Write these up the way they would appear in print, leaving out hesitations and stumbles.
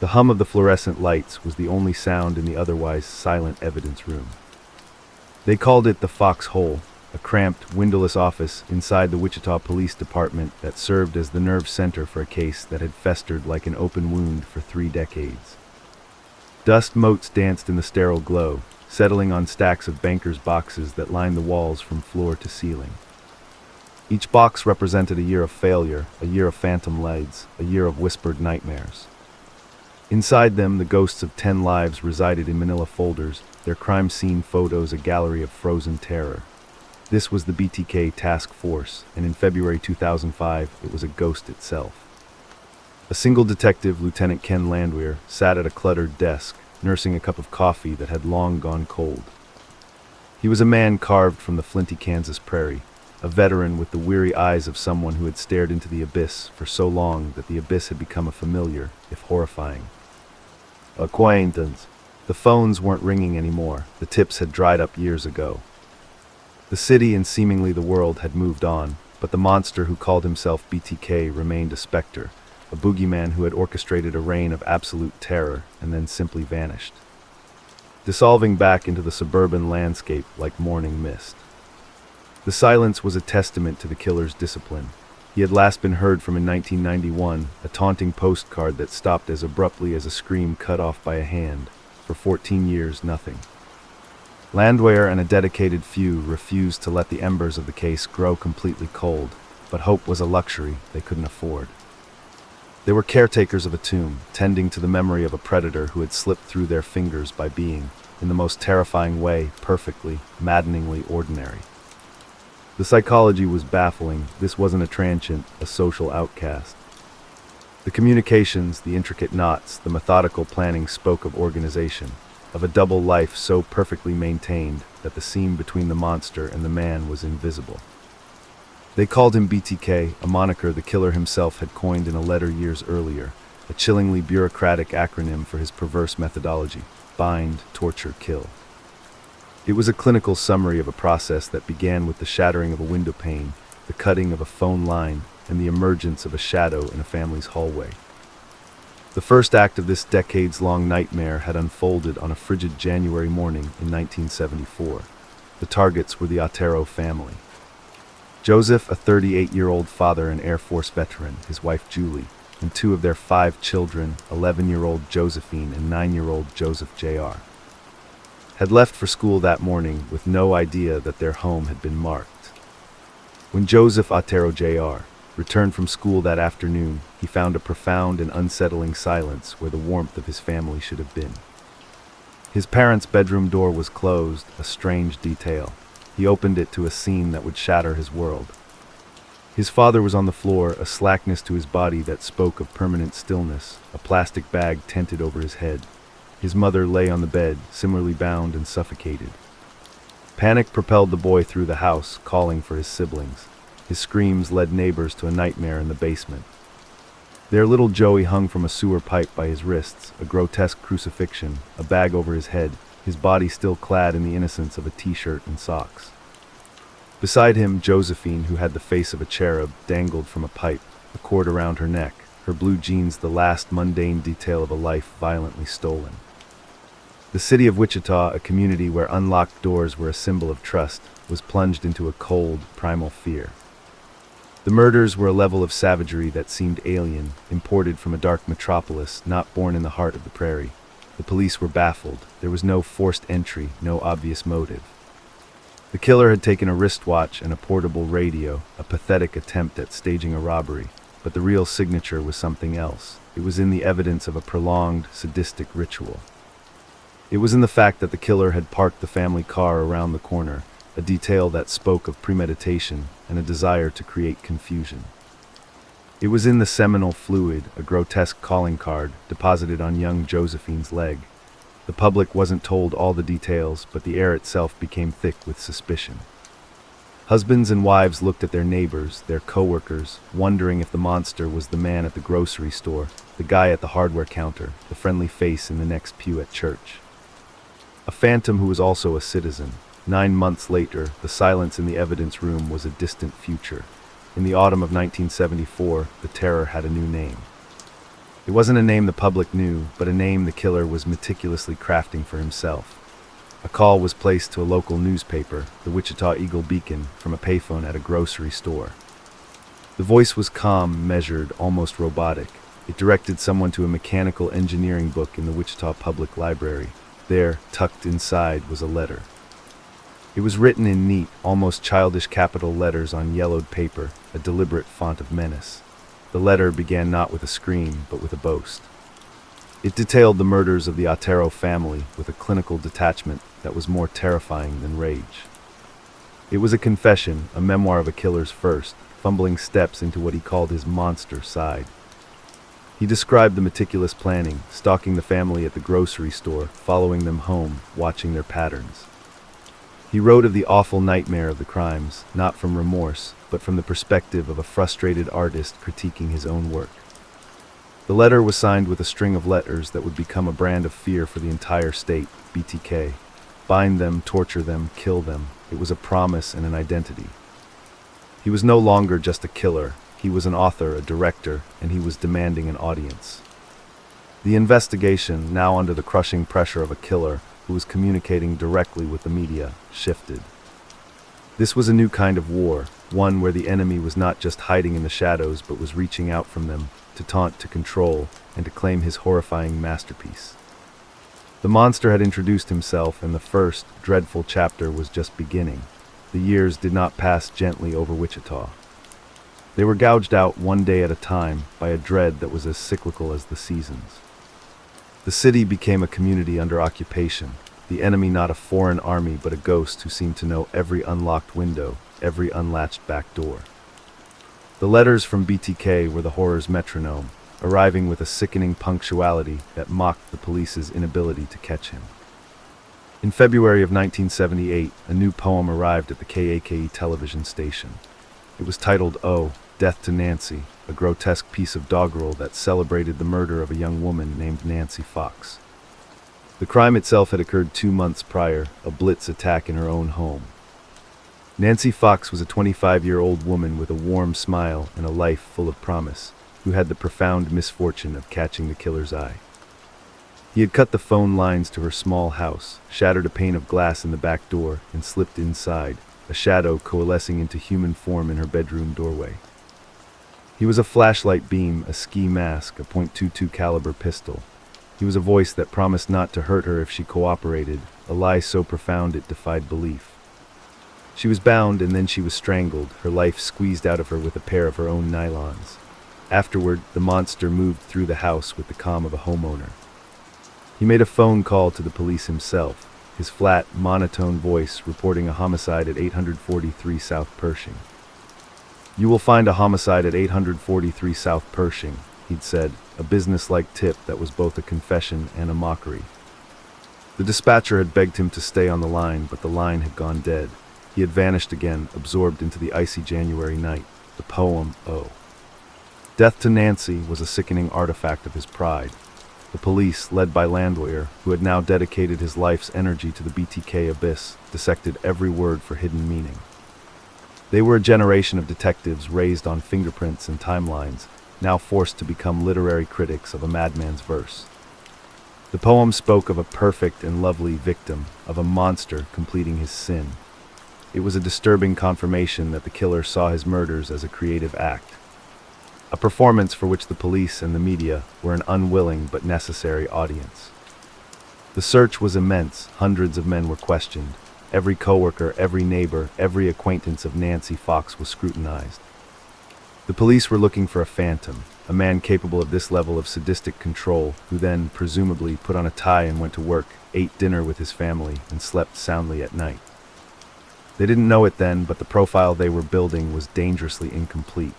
The hum of the fluorescent lights was the only sound in the otherwise silent evidence room. They called it the Foxhole, a cramped, windowless office inside the Wichita Police Department that served as the nerve center for a case that had festered like an open wound for 3 decades. Dust motes danced in the sterile glow, settling on stacks of bankers' boxes that lined the walls from floor to ceiling. Each box represented a year of failure, a year of phantom leads, a year of whispered nightmares. Inside them, the ghosts of 10 lives resided in manila folders, their crime scene photos a gallery of frozen terror. This was the BTK task force, and in February 2005, it was a ghost itself. A single detective, Lieutenant Ken Landwehr, sat at a cluttered desk, nursing a cup of coffee that had long gone cold. He was a man carved from the flinty Kansas prairie, a veteran with the weary eyes of someone who had stared into the abyss for so long that the abyss had become a familiar, if horrifying, acquaintance. The phones weren't ringing anymore. The tips had dried up years ago. The city and seemingly the world had moved on, but the monster who called himself BTK remained a specter, a boogeyman who had orchestrated a reign of absolute terror and then simply vanished, dissolving back into the suburban landscape like morning mist. The silence was a testament to the killer's discipline. He had last been heard from in 1991, a taunting postcard that stopped as abruptly as a scream cut off by a hand. For 14 years, nothing. Landwehr and a dedicated few refused to let the embers of the case grow completely cold, but hope was a luxury they couldn't afford. They were caretakers of a tomb, tending to the memory of a predator who had slipped through their fingers by being, in the most terrifying way, perfectly, maddeningly ordinary. The psychology was baffling. This wasn't a transient, a social outcast. The communications, the intricate knots, the methodical planning spoke of organization, of a double life so perfectly maintained that the seam between the monster and the man was invisible. They called him BTK, a moniker the killer himself had coined in a letter years earlier, a chillingly bureaucratic acronym for his perverse methodology: bind, torture, kill. It was a clinical summary of a process that began with the shattering of a window pane, the cutting of a phone line, and the emergence of a shadow in a family's hallway. The first act of this decades-long nightmare had unfolded on a frigid January morning in 1974. The targets were the Otero family. Joseph, a 38-year-old father and Air Force veteran, his wife Julie, and 2 of their 5 children, 11-year-old Josephine and 9-year-old Joseph Jr., had left for school that morning with no idea that their home had been marked. When Joseph Otero Jr. returned from school that afternoon, he found a profound and unsettling silence where the warmth of his family should have been. His parents' bedroom door was closed, a strange detail. He opened it to a scene that would shatter his world. His father was on the floor, a slackness to his body that spoke of permanent stillness, a plastic bag tented over his head. His mother lay on the bed, similarly bound and suffocated. Panic propelled the boy through the house, calling for his siblings. His screams led neighbors to a nightmare in the basement. There little Joey hung from a sewer pipe by his wrists, a grotesque crucifixion, a bag over his head, his body still clad in the innocence of a t-shirt and socks. Beside him, Josephine, who had the face of a cherub, dangled from a pipe, a cord around her neck, her blue jeans the last mundane detail of a life violently stolen. The city of Wichita, a community where unlocked doors were a symbol of trust, was plunged into a cold, primal fear. The murders were a level of savagery that seemed alien, imported from a dark metropolis not born in the heart of the prairie. The police were baffled. There was no forced entry, no obvious motive. The killer had taken a wristwatch and a portable radio, a pathetic attempt at staging a robbery, but the real signature was something else. It was in the evidence of a prolonged, sadistic ritual. It was in the fact that the killer had parked the family car around the corner, a detail that spoke of premeditation and a desire to create confusion. It was in the seminal fluid, a grotesque calling card, deposited on young Josephine's leg. The public wasn't told all the details, but the air itself became thick with suspicion. Husbands and wives looked at their neighbors, their co-workers, wondering if the monster was the man at the grocery store, the guy at the hardware counter, the friendly face in the next pew at church. A phantom who was also a citizen. 9 months later, the silence in the evidence room was a distant future. In the autumn of 1974, the terror had a new name. It wasn't a name the public knew, but a name the killer was meticulously crafting for himself. A call was placed to a local newspaper, the Wichita Eagle-Beacon, from a payphone at a grocery store. The voice was calm, measured, almost robotic. It directed someone to a mechanical engineering book in the Wichita Public Library. There, tucked inside, was a letter. It was written in neat, almost childish capital letters on yellowed paper, a deliberate font of menace. The letter began not with a scream, but with a boast. It detailed the murders of the Otero family with a clinical detachment that was more terrifying than rage. It was a confession, a memoir of a killer's first, fumbling steps into what he called his monster side. He described the meticulous planning, stalking the family at the grocery store, following them home, watching their patterns. He wrote of the awful nightmare of the crimes, not from remorse, but from the perspective of a frustrated artist critiquing his own work. The letter was signed with a string of letters that would become a brand of fear for the entire state, BTK. Bind them, torture them, kill them. It was a promise and an identity. He was no longer just a killer. He was an author, a director, and he was demanding an audience. The investigation, now under the crushing pressure of a killer who was communicating directly with the media, shifted. This was a new kind of war, one where the enemy was not just hiding in the shadows but was reaching out from them, to taunt, to control, and to claim his horrifying masterpiece. The monster had introduced himself, and the first, dreadful chapter was just beginning. The years did not pass gently over Wichita. They were gouged out one day at a time by a dread that was as cyclical as the seasons. The city became a community under occupation, the enemy not a foreign army but a ghost who seemed to know every unlocked window, every unlatched back door. The letters from BTK were the horror's metronome, arriving with a sickening punctuality that mocked the police's inability to catch him. In February of 1978, a new poem arrived at the KAKE television station. It was titled "Oh, Death to Nancy," a grotesque piece of doggerel that celebrated the murder of a young woman named Nancy Fox. The crime itself had occurred 2 months prior, a blitz attack in her own home. Nancy Fox was a 25-year-old woman with a warm smile and a life full of promise, who had the profound misfortune of catching the killer's eye. He had cut the phone lines to her small house, shattered a pane of glass in the back door, and slipped inside, a shadow coalescing into human form in her bedroom doorway. He was a flashlight beam, a ski mask, a .22 caliber pistol. He was a voice that promised not to hurt her if she cooperated, a lie so profound it defied belief. She was bound and then she was strangled, her life squeezed out of her with a pair of her own nylons. Afterward, the monster moved through the house with the calm of a homeowner. He made a phone call to the police himself, his flat, monotone voice reporting a homicide at 843 South Pershing. "You will find a homicide at 843 South Pershing," he'd said, a businesslike tip that was both a confession and a mockery. The dispatcher had begged him to stay on the line, but the line had gone dead. He had vanished again, absorbed into the icy January night. The poem, "Oh." Death to Nancy was a sickening artifact of his pride. The police, led by Landwehr, who had now dedicated his life's energy to the BTK abyss, dissected every word for hidden meaning. They were a generation of detectives raised on fingerprints and timelines, now forced to become literary critics of a madman's verse. The poem spoke of a perfect and lovely victim, of a monster completing his sin. It was a disturbing confirmation that the killer saw his murders as a creative act, a performance for which the police and the media were an unwilling but necessary audience. The search was immense. Hundreds of men were questioned. Every coworker, every neighbor, every acquaintance of Nancy Fox was scrutinized. The police were looking for a phantom, a man capable of this level of sadistic control, who then, presumably, put on a tie and went to work, ate dinner with his family, and slept soundly at night. They didn't know it then, but the profile they were building was dangerously incomplete.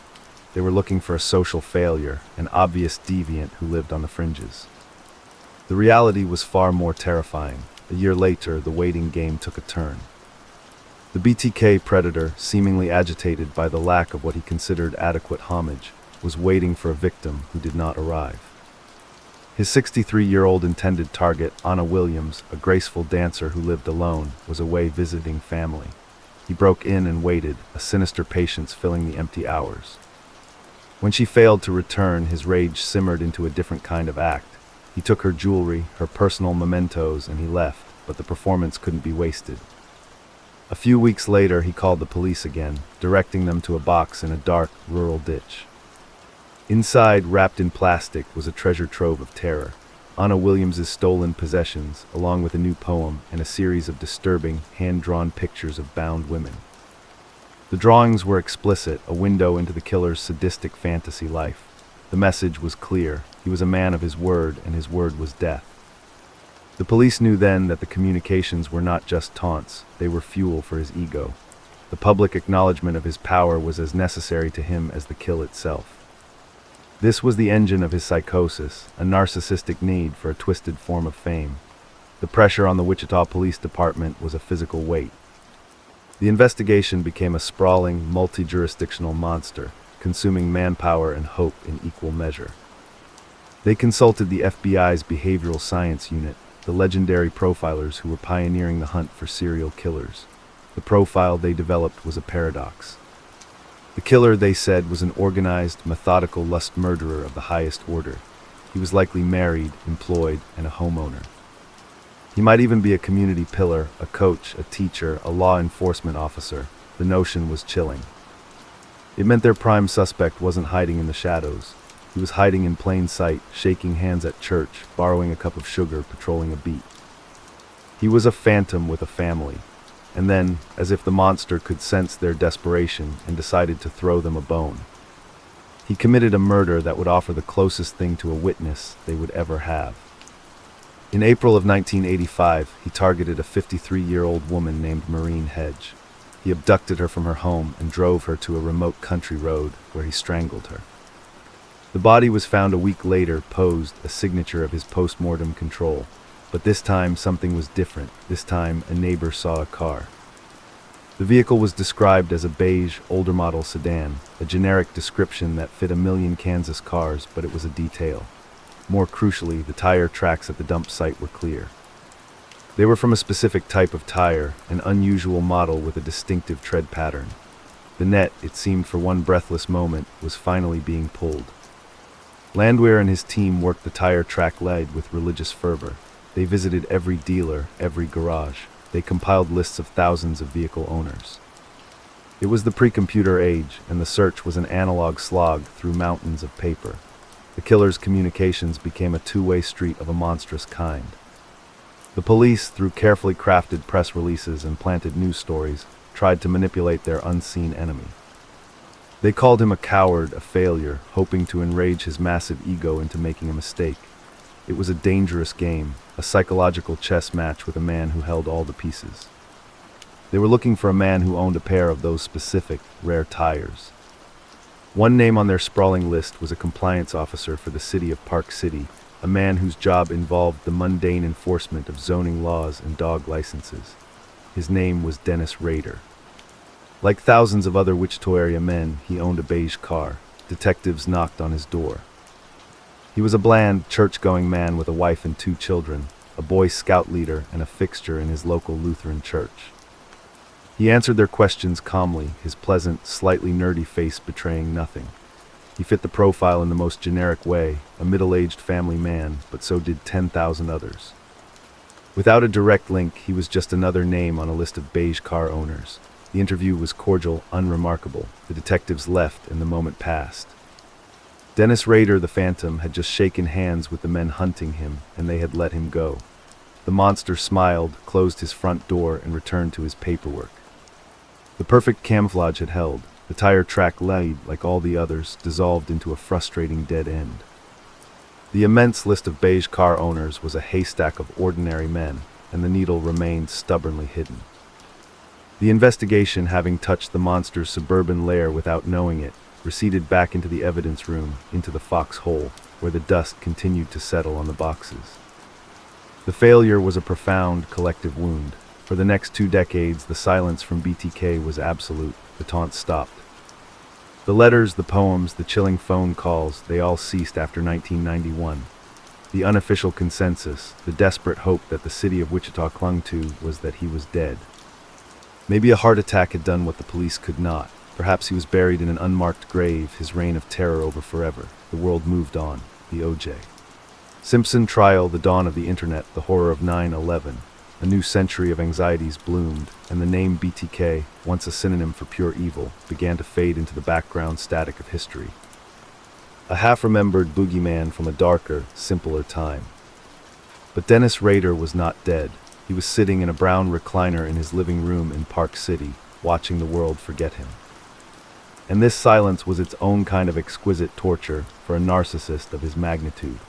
They were looking for a social failure, an obvious deviant who lived on the fringes. The reality was far more terrifying. A year later, the waiting game took a turn. The BTK predator, seemingly agitated by the lack of what he considered adequate homage, was waiting for a victim who did not arrive. His 63-year-old intended target, Anna Williams, a graceful dancer who lived alone, was away visiting family. He broke in and waited, a sinister patience filling the empty hours. When she failed to return, his rage simmered into a different kind of act. He took her jewelry, her personal mementos, and he left, but the performance couldn't be wasted. A few weeks later, he called the police again, directing them to a box in a dark, rural ditch. Inside, wrapped in plastic, was a treasure trove of terror. Anna Williams's stolen possessions, along with a new poem and a series of disturbing, hand-drawn pictures of bound women. The drawings were explicit, a window into the killer's sadistic fantasy life. The message was clear. He was a man of his word, and his word was death. The police knew then that the communications were not just taunts, they were fuel for his ego. The public acknowledgement of his power was as necessary to him as the kill itself. This was the engine of his psychosis, a narcissistic need for a twisted form of fame. The pressure on the Wichita Police Department was a physical weight. The investigation became a sprawling, multi-jurisdictional monster, consuming manpower and hope in equal measure. They consulted the FBI's Behavioral Science Unit, the legendary profilers who were pioneering the hunt for serial killers. The profile they developed was a paradox. The killer, they said, was an organized, methodical lust murderer of the highest order. He was likely married, employed, and a homeowner. He might even be a community pillar, a coach, a teacher, a law enforcement officer. The notion was chilling. It meant their prime suspect wasn't hiding in the shadows. He was hiding in plain sight, shaking hands at church, borrowing a cup of sugar, patrolling a beat. He was a phantom with a family. And then, as if the monster could sense their desperation and decided to throw them a bone, he committed a murder that would offer the closest thing to a witness they would ever have. In April of 1985, he targeted a 53-year-old woman named Maureen Hedge. He abducted her from her home and drove her to a remote country road where he strangled her. The body was found a week later, posed, a signature of his post-mortem control. But this time, something was different. This time, a neighbor saw a car. The vehicle was described as a beige, older model sedan, a generic description that fit a million Kansas cars, but it was a detail. More crucially, the tire tracks at the dump site were clear. They were from a specific type of tire, an unusual model with a distinctive tread pattern. The net, it seemed for one breathless moment, was finally being pulled. Landwehr and his team worked the tire track lead with religious fervor. They visited every dealer, every garage. They compiled lists of thousands of vehicle owners. It was the pre-computer age, and the search was an analog slog through mountains of paper. The killer's communications became a two-way street of a monstrous kind. The police, through carefully crafted press releases and planted news stories, tried to manipulate their unseen enemy. They called him a coward, a failure, hoping to enrage his massive ego into making a mistake. It was a dangerous game, a psychological chess match with a man who held all the pieces. They were looking for a man who owned a pair of those specific, rare tires. One name on their sprawling list was a compliance officer for the city of Park City, a man whose job involved the mundane enforcement of zoning laws and dog licenses. His name was Dennis Rader. Like thousands of other Wichita area men, he owned a beige car. Detectives knocked on his door. He was a bland, church-going man with a wife and 2 children, a Boy Scout leader and a fixture in his local Lutheran church. He answered their questions calmly, his pleasant, slightly nerdy face betraying nothing. He fit the profile in the most generic way, a middle-aged family man, but so did 10,000 others. Without a direct link, he was just another name on a list of beige car owners. The interview was cordial, unremarkable. The detectives left, and the moment passed. Dennis Rader, the Phantom, had just shaken hands with the men hunting him, and they had let him go. The monster smiled, closed his front door, and returned to his paperwork. The perfect camouflage had held. The tire track lead, like all the others, dissolved into a frustrating dead end. The immense list of beige car owners was a haystack of ordinary men, and the needle remained stubbornly hidden. The investigation, having touched the monster's suburban lair without knowing it, receded back into the evidence room, into the foxhole, where the dust continued to settle on the boxes. The failure was a profound, collective wound. For the next 2 decades, the silence from BTK was absolute. The taunts stopped. The letters, the poems, the chilling phone calls, they all ceased after 1991. The unofficial consensus, the desperate hope that the city of Wichita clung to, was that he was dead. Maybe a heart attack had done what the police could not. Perhaps he was buried in an unmarked grave, his reign of terror over forever. The world moved on. The O.J. Simpson trial, the dawn of the internet, the horror of 9/11. A new century of anxieties bloomed, and the name BTK, once a synonym for pure evil, began to fade into the background static of history. A half-remembered boogeyman from a darker, simpler time. But Dennis Rader was not dead. He was sitting in a brown recliner in his living room in Park City, watching the world forget him. And this silence was its own kind of exquisite torture for a narcissist of his magnitude.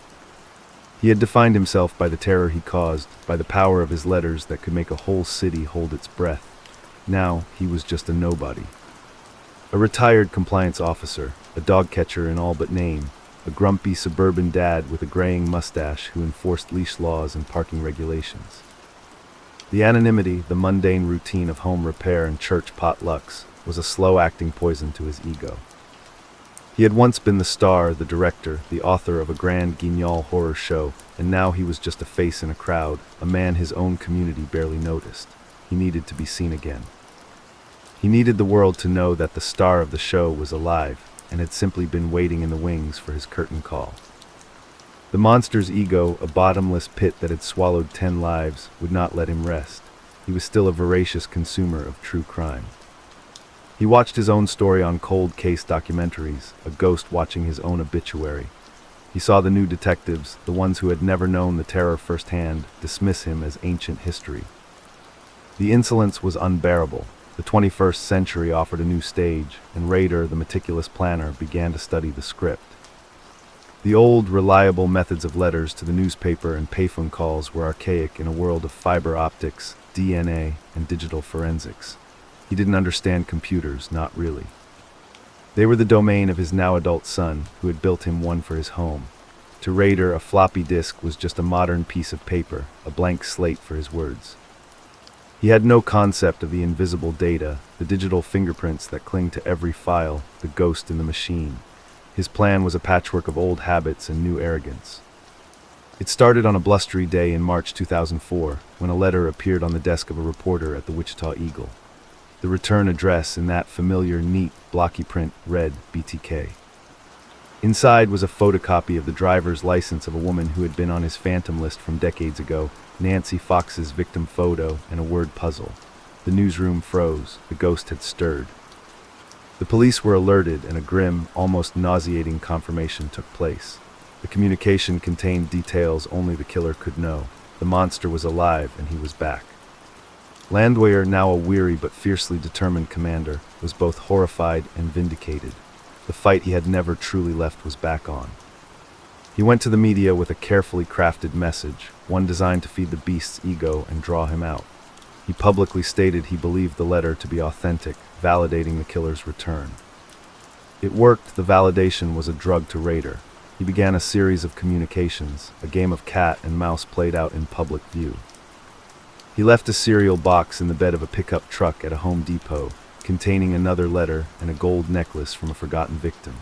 He had defined himself by the terror he caused, by the power of his letters that could make a whole city hold its breath. Now he was just a nobody. A retired compliance officer, a dog catcher in all but name, a grumpy suburban dad with a graying mustache who enforced leash laws and parking regulations. The anonymity, the mundane routine of home repair and church potlucks was a slow-acting poison to his ego. He had once been the star, the director, the author of a grand guignol horror show, and now he was just a face in a crowd, a man his own community barely noticed. He needed to be seen again. He needed the world to know that the star of the show was alive, and had simply been waiting in the wings for his curtain call. The monster's ego, a bottomless pit that had swallowed 10 lives, would not let him rest. He was still a voracious consumer of true crime. He watched his own story on cold case documentaries, a ghost watching his own obituary. He saw the new detectives, the ones who had never known the terror firsthand, dismiss him as ancient history. The insolence was unbearable. The 21st century offered a new stage, and Rader, the meticulous planner, began to study the script. The old, reliable methods of letters to the newspaper and payphone calls were archaic in a world of fiber optics, DNA, and digital forensics. He didn't understand computers, not really. They were the domain of his now-adult son, who had built him one for his home. To Rader, a floppy disk was just a modern piece of paper, a blank slate for his words. He had no concept of the invisible data, the digital fingerprints that cling to every file, the ghost in the machine. His plan was a patchwork of old habits and new arrogance. It started on a blustery day in March 2004, when a letter appeared on the desk of a reporter at the Wichita Eagle. The return address, in that familiar, neat, blocky print, read BTK. Inside was a photocopy of the driver's license of a woman who had been on his phantom list from decades ago, Nancy Fox's victim photo, and a word puzzle. The newsroom froze. The ghost had stirred. The police were alerted, and a grim, almost nauseating confirmation took place. The communication contained details only the killer could know. The monster was alive, and he was back. Landwehr, now a weary but fiercely determined commander, was both horrified and vindicated. The fight he had never truly left was back on. He went to the media with a carefully crafted message, one designed to feed the beast's ego and draw him out. He publicly stated he believed the letter to be authentic, validating the killer's return. It worked. The validation was a drug to Rader. He began a series of communications, a game of cat and mouse played out in public view. He left a cereal box in the bed of a pickup truck at a Home Depot, containing another letter and a gold necklace from a forgotten victim.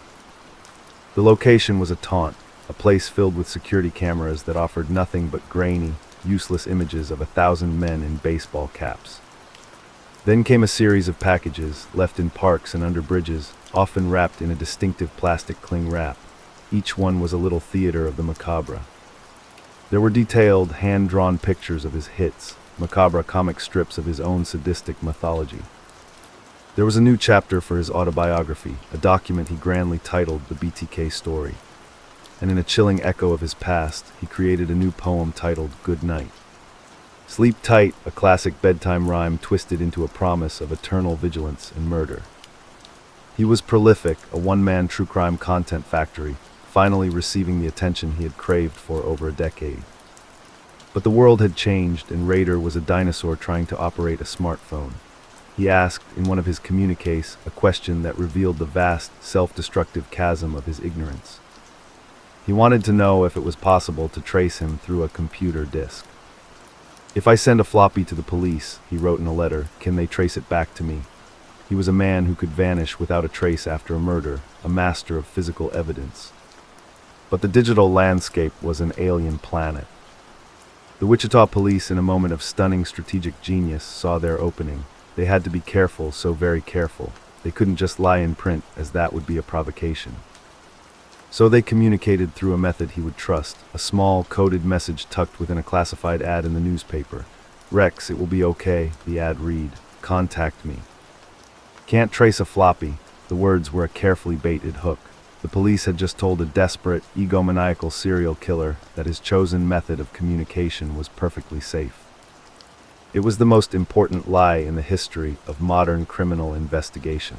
The location was a taunt, a place filled with security cameras that offered nothing but grainy, useless images of 1,000 men in baseball caps. Then came a series of packages, left in parks and under bridges, often wrapped in a distinctive plastic cling wrap. Each one was a little theater of the macabre. There were detailed, hand-drawn pictures of his hits, macabre comic strips of his own sadistic mythology. There was a new chapter for his autobiography, a document he grandly titled The BTK Story. And in a chilling echo of his past, he created a new poem titled Good Night. Sleep tight, a classic bedtime rhyme twisted into a promise of eternal vigilance and murder. He was prolific, a one-man true crime content factory, finally receiving the attention he had craved for over a decade. But the world had changed, and Rader was a dinosaur trying to operate a smartphone. He asked, in one of his communiques, a question that revealed the vast, self-destructive chasm of his ignorance. He wanted to know if it was possible to trace him through a computer disk. "If I send a floppy to the police," he wrote in a letter, "can they trace it back to me?" He was a man who could vanish without a trace after a murder, a master of physical evidence. But the digital landscape was an alien planet. The Wichita police, in a moment of stunning strategic genius, saw their opening. They had to be careful, so very careful. They couldn't just lie in print, as that would be a provocation. So they communicated through a method he would trust, a small, coded message tucked within a classified ad in the newspaper. "Rex, it will be okay," the ad read. "Contact me." "Can't trace a floppy." The words were a carefully baited hook. The police had just told a desperate, egomaniacal serial killer that his chosen method of communication was perfectly safe. It was the most important lie in the history of modern criminal investigation.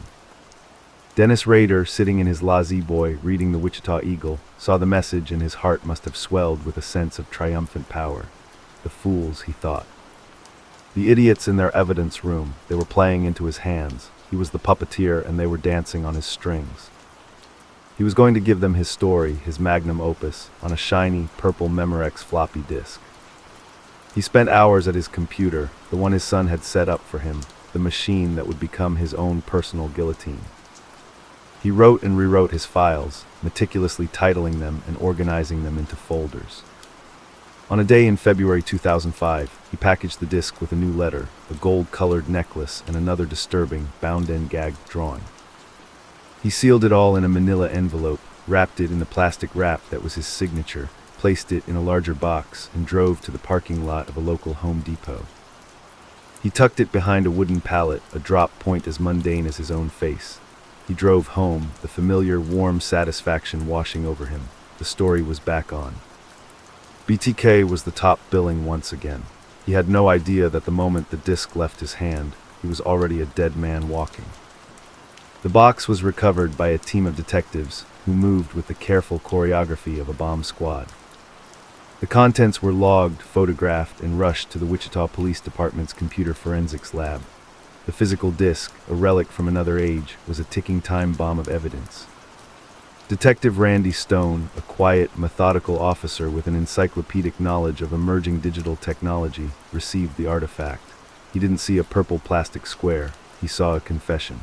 Dennis Rader, sitting in his La-Z-Boy reading the Wichita Eagle, saw the message and his heart must have swelled with a sense of triumphant power. The fools, he thought. The idiots in their evidence room, they were playing into his hands. He was the puppeteer and they were dancing on his strings. He was going to give them his story, his magnum opus, on a shiny, purple Memorex floppy disk. He spent hours at his computer, the one his son had set up for him, the machine that would become his own personal guillotine. He wrote and rewrote his files, meticulously titling them and organizing them into folders. On a day in February 2005, he packaged the disc with a new letter, a gold-colored necklace, and another disturbing, bound-and-gagged drawing. He sealed it all in a manila envelope, wrapped it in the plastic wrap that was his signature, placed it in a larger box, and drove to the parking lot of a local Home Depot. He tucked it behind a wooden pallet, a drop point as mundane as his own face. He drove home, the familiar, warm satisfaction washing over him. The story was back on. BTK was the top billing once again. He had no idea that the moment the disc left his hand, he was already a dead man walking. The box was recovered by a team of detectives who moved with the careful choreography of a bomb squad. The contents were logged, photographed, and rushed to the Wichita Police Department's computer forensics lab. The physical disc, a relic from another age, was a ticking time bomb of evidence. Detective Randy Stone, a quiet, methodical officer with an encyclopedic knowledge of emerging digital technology, received the artifact. He didn't see a purple plastic square. He saw a confession.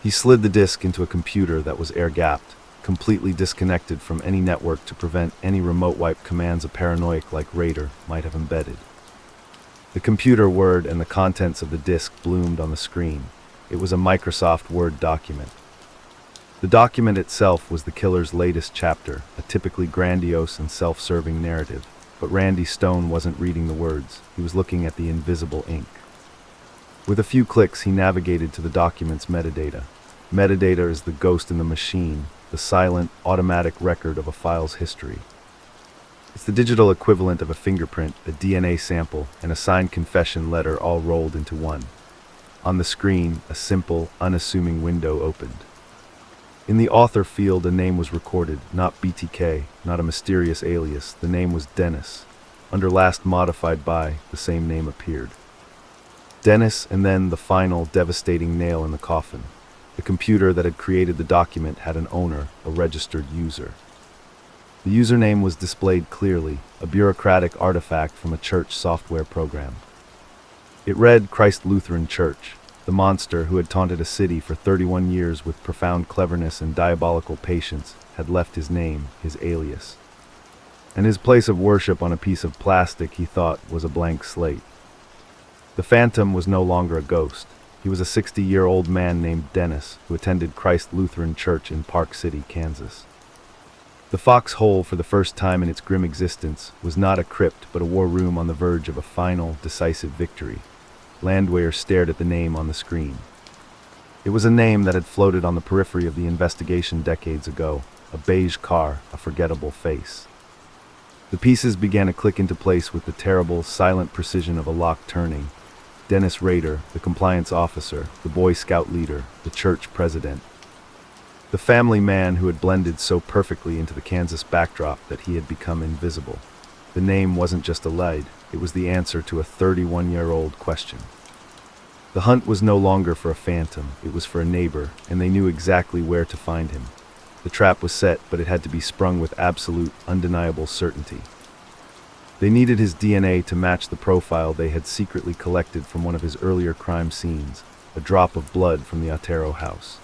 He slid the disc into a computer that was air-gapped, completely disconnected from any network to prevent any remote wipe commands a paranoiac like Rader might have embedded. The computer word and the contents of the disc bloomed on the screen. It was a Microsoft Word document. The document itself was the killer's latest chapter, a typically grandiose and self-serving narrative. But Randy Stone wasn't reading the words. He was looking at the invisible ink. With a few clicks, he navigated to the document's metadata. Metadata is the ghost in the machine, the silent, automatic record of a file's history. It's the digital equivalent of a fingerprint, a DNA sample, and a signed confession letter all rolled into one. On the screen, a simple, unassuming window opened. In the author field, a name was recorded, not BTK, not a mysterious alias. The name was Dennis. Under last modified by, the same name appeared. Dennis, and then the final, devastating nail in the coffin. The computer that had created the document had an owner, a registered user. The username was displayed clearly, a bureaucratic artifact from a church software program. It read Christ Lutheran Church. The monster who had taunted a city for 31 years with profound cleverness and diabolical patience had left his name, his alias. And his place of worship on a piece of plastic, he thought, was a blank slate. The phantom was no longer a ghost. He was a 60-year-old man named Dennis who attended Christ Lutheran Church in Park City, Kansas. The foxhole, for the first time in its grim existence, was not a crypt but a war room on the verge of a final, decisive victory. Landwehr stared at the name on the screen. It was a name that had floated on the periphery of the investigation decades ago, a beige car, a forgettable face. The pieces began to click into place with the terrible, silent precision of a lock turning. Dennis Rader, the compliance officer, the Boy Scout leader, the church president. The family man who had blended so perfectly into the Kansas backdrop that he had become invisible. The name wasn't just a lead, it was the answer to a 31-year-old question. The hunt was no longer for a phantom, it was for a neighbor, and they knew exactly where to find him. The trap was set, but it had to be sprung with absolute, undeniable certainty. They needed his DNA to match the profile they had secretly collected from one of his earlier crime scenes, a drop of blood from the Otero house.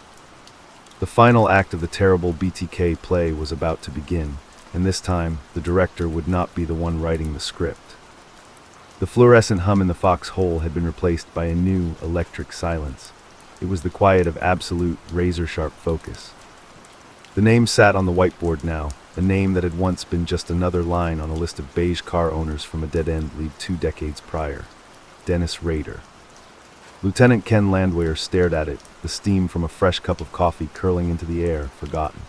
The final act of the terrible BTK play was about to begin, and this time, the director would not be the one writing the script. The fluorescent hum in the foxhole had been replaced by a new, electric silence. It was the quiet of absolute, razor-sharp focus. The name sat on the whiteboard now, a name that had once been just another line on a list of beige car owners from a dead-end lead 2 decades prior. Dennis Rader. Lieutenant Ken Landwehr stared at it, the steam from a fresh cup of coffee curling into the air, forgotten.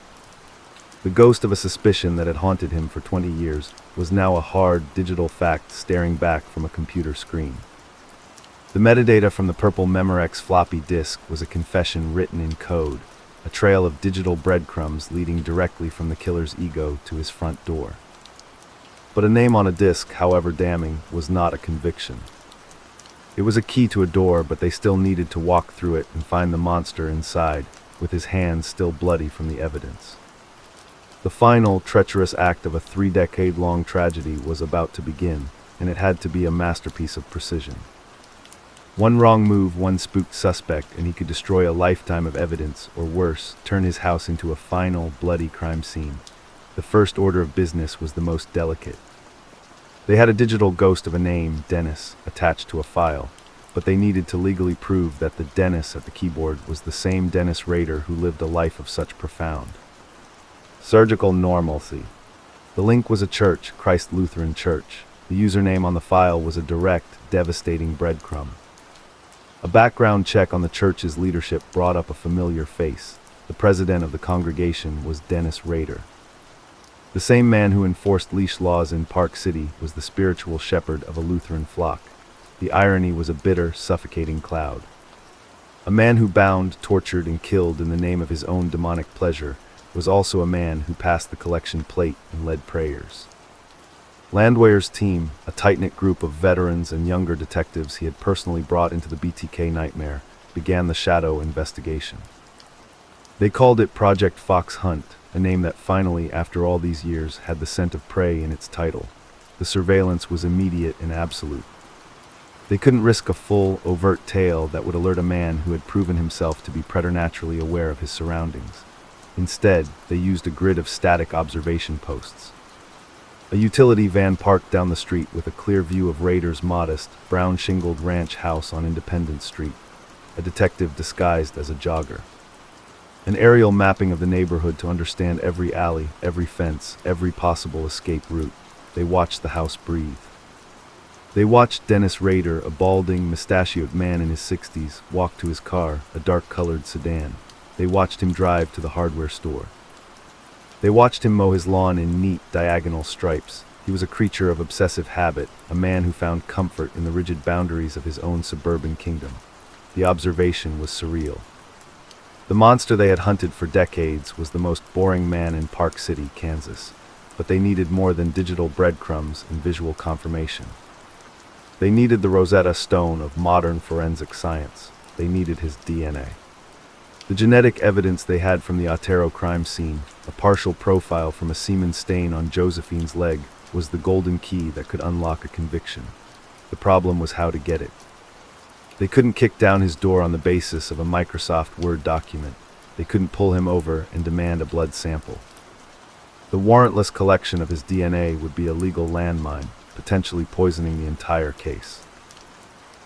The ghost of a suspicion that had haunted him for 20 years was now a hard, digital fact staring back from a computer screen. The metadata from the purple Memorex floppy disk was a confession written in code, a trail of digital breadcrumbs leading directly from the killer's ego to his front door. But a name on a disk, however damning, was not a conviction. It was a key to a door, but they still needed to walk through it and find the monster inside, with his hands still bloody from the evidence. The final, treacherous act of a 3-decade-long tragedy was about to begin, and it had to be a masterpiece of precision. One wrong move, one spooked suspect, and he could destroy a lifetime of evidence, or worse, turn his house into a final, bloody crime scene. The first order of business was the most delicate. They had a digital ghost of a name, Dennis, attached to a file, but they needed to legally prove that the Dennis at the keyboard was the same Dennis Rader who lived a life of such profound. Surgical normalcy. The link was a church, Christ Lutheran Church. The username on the file was a direct, devastating breadcrumb. A background check on the church's leadership brought up a familiar face. The president of the congregation was Dennis Rader. The same man who enforced leash laws in Park City was the spiritual shepherd of a Lutheran flock. The irony was a bitter, suffocating cloud. A man who bound, tortured, and killed in the name of his own demonic pleasure was also a man who passed the collection plate and led prayers. Landwehr's team, a tight-knit group of veterans and younger detectives he had personally brought into the BTK nightmare, began the shadow investigation. They called it Project Fox Hunt, a name that finally, after all these years, had the scent of prey in its title. The surveillance was immediate and absolute. They couldn't risk a full, overt tale that would alert a man who had proven himself to be preternaturally aware of his surroundings. Instead, they used a grid of static observation posts. A utility van parked down the street with a clear view of Rader's modest, brown-shingled ranch house on Independence Street, a detective disguised as a jogger. An aerial mapping of the neighborhood to understand every alley, every fence, every possible escape route. They watched the house breathe. They watched Dennis Rader, a balding, mustachioed man in his 60s, walk to his car, a dark-colored sedan. They watched him drive to the hardware store. They watched him mow his lawn in neat, diagonal stripes. He was a creature of obsessive habit, a man who found comfort in the rigid boundaries of his own suburban kingdom. The observation was surreal. The monster they had hunted for decades was the most boring man in Park City, Kansas, but they needed more than digital breadcrumbs and visual confirmation. They needed the Rosetta Stone of modern forensic science. They needed his DNA. The genetic evidence they had from the Otero crime scene, a partial profile from a semen stain on Josephine's leg, was the golden key that could unlock a conviction. The problem was how to get it. They couldn't kick down his door on the basis of a Microsoft Word document. They couldn't pull him over and demand a blood sample. The warrantless collection of his DNA would be a legal landmine, potentially poisoning the entire case.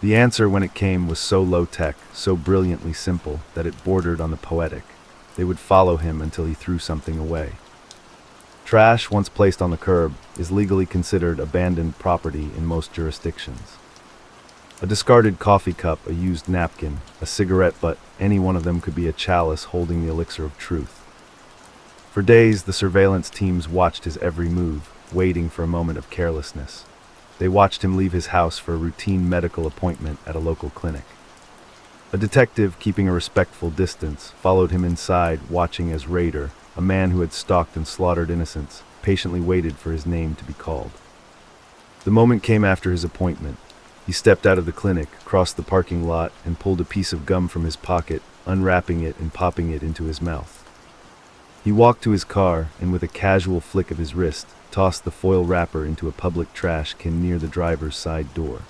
The answer, when it came, was so low-tech, so brilliantly simple, that it bordered on the poetic. They would follow him until he threw something away. Trash, once placed on the curb, is legally considered abandoned property in most jurisdictions. A discarded coffee cup, a used napkin, a cigarette butt, any one of them could be a chalice holding the elixir of truth. For days, the surveillance teams watched his every move, waiting for a moment of carelessness. They watched him leave his house for a routine medical appointment at a local clinic. A detective, keeping a respectful distance, followed him inside, watching as Rader, a man who had stalked and slaughtered innocents, patiently waited for his name to be called. The moment came after his appointment. He stepped out of the clinic, crossed the parking lot, and pulled a piece of gum from his pocket, unwrapping it and popping it into his mouth. He walked to his car, and with a casual flick of his wrist, tossed the foil wrapper into a public trash can near the driver's side door.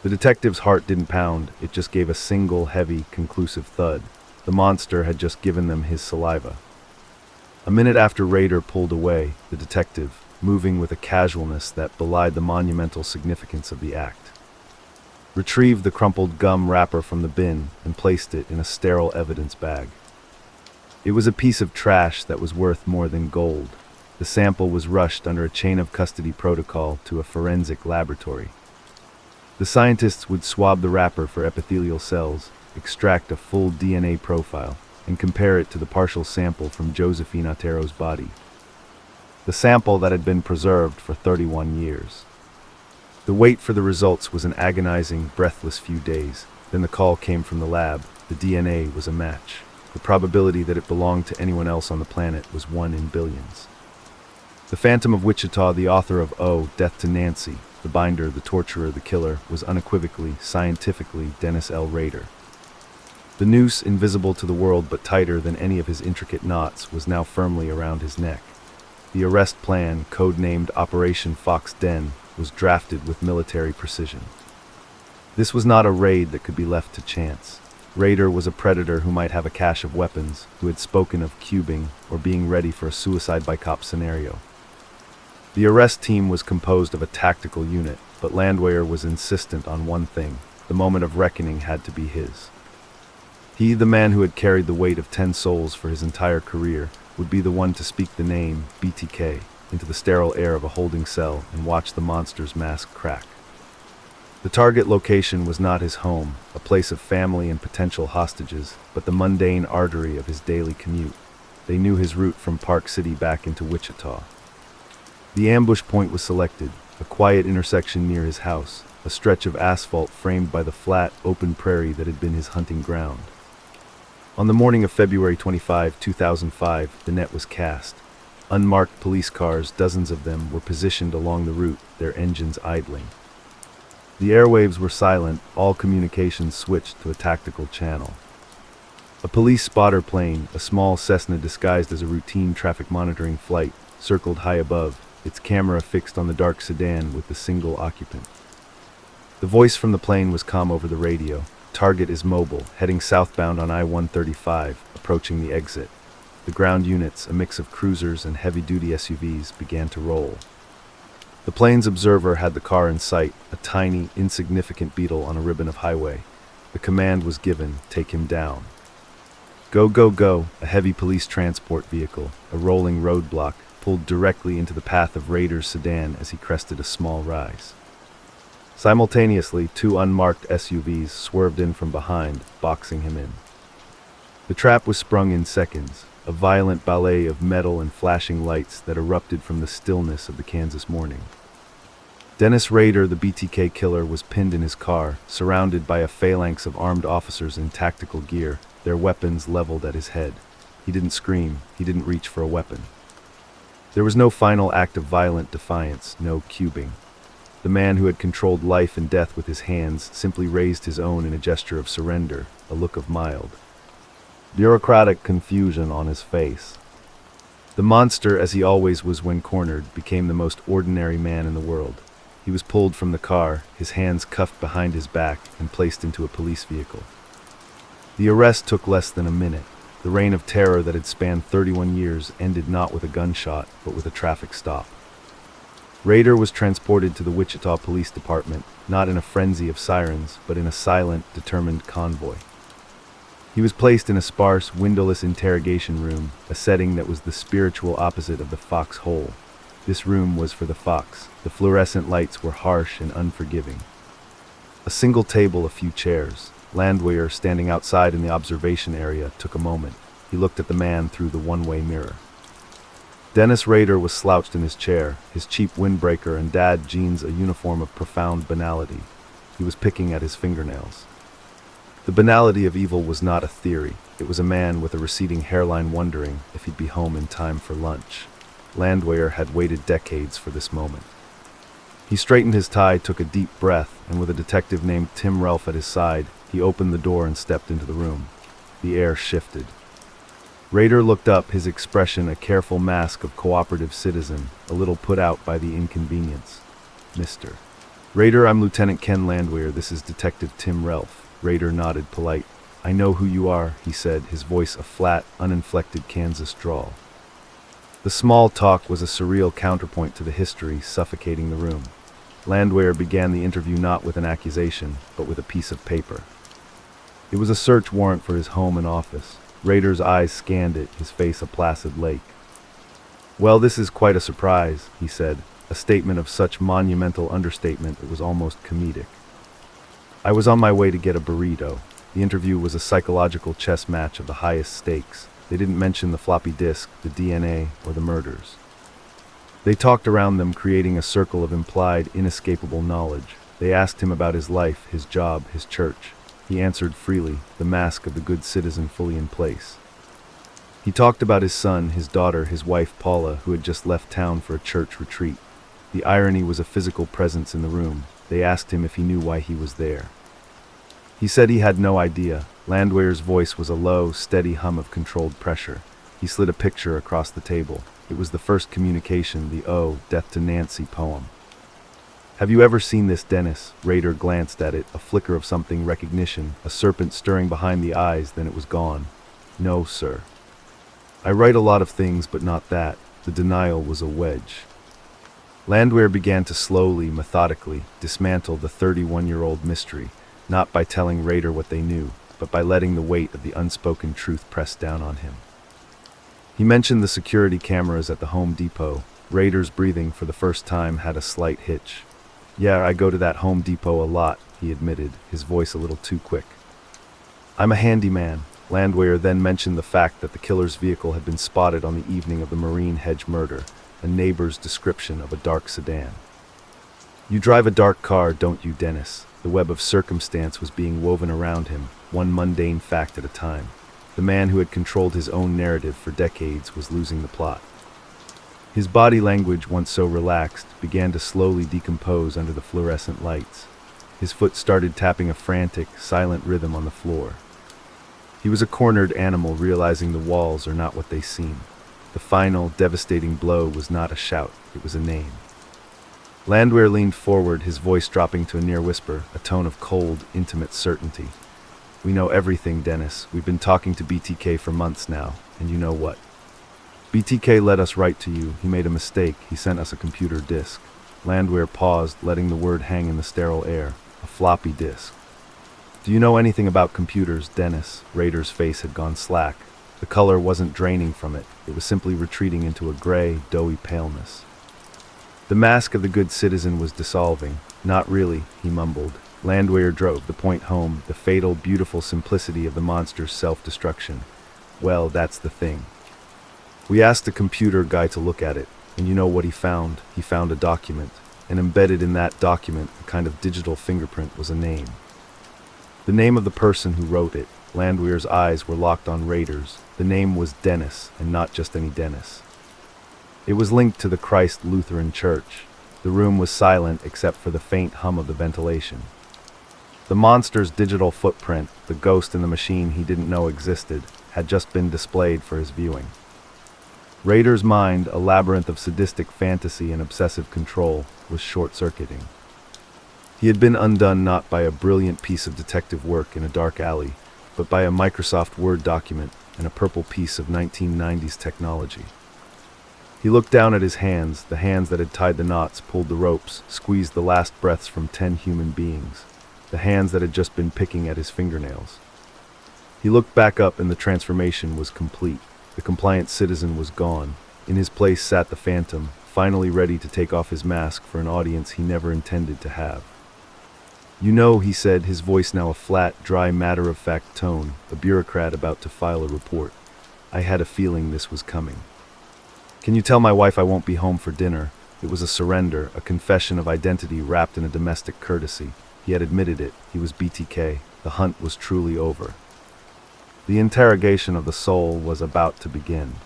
The detective's heart didn't pound, it just gave a single, heavy, conclusive thud. The monster had just given them his saliva. A minute after Rader pulled away, the detective, moving with a casualness that belied the monumental significance of the act. retrieved the crumpled gum wrapper from the bin, and placed it in a sterile evidence bag. It was a piece of trash that was worth more than gold. The sample was rushed under a chain of custody protocol to a forensic laboratory. The scientists would swab the wrapper for epithelial cells, extract a full DNA profile, and compare it to the partial sample from Josephine Otero's body. The sample that had been preserved for 31 years. The wait for the results was an agonizing, breathless few days. Then the call came from the lab. The DNA was a match. The probability that it belonged to anyone else on the planet was 1 in billions. The Phantom of Wichita, the author of Oh, Death to Nancy, the binder, the torturer, the killer, was unequivocally, scientifically Dennis L. Rader. The noose, invisible to the world but tighter than any of his intricate knots, was now firmly around his neck. The arrest plan, codenamed Operation Fox Den, was drafted with military precision. This was not a raid that could be left to chance. Rader was a predator who might have a cache of weapons, who had spoken of cubing or being ready for a suicide-by-cop scenario. The arrest team was composed of a tactical unit, but Landwehr was insistent on one thing: the moment of reckoning had to be his. He, the man who had carried the weight of 10 souls for his entire career, would be the one to speak the name, BTK, into the sterile air of a holding cell and watch the monster's mask crack. The target location was not his home, a place of family and potential hostages, but the mundane artery of his daily commute. They knew his route from Park City back into Wichita. The ambush point was selected, a quiet intersection near his house, a stretch of asphalt framed by the flat, open prairie that had been his hunting ground. On the morning of February 25, 2005, the net was cast. Unmarked police cars, dozens of them, were positioned along the route, their engines idling. The airwaves were silent, all communications switched to a tactical channel. A police spotter plane, a small Cessna disguised as a routine traffic monitoring flight, circled high above, its camera fixed on the dark sedan with the single occupant. The voice from the plane was calm over the radio. Target is mobile, heading southbound on I-135, approaching the exit. The ground units, a mix of cruisers and heavy-duty SUVs, began to roll. The plane's observer had the car in sight, a tiny, insignificant beetle on a ribbon of highway. The command was given: take him down. Go, go, go, a heavy police transport vehicle, a rolling roadblock, pulled directly into the path of Rader's sedan as he crested a small rise. Simultaneously, 2 unmarked SUVs swerved in from behind, boxing him in. The trap was sprung in seconds, a violent ballet of metal and flashing lights that erupted from the stillness of the Kansas morning. Dennis Rader, the BTK killer, was pinned in his car, surrounded by a phalanx of armed officers in tactical gear, their weapons leveled at his head. He didn't scream, he didn't reach for a weapon. There was no final act of violent defiance, no cubing. The man who had controlled life and death with his hands simply raised his own in a gesture of surrender, a look of mild, bureaucratic confusion on his face. The monster, as he always was when cornered, became the most ordinary man in the world. He was pulled from the car, his hands cuffed behind his back, and placed into a police vehicle. The arrest took less than a minute. The reign of terror that had spanned 31 years ended not with a gunshot, but with a traffic stop. Rader was transported to the Wichita Police Department, not in a frenzy of sirens, but in a silent, determined convoy. He was placed in a sparse, windowless interrogation room, a setting that was the spiritual opposite of the Fox hole. This room was for the Fox. The fluorescent lights were harsh and unforgiving. A single table, a few chairs. Landwehr, standing outside in the observation area, took a moment. He looked at the man through the one-way mirror. Dennis Rader was slouched in his chair, his cheap windbreaker and dad jeans a uniform of profound banality. He was picking at his fingernails. The banality of evil was not a theory. It was a man with a receding hairline wondering if he'd be home in time for lunch. Landwehr had waited decades for this moment. He straightened his tie, took a deep breath, and with a detective named Tim Relf at his side, he opened the door and stepped into the room. The air shifted. Rader looked up, his expression a careful mask of cooperative citizen, a little put out by the inconvenience. Mr. Rader, I'm Lieutenant Ken Landwehr. This is Detective Tim Relf. Rader nodded, polite. I know who you are, he said, his voice a flat, uninflected Kansas drawl. The small talk was a surreal counterpoint to the history suffocating the room. Landwehr began the interview not with an accusation, but with a piece of paper. It was a search warrant for his home and office. Rader's eyes scanned it, his face a placid lake. "Well, this is quite a surprise," he said, a statement of such monumental understatement it was almost comedic. "I was on my way to get a burrito." The interview was a psychological chess match of the highest stakes. They didn't mention the floppy disk, the DNA, or the murders. They talked around them, creating a circle of implied, inescapable knowledge. They asked him about his life, his job, his church. He answered freely, the mask of the good citizen fully in place. He talked about his son, his daughter, his wife Paula, who had just left town for a church retreat. The irony was a physical presence in the room. They asked him if he knew why he was there. He said he had no idea. Landwehr's voice was a low, steady hum of controlled pressure. He slid a picture across the table. It was the first communication, the "Oh, Death to Nancy" poem. "Have you ever seen this, Dennis?" Rader glanced at it, a flicker of something, recognition, a serpent stirring behind the eyes, then it was gone. "No, sir. I write a lot of things, but not that." The denial was a wedge. Landwehr began to slowly, methodically, dismantle the 31-year-old mystery, not by telling Rader what they knew, but by letting the weight of the unspoken truth press down on him. He mentioned the security cameras at the Home Depot. Rader's breathing, for the first time, had a slight hitch. "Yeah, I go to that Home Depot a lot," he admitted, his voice a little too quick. "I'm a handyman." Landwehr then mentioned the fact that the killer's vehicle had been spotted on the evening of the Marine Hedge murder, a neighbor's description of a dark sedan. "You drive a dark car, don't you, Dennis?" The web of circumstance was being woven around him, one mundane fact at a time. The man who had controlled his own narrative for decades was losing the plot. His body language, once so relaxed, began to slowly decompose under the fluorescent lights. His foot started tapping a frantic, silent rhythm on the floor. He was a cornered animal, realizing the walls are not what they seem. The final, devastating blow was not a shout, it was a name. Landwehr leaned forward, his voice dropping to a near whisper, a tone of cold, intimate certainty. "We know everything, Dennis. We've been talking to BTK for months now, and you know what? BTK let us write to you. He made a mistake. He sent us a computer disk." Landwehr paused, letting the word hang in the sterile air. "A floppy disk." "Do you know anything about computers, Dennis?" Rader's face had gone slack. The color wasn't draining from it. It was simply retreating into a gray, doughy paleness. The mask of the good citizen was dissolving. "Not really," he mumbled. Landwehr drove the point home, the fatal, beautiful simplicity of the monster's self-destruction. "Well, that's the thing. We asked a computer guy to look at it, and you know what he found? He found a document, and embedded in that document, a kind of digital fingerprint, was a name. The name of the person who wrote it." Landwehr's eyes were locked on Rader's. The name was Dennis, and not just any Dennis. It was linked to the Christ Lutheran Church. The room was silent except for the faint hum of the ventilation. The monster's digital footprint, the ghost in the machine he didn't know existed, had just been displayed for his viewing. Rader's mind, a labyrinth of sadistic fantasy and obsessive control, was short-circuiting. He had been undone not by a brilliant piece of detective work in a dark alley, but by a Microsoft Word document and a purple piece of 1990s technology. He looked down at his hands, the hands that had tied the knots, pulled the ropes, squeezed the last breaths from 10 human beings, the hands that had just been picking at his fingernails. He looked back up and the transformation was complete. The compliant citizen was gone. In his place sat the phantom, finally ready to take off his mask for an audience he never intended to have. "You know," he said, his voice now a flat, dry, matter-of-fact tone, a bureaucrat about to file a report. "I had a feeling this was coming. Can you tell my wife I won't be home for dinner?" It was a surrender, a confession of identity wrapped in a domestic courtesy. He had admitted it. He was BTK. The hunt was truly over. The interrogation of the soul was about to begin.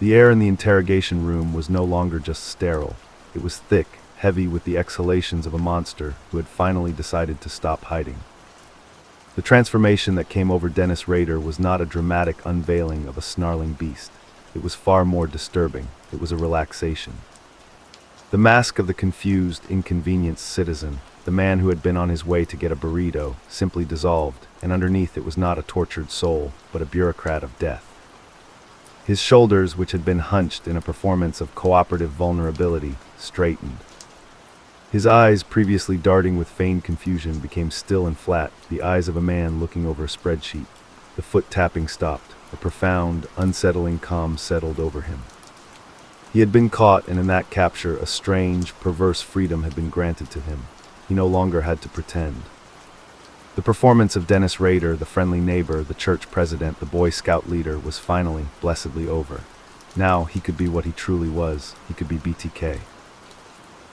The air in the interrogation room was no longer just sterile. It was thick, heavy with the exhalations of a monster who had finally decided to stop hiding. The transformation that came over Dennis Rader was not a dramatic unveiling of a snarling beast. It was far more disturbing. It was a relaxation. The mask of the confused, inconvenienced citizen, the man who had been on his way to get a burrito, simply dissolved, and underneath it was not a tortured soul, but a bureaucrat of death. His shoulders, which had been hunched in a performance of cooperative vulnerability, straightened. His eyes, previously darting with feigned confusion, became still and flat, the eyes of a man looking over a spreadsheet. The foot tapping stopped. A profound, unsettling calm settled over him. He had been caught, and in that capture, a strange, perverse freedom had been granted to him. He no longer had to pretend. The performance of Dennis Rader, the friendly neighbor, the church president, the Boy Scout leader, was finally, blessedly over. Now he could be what he truly was. He could be BTK.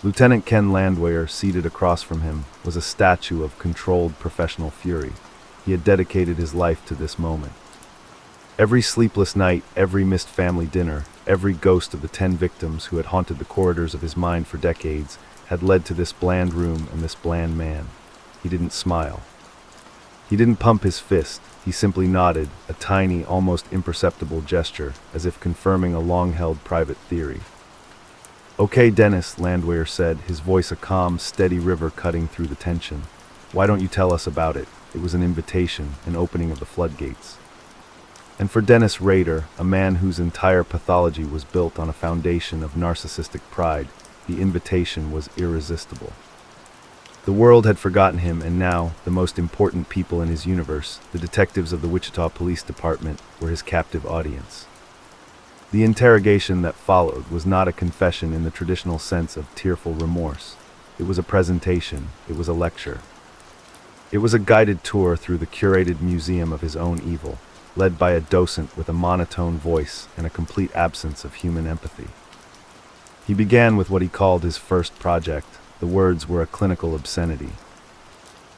Lieutenant Ken Landwehr, seated across from him, was a statue of controlled professional fury. He had dedicated his life to this moment. Every sleepless night, every missed family dinner, every ghost of the 10 victims who had haunted the corridors of his mind for decades had led to this bland room and this bland man. He didn't smile. He didn't pump his fist. He simply nodded, a tiny, almost imperceptible gesture, as if confirming a long-held private theory. "Okay, Dennis," Landwehr said, his voice a calm, steady river cutting through the tension. "Why don't you tell us about it?" It was an invitation, an opening of the floodgates. And for Dennis Rader, a man whose entire pathology was built on a foundation of narcissistic pride, the invitation was irresistible. The world had forgotten him, and now, the most important people in his universe, the detectives of the Wichita Police Department, were his captive audience. The interrogation that followed was not a confession in the traditional sense of tearful remorse. It was a presentation. It was a lecture. It was a guided tour through the curated museum of his own evil, led by a docent with a monotone voice and a complete absence of human empathy. He began with what he called his first project. The words were a clinical obscenity.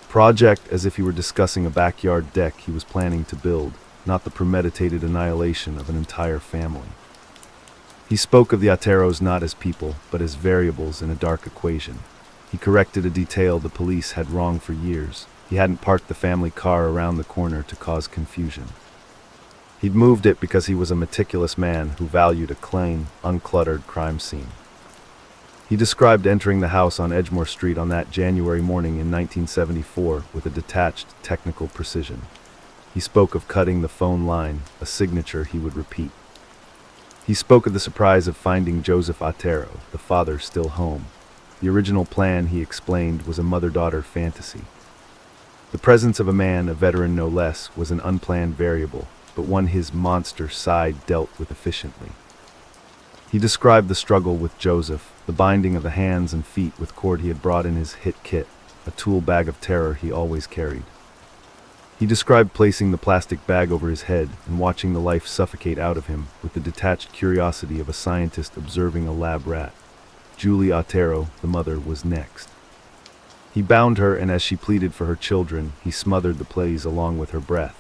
Project, as if he were discussing a backyard deck he was planning to build, not the premeditated annihilation of an entire family. He spoke of the Ateros not as people, but as variables in a dark equation. He corrected a detail the police had wrong for years. He hadn't parked the family car around the corner to cause confusion. He'd moved it because he was a meticulous man who valued a clean, uncluttered crime scene. He described entering the house on Edgemore Street on that January morning in 1974 with a detached, technical precision. He spoke of cutting the phone line, a signature he would repeat. He spoke of the surprise of finding Joseph Atero, the father, still home. The original plan, he explained, was a mother-daughter fantasy. The presence of a man, a veteran no less, was an unplanned variable, but one his monster side dealt with efficiently. He described the struggle with Joseph, the binding of the hands and feet with cord he had brought in his hit kit, a tool bag of terror he always carried. He described placing the plastic bag over his head and watching the life suffocate out of him with the detached curiosity of a scientist observing a lab rat. Julie Otero, the mother, was next. He bound her, and as she pleaded for her children, he smothered the pleas along with her breath.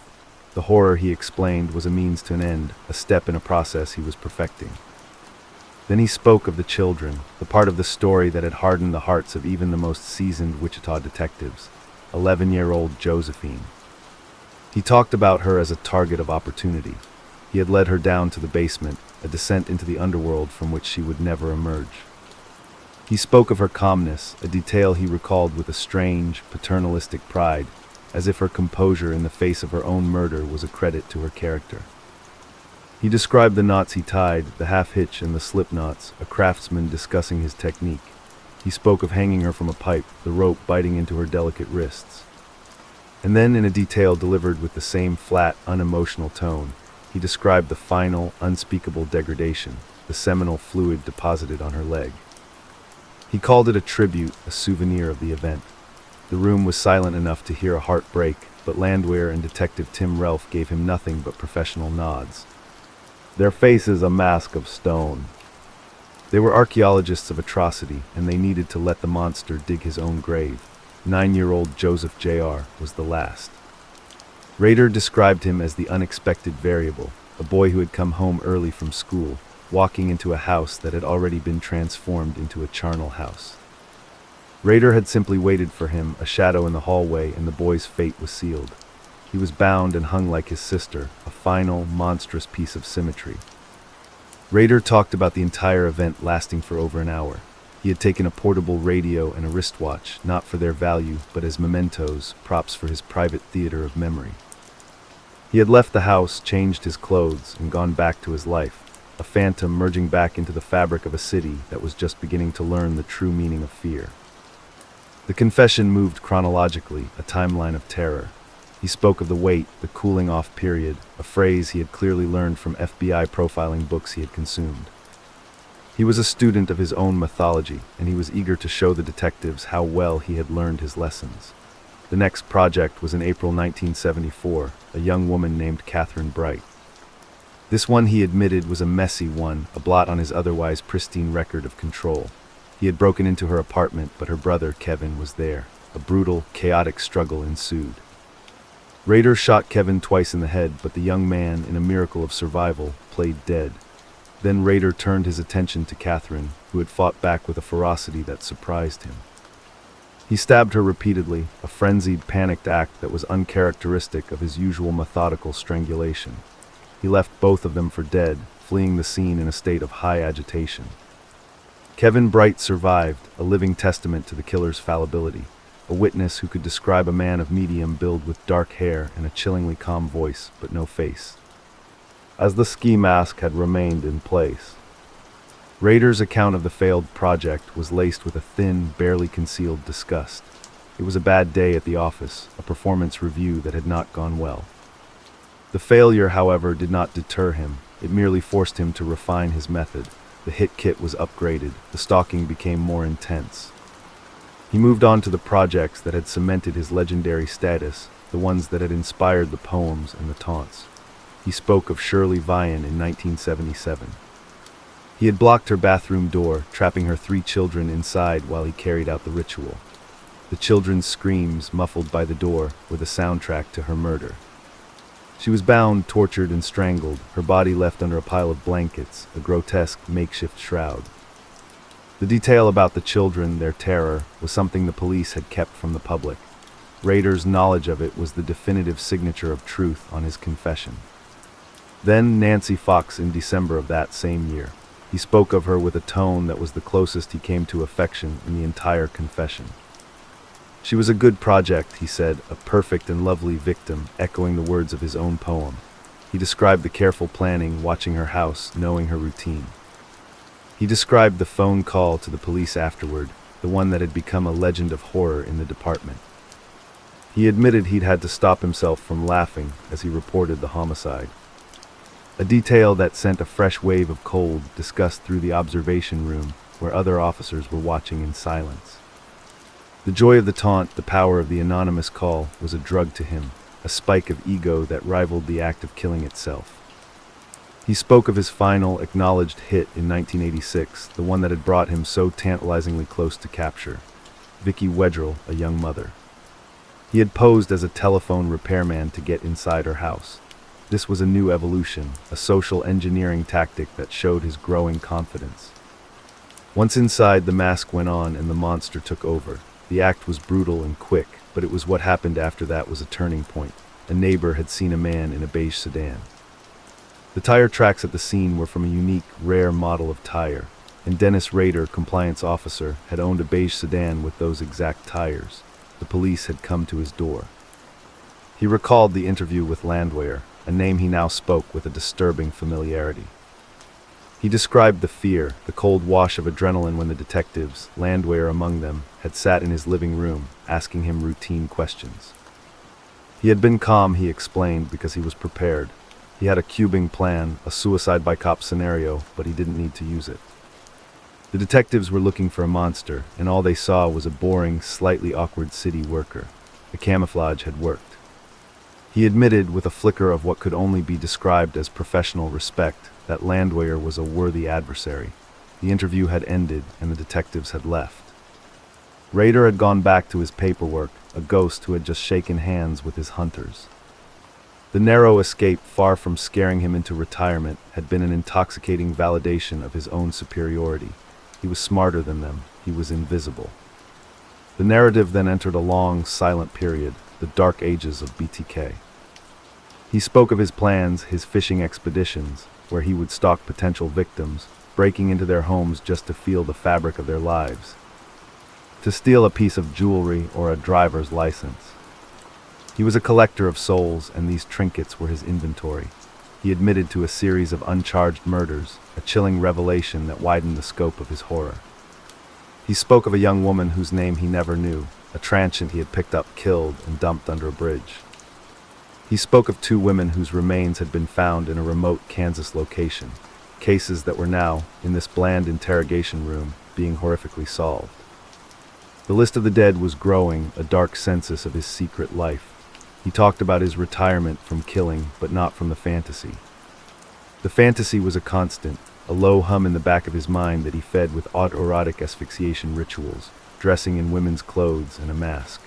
The horror, he explained, was a means to an end, a step in a process he was perfecting. Then he spoke of the children, the part of the story that had hardened the hearts of even the most seasoned Wichita detectives, 11-year-old Josephine. He talked about her as a target of opportunity. He had led her down to the basement, a descent into the underworld from which she would never emerge. He spoke of her calmness, a detail he recalled with a strange, paternalistic pride, as if her composure in the face of her own murder was a credit to her character. He described the knots he tied, the half-hitch and the slip knots, a craftsman discussing his technique. He spoke of hanging her from a pipe, the rope biting into her delicate wrists. And then, in a detail delivered with the same flat, unemotional tone, he described the final, unspeakable degradation, the seminal fluid deposited on her leg. He called it a tribute, a souvenir of the event. The room was silent enough to hear a heart break, but Landwehr and Detective Tim Relf gave him nothing but professional nods. Their faces a mask of stone. They were archaeologists of atrocity, and they needed to let the monster dig his own grave. 9-year-old Joseph Jr. was the last. Rader described him as the unexpected variable, a boy who had come home early from school, walking into a house that had already been transformed into a charnel house. Rader had simply waited for him, a shadow in the hallway, and the boy's fate was sealed. He was bound and hung like his sister, a final, monstrous piece of symmetry. Rader talked about the entire event lasting for over an hour. He had taken a portable radio and a wristwatch, not for their value, but as mementos, props for his private theater of memory. He had left the house, changed his clothes, and gone back to his life, a phantom merging back into the fabric of a city that was just beginning to learn the true meaning of fear. The confession moved chronologically, a timeline of terror. He spoke of the wait, the cooling off period, a phrase he had clearly learned from FBI profiling books he had consumed. He was a student of his own mythology, and he was eager to show the detectives how well he had learned his lessons. The next project was in April 1974, a young woman named Catherine Bright. This one, he admitted, was a messy one, a blot on his otherwise pristine record of control. He had broken into her apartment, but her brother, Kevin, was there. A brutal, chaotic struggle ensued. Rader shot Kevin twice in the head, but the young man, in a miracle of survival, played dead. Then Rader turned his attention to Catherine, who had fought back with a ferocity that surprised him. He stabbed her repeatedly, a frenzied, panicked act that was uncharacteristic of his usual methodical strangulation. He left both of them for dead, fleeing the scene in a state of high agitation. Kevin Bright survived, a living testament to the killer's fallibility, a witness who could describe a man of medium build with dark hair and a chillingly calm voice, but no face, as the ski mask had remained in place. Rader's account of the failed project was laced with a thin, barely concealed disgust. It was a bad day at the office, a performance review that had not gone well. The failure, however, did not deter him. It merely forced him to refine his method. The hit kit was upgraded. The stalking became more intense. He moved on to the projects that had cemented his legendary status, the ones that had inspired the poems and the taunts. He spoke of Shirley Vian in 1977. He had blocked her bathroom door, trapping her 3 children inside while he carried out the ritual. The children's screams, muffled by the door, were the soundtrack to her murder. She was bound, tortured, and strangled, her body left under a pile of blankets, a grotesque makeshift shroud. The detail about the children, their terror, was something the police had kept from the public. Rader's knowledge of it was the definitive signature of truth on his confession. Then Nancy Fox in December of that same year. He spoke of her with a tone that was the closest he came to affection in the entire confession. She was a good project, he said, a perfect and lovely victim, echoing the words of his own poem. He described the careful planning, watching her house, knowing her routine. He described the phone call to the police afterward, the one that had become a legend of horror in the department. He admitted he'd had to stop himself from laughing as he reported the homicide. A detail that sent a fresh wave of cold discussed through the observation room where other officers were watching in silence. The joy of the taunt, the power of the anonymous call, was a drug to him, a spike of ego that rivaled the act of killing itself. He spoke of his final, acknowledged hit in 1986, the one that had brought him so tantalizingly close to capture. Vicky Wedrell, a young mother. He had posed as a telephone repairman to get inside her house. This was a new evolution, a social engineering tactic that showed his growing confidence. Once inside, the mask went on and the monster took over. The act was brutal and quick, but it was what happened after that was a turning point. A neighbor had seen a man in a beige sedan. The tire tracks at the scene were from a unique, rare model of tire, and Dennis Rader, compliance officer, had owned a beige sedan with those exact tires. The police had come to his door. He recalled the interview with Landwehr, a name he now spoke with a disturbing familiarity. He described the fear, the cold wash of adrenaline when the detectives, Landwehr among them, had sat in his living room, asking him routine questions. He had been calm, he explained, because he was prepared. He had a cubing plan, a suicide by cop scenario, but he didn't need to use it. The detectives were looking for a monster, and all they saw was a boring, slightly awkward city worker. The camouflage had worked. He admitted, with a flicker of what could only be described as professional respect, that Landwehr was a worthy adversary. The interview had ended, and the detectives had left. Rader had gone back to his paperwork, a ghost who had just shaken hands with his hunters. The narrow escape, far from scaring him into retirement, had been an intoxicating validation of his own superiority. He was smarter than them. He was invisible. The narrative then entered a long, silent period, the dark ages of BTK. He spoke of his plans, his fishing expeditions, where he would stalk potential victims, breaking into their homes just to feel the fabric of their lives, to steal a piece of jewelry or a driver's license. He was a collector of souls, and these trinkets were his inventory. He admitted to a series of uncharged murders, a chilling revelation that widened the scope of his horror. He spoke of a young woman whose name he never knew, a transient he had picked up, killed, and dumped under a bridge. He spoke of 2 women whose remains had been found in a remote Kansas location, cases that were now, in this bland interrogation room, being horrifically solved. The list of the dead was growing, a dark census of his secret life. He talked about his retirement from killing, but not from the fantasy. The fantasy was a constant, a low hum in the back of his mind that he fed with autoerotic asphyxiation rituals, dressing in women's clothes and a mask,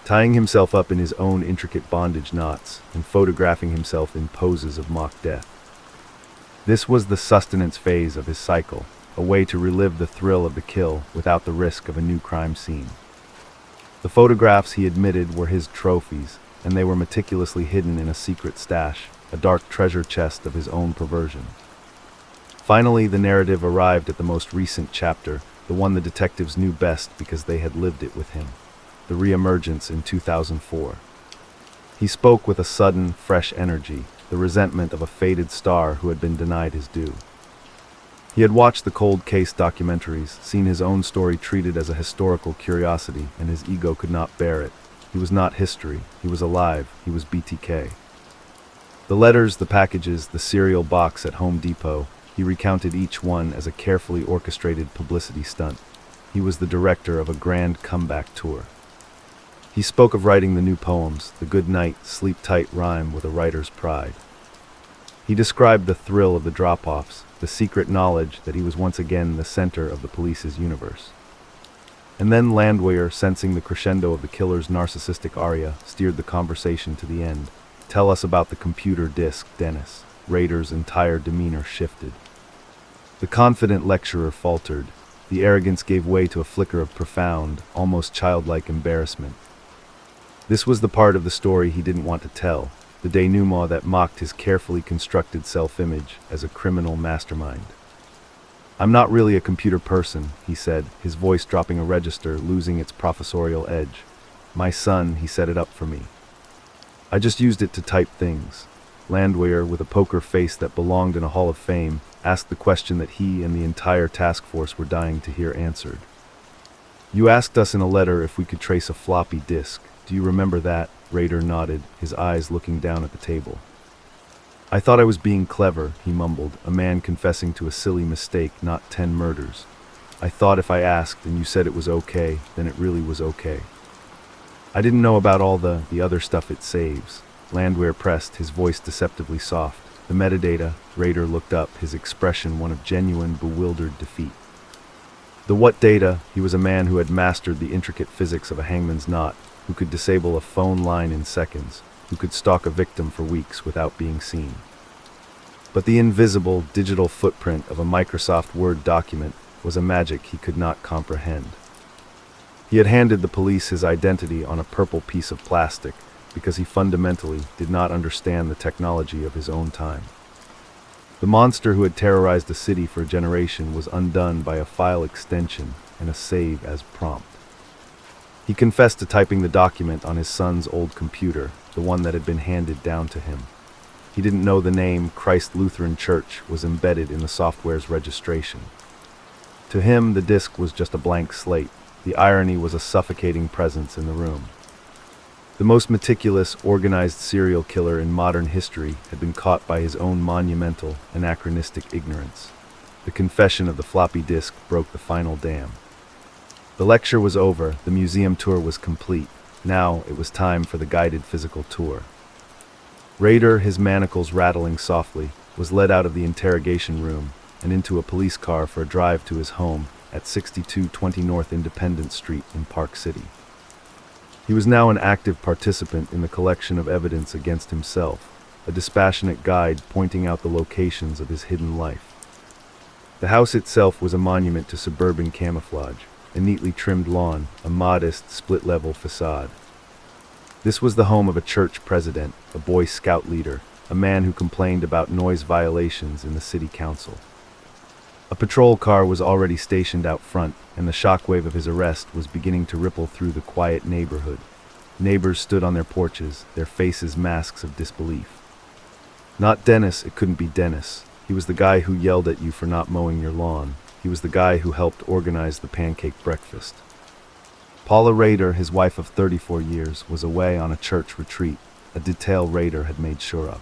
tying himself up in his own intricate bondage knots, and photographing himself in poses of mock death. This was the sustenance phase of his cycle, a way to relive the thrill of the kill without the risk of a new crime scene. The photographs, he admitted, were his trophies, and they were meticulously hidden in a secret stash, a dark treasure chest of his own perversion. Finally, the narrative arrived at the most recent chapter, the one the detectives knew best because they had lived it with him, the re-emergence in 2004. He spoke with a sudden, fresh energy, the resentment of a faded star who had been denied his due. He had watched the cold case documentaries, seen his own story treated as a historical curiosity, and his ego could not bear it. He was not history, he was alive, he was BTK. The letters, the packages, the cereal box at Home Depot, he recounted each one as a carefully orchestrated publicity stunt. He was the director of a grand comeback tour. He spoke of writing the new poems, the good night, sleep tight rhyme with a writer's pride. He described the thrill of the drop-offs, the secret knowledge that he was once again the center of the police's universe. And then Landwehr, sensing the crescendo of the killer's narcissistic aria, steered the conversation to the end. "Tell us about the computer disk, Dennis." Rader's entire demeanor shifted. The confident lecturer faltered. The arrogance gave way to a flicker of profound, almost childlike embarrassment. This was the part of the story he didn't want to tell, the denouement that mocked his carefully constructed self-image as a criminal mastermind. "I'm not really a computer person," he said, his voice dropping a register, losing its professorial edge. "My son, he set it up for me. I just used it to type things." Landwehr, with a poker face that belonged in a Hall of Fame, asked the question that he and the entire task force were dying to hear answered. "You asked us in a letter if we could trace a floppy disk. Do you remember that?" Rader nodded, his eyes looking down at the table. "I thought I was being clever," he mumbled, a man confessing to a silly mistake, not 10 murders. "I thought if I asked and you said it was okay, then it really was okay. I didn't know about all the other stuff it saves." Landwehr pressed, his voice deceptively soft. "The metadata." Rader looked up, his expression one of genuine, bewildered defeat. "The what data?" He was a man who had mastered the intricate physics of a hangman's knot, who could disable a phone line in seconds, who could stalk a victim for weeks without being seen. But the invisible, digital footprint of a Microsoft Word document was a magic he could not comprehend. He had handed the police his identity on a purple piece of plastic because he fundamentally did not understand the technology of his own time. The monster who had terrorized the city for a generation was undone by a file extension and a save as prompt. He confessed to typing the document on his son's old computer, the one that had been handed down to him. He didn't know the name Christ Lutheran Church was embedded in the software's registration. To him, the disk was just a blank slate. The irony was a suffocating presence in the room. The most meticulous, organized serial killer in modern history had been caught by his own monumental, anachronistic ignorance. The confession of the floppy disk broke the final dam. The lecture was over, the museum tour was complete. Now it was time for the guided physical tour. Rader, his manacles rattling softly, was led out of the interrogation room and into a police car for a drive to his home at 6220 North Independence Street in Park City. He was now an active participant in the collection of evidence against himself, a dispassionate guide pointing out the locations of his hidden life. The house itself was a monument to suburban camouflage, a neatly trimmed lawn, a modest, split-level facade. This was the home of a church president, a Boy Scout leader, a man who complained about noise violations in the city council. A patrol car was already stationed out front, and the shockwave of his arrest was beginning to ripple through the quiet neighborhood. Neighbors stood on their porches, their faces masks of disbelief. Not Dennis, it couldn't be Dennis. He was the guy who yelled at you for not mowing your lawn. He was the guy who helped organize the pancake breakfast. Paula Rader, his wife of 34 years, was away on a church retreat, a detail Rader had made sure of.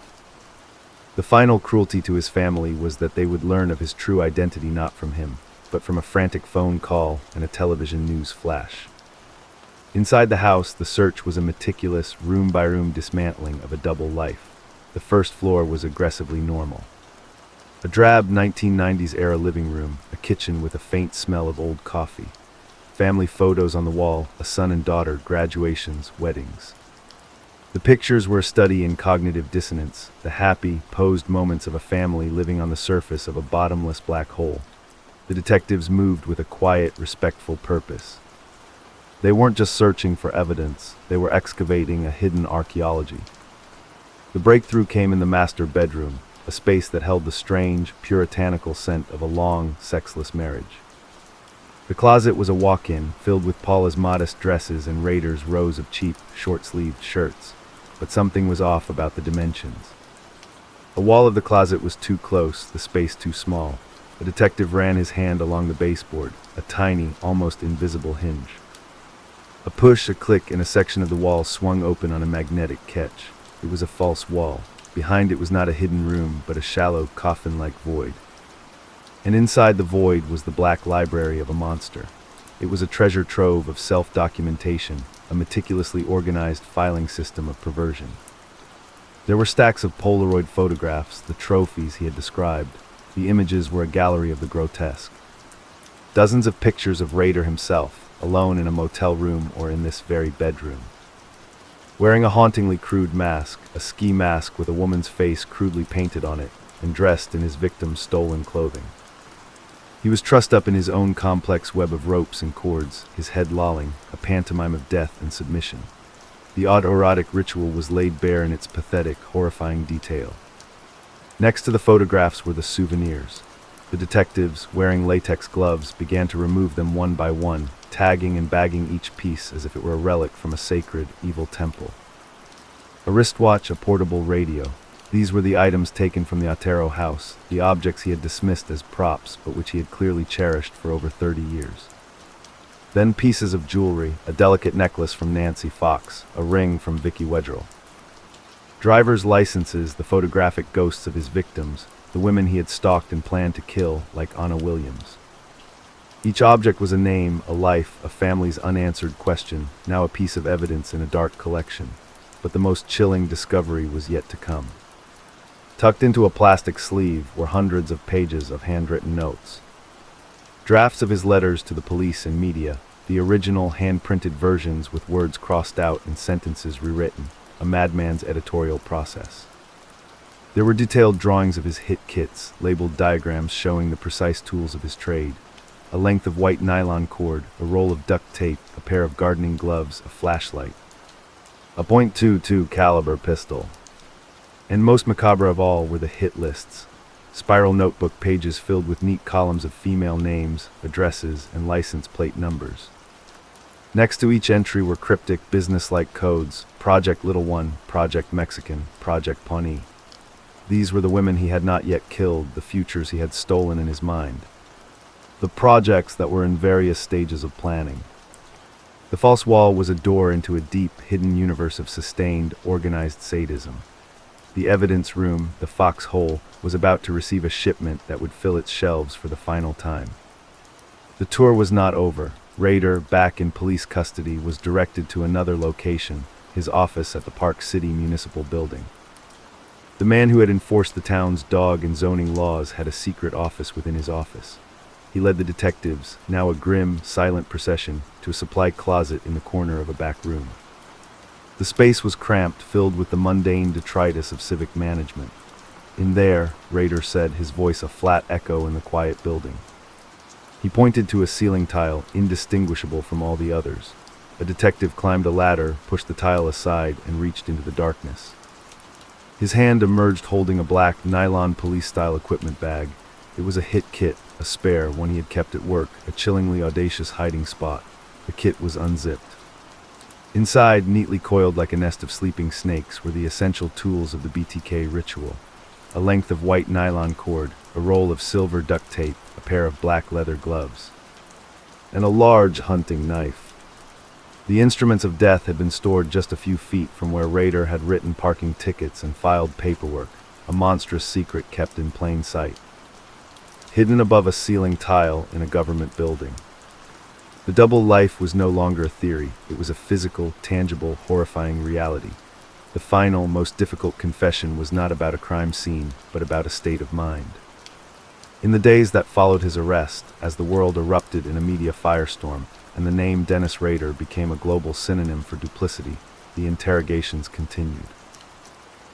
The final cruelty to his family was that they would learn of his true identity not from him, but from a frantic phone call and a television news flash. Inside the house, the search was a meticulous, room-by-room dismantling of a double life. The first floor was aggressively normal. A drab 1990s-era living room, a kitchen with a faint smell of old coffee. Family photos on the wall, a son and daughter, graduations, weddings. The pictures were a study in cognitive dissonance, the happy, posed moments of a family living on the surface of a bottomless black hole. The detectives moved with a quiet, respectful purpose. They weren't just searching for evidence, they were excavating a hidden archaeology. The breakthrough came in the master bedroom, a space that held the strange, puritanical scent of a long, sexless marriage. The closet was a walk-in, filled with Paula's modest dresses and Rader's rows of cheap, short-sleeved shirts, but something was off about the dimensions. A wall of the closet was too close, the space too small. The detective ran his hand along the baseboard, a tiny, almost invisible hinge. A push, a click, and a section of the wall swung open on a magnetic catch. It was a false wall. Behind it was not a hidden room, but a shallow, coffin-like void. And inside the void was the black library of a monster. It was a treasure trove of self-documentation, a meticulously organized filing system of perversion. There were stacks of Polaroid photographs, the trophies he had described. The images were a gallery of the grotesque. Dozens of pictures of Rader himself, alone in a motel room or in this very bedroom. Wearing a hauntingly crude mask, a ski mask with a woman's face crudely painted on it, and dressed in his victim's stolen clothing. He was trussed up in his own complex web of ropes and cords, his head lolling, a pantomime of death and submission. The autoerotic ritual was laid bare in its pathetic, horrifying detail. Next to the photographs were the souvenirs. The detectives, wearing latex gloves, began to remove them one by one, tagging and bagging each piece as if it were a relic from a sacred, evil temple. A wristwatch, a portable radio. These were the items taken from the Otero house, the objects he had dismissed as props, but which he had clearly cherished for over 30 years. Then pieces of jewelry, a delicate necklace from Nancy Fox, a ring from Vicky Wedrell. Driver's licenses, the photographic ghosts of his victims, the women he had stalked and planned to kill, like Anna Williams. Each object was a name, a life, a family's unanswered question, now a piece of evidence in a dark collection. But the most chilling discovery was yet to come. Tucked into a plastic sleeve were hundreds of pages of handwritten notes. Drafts of his letters to the police and media, the original hand-printed versions with words crossed out and sentences rewritten, a madman's editorial process. There were detailed drawings of his hit kits, labeled diagrams showing the precise tools of his trade, a length of white nylon cord, a roll of duct tape, a pair of gardening gloves, a flashlight, a .22 caliber pistol. And most macabre of all were the hit lists, spiral notebook pages filled with neat columns of female names, addresses, and license plate numbers. Next to each entry were cryptic, business-like codes: Project Little One, Project Mexican, Project Pawnee. These were the women he had not yet killed, the futures he had stolen in his mind. The projects that were in various stages of planning. The false wall was a door into a deep, hidden universe of sustained, organized sadism. The evidence room, the foxhole, was about to receive a shipment that would fill its shelves for the final time. The tour was not over. Rader, back in police custody, was directed to another location, his office at the Park City Municipal Building. The man who had enforced the town's dog and zoning laws had a secret office within his office. He led the detectives, now a grim, silent procession, to a supply closet in the corner of a back room. The space was cramped, filled with the mundane detritus of civic management. In there, Rader said, his voice a flat echo in the quiet building. He pointed to a ceiling tile, indistinguishable from all the others. A detective climbed a ladder, pushed the tile aside, and reached into the darkness. His hand emerged holding a black, nylon police-style equipment bag. It was a hit kit, a spare, one he had kept at work, a chillingly audacious hiding spot. The kit was unzipped. Inside, neatly coiled like a nest of sleeping snakes, were the essential tools of the BTK ritual. A length of white nylon cord, a roll of silver duct tape, a pair of black leather gloves, and a large hunting knife. The instruments of death had been stored just a few feet from where Rader had written parking tickets and filed paperwork, a monstrous secret kept in plain sight. Hidden above a ceiling tile in a government building. The double life was no longer a theory, it was a physical, tangible, horrifying reality. The final, most difficult confession was not about a crime scene, but about a state of mind. In the days that followed his arrest, as the world erupted in a media firestorm, and the name Dennis Rader became a global synonym for duplicity, the interrogations continued.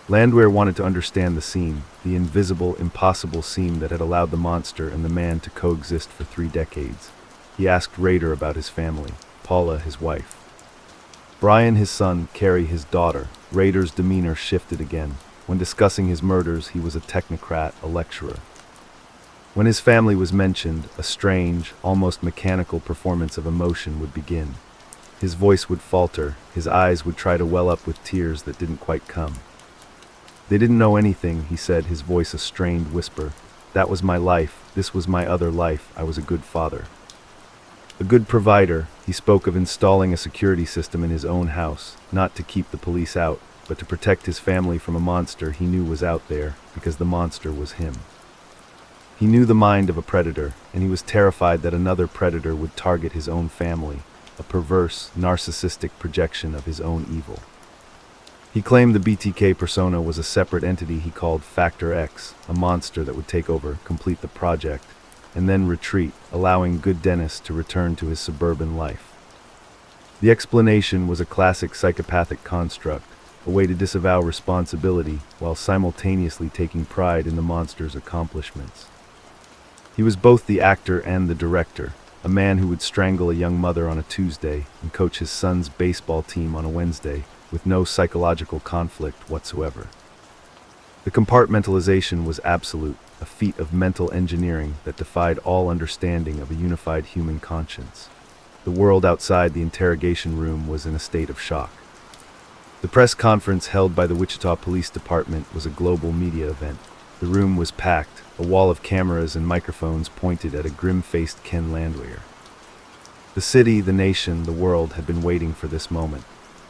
Landwehr wanted to understand the scene, the invisible, impossible scene that had allowed the monster and the man to coexist for 3 decades. He asked Rader about his family, Paula, his wife, Brian, his son, Carrie, his daughter. Rader's demeanor shifted again. When discussing his murders, he was a technocrat, a lecturer. When his family was mentioned, a strange, almost mechanical performance of emotion would begin. His voice would falter, his eyes would try to well up with tears that didn't quite come. They didn't know anything, he said, his voice a strained whisper. That was my life, this was my other life, I was a good father. A good provider. He spoke of installing a security system in his own house, not to keep the police out, but to protect his family from a monster he knew was out there, because the monster was him. He knew the mind of a predator, and he was terrified that another predator would target his own family, a perverse, narcissistic projection of his own evil. He claimed the BTK persona was a separate entity he called Factor X, a monster that would take over, complete the project, and then retreat, allowing good Dennis to return to his suburban life. The explanation was a classic psychopathic construct, a way to disavow responsibility while simultaneously taking pride in the monster's accomplishments. He was both the actor and the director, a man who would strangle a young mother on a Tuesday and coach his son's baseball team on a Wednesday with no psychological conflict whatsoever. The compartmentalization was absolute, a feat of mental engineering that defied all understanding of a unified human conscience. The world outside the interrogation room was in a state of shock. The press conference held by the Wichita Police Department was a global media event. The room was packed, a wall of cameras and microphones pointed at a grim-faced Ken Landwehr. The city, the nation, the world had been waiting for this moment.